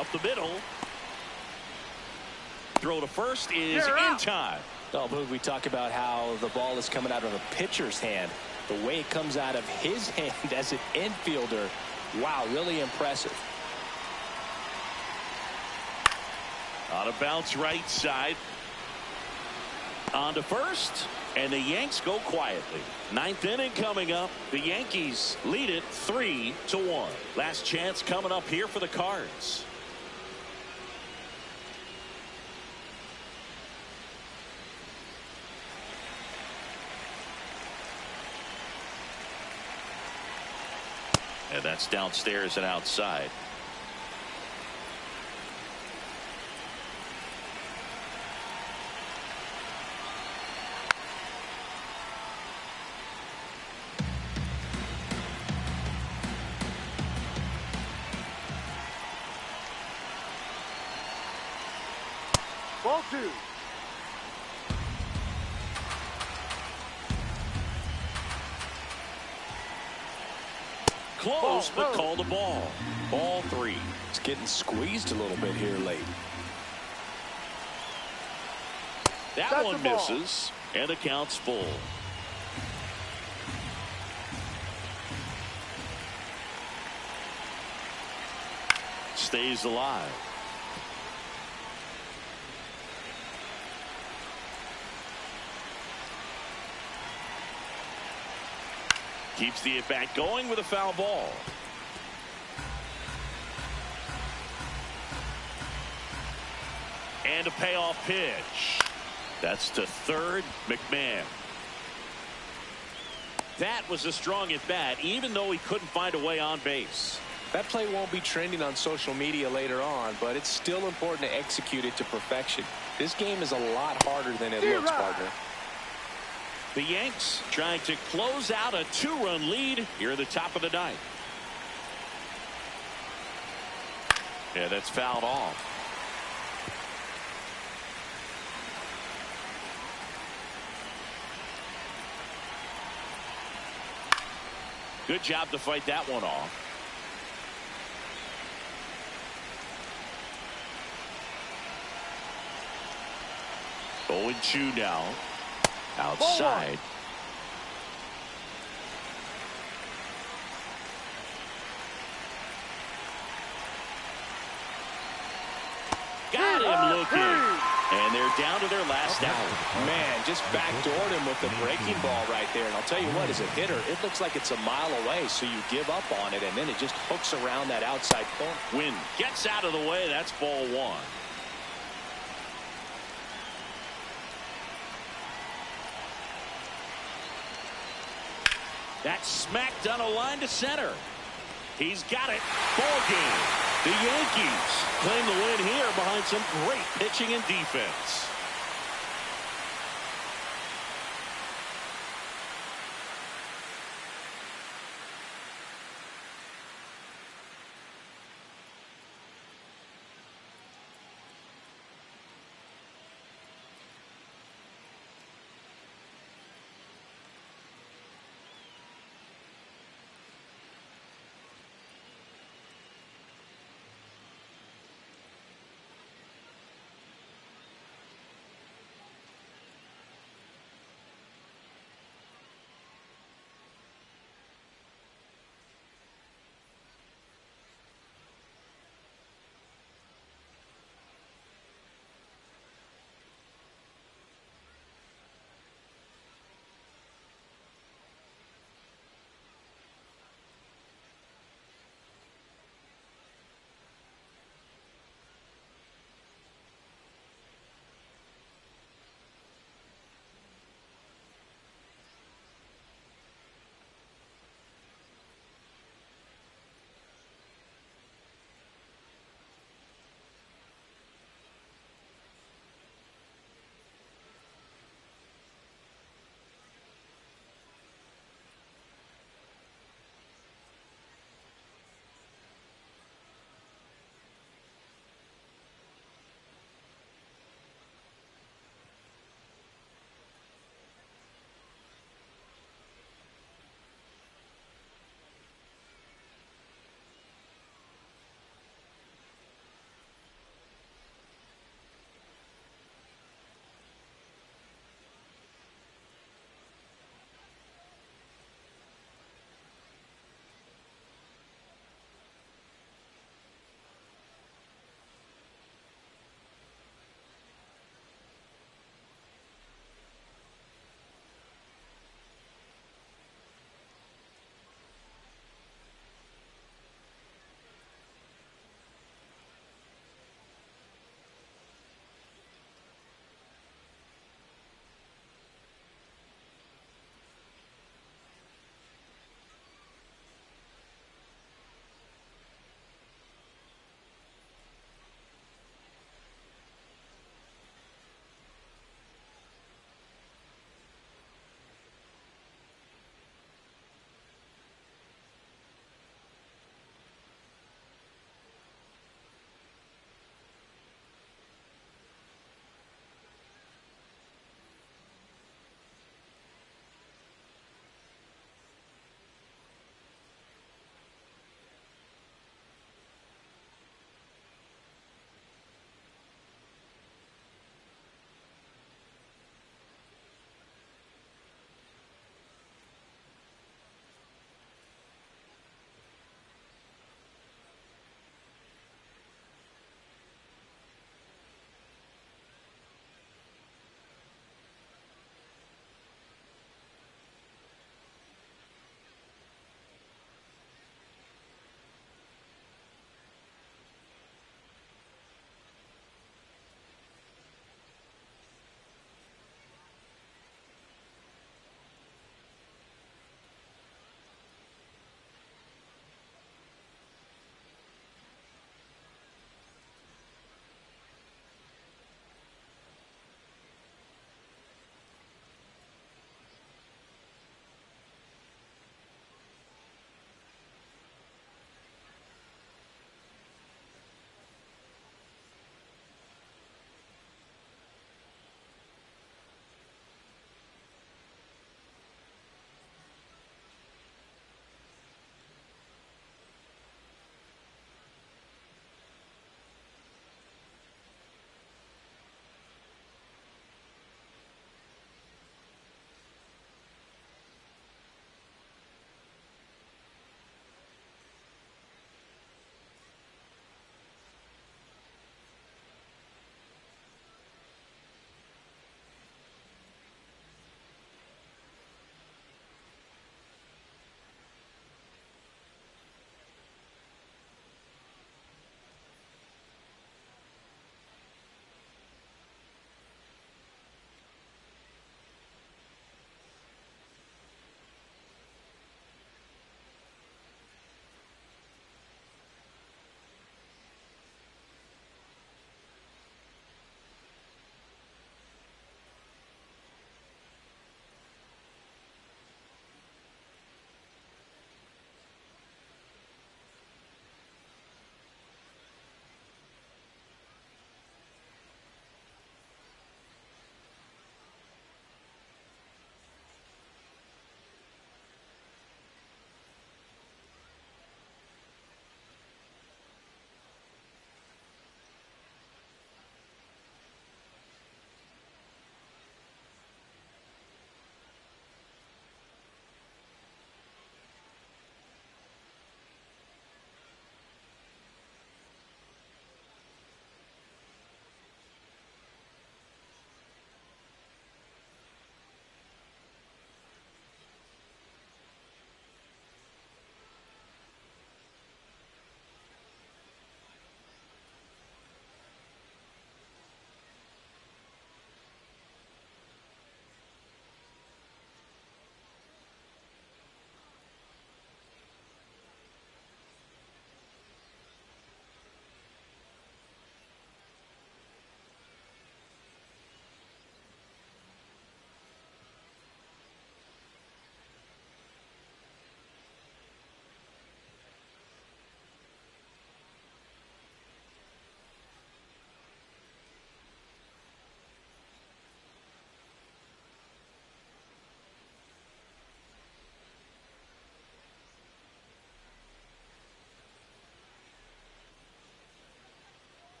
Up the middle. Throw to first is in time. Oh, but we talk about how the ball is coming out of a pitcher's hand. The way it comes out of his hand as an infielder. Wow, really impressive. On a bounce right side. On to first. And the Yanks go quietly. 9th inning coming up. The Yankees lead it 3-1. Last chance coming up here for the Cards. And that's downstairs and outside. Ball 2. Close, but called a ball. Ball 3. It's getting squeezed a little bit here late. That That's one misses, and the count's full. Stays alive. Keeps the at-bat going with a foul ball. And a payoff pitch. That's to third, McMahon. That was a strong at-bat, even though he couldn't find a way on base. That play won't be trending on social media later on, but it's still important to execute it to perfection. This game is a lot harder than it looks, partner. The Yanks trying to close out a 2-run lead here at the top of the 9th. Yeah, that's fouled off. Good job to fight that one off. 0-2 now. Outside. Got him looking. And they're down to their last out. Man, just backdoored him with the breaking ball right there. And I'll tell you what, as a hitter, it looks like it's a mile away, so you give up on it, and then it just hooks around that outside corner. Win gets out of the way. That's ball 1. That's smacked on a line to center. He's got it. Ball game. The Yankees claim the win here behind some great pitching and defense.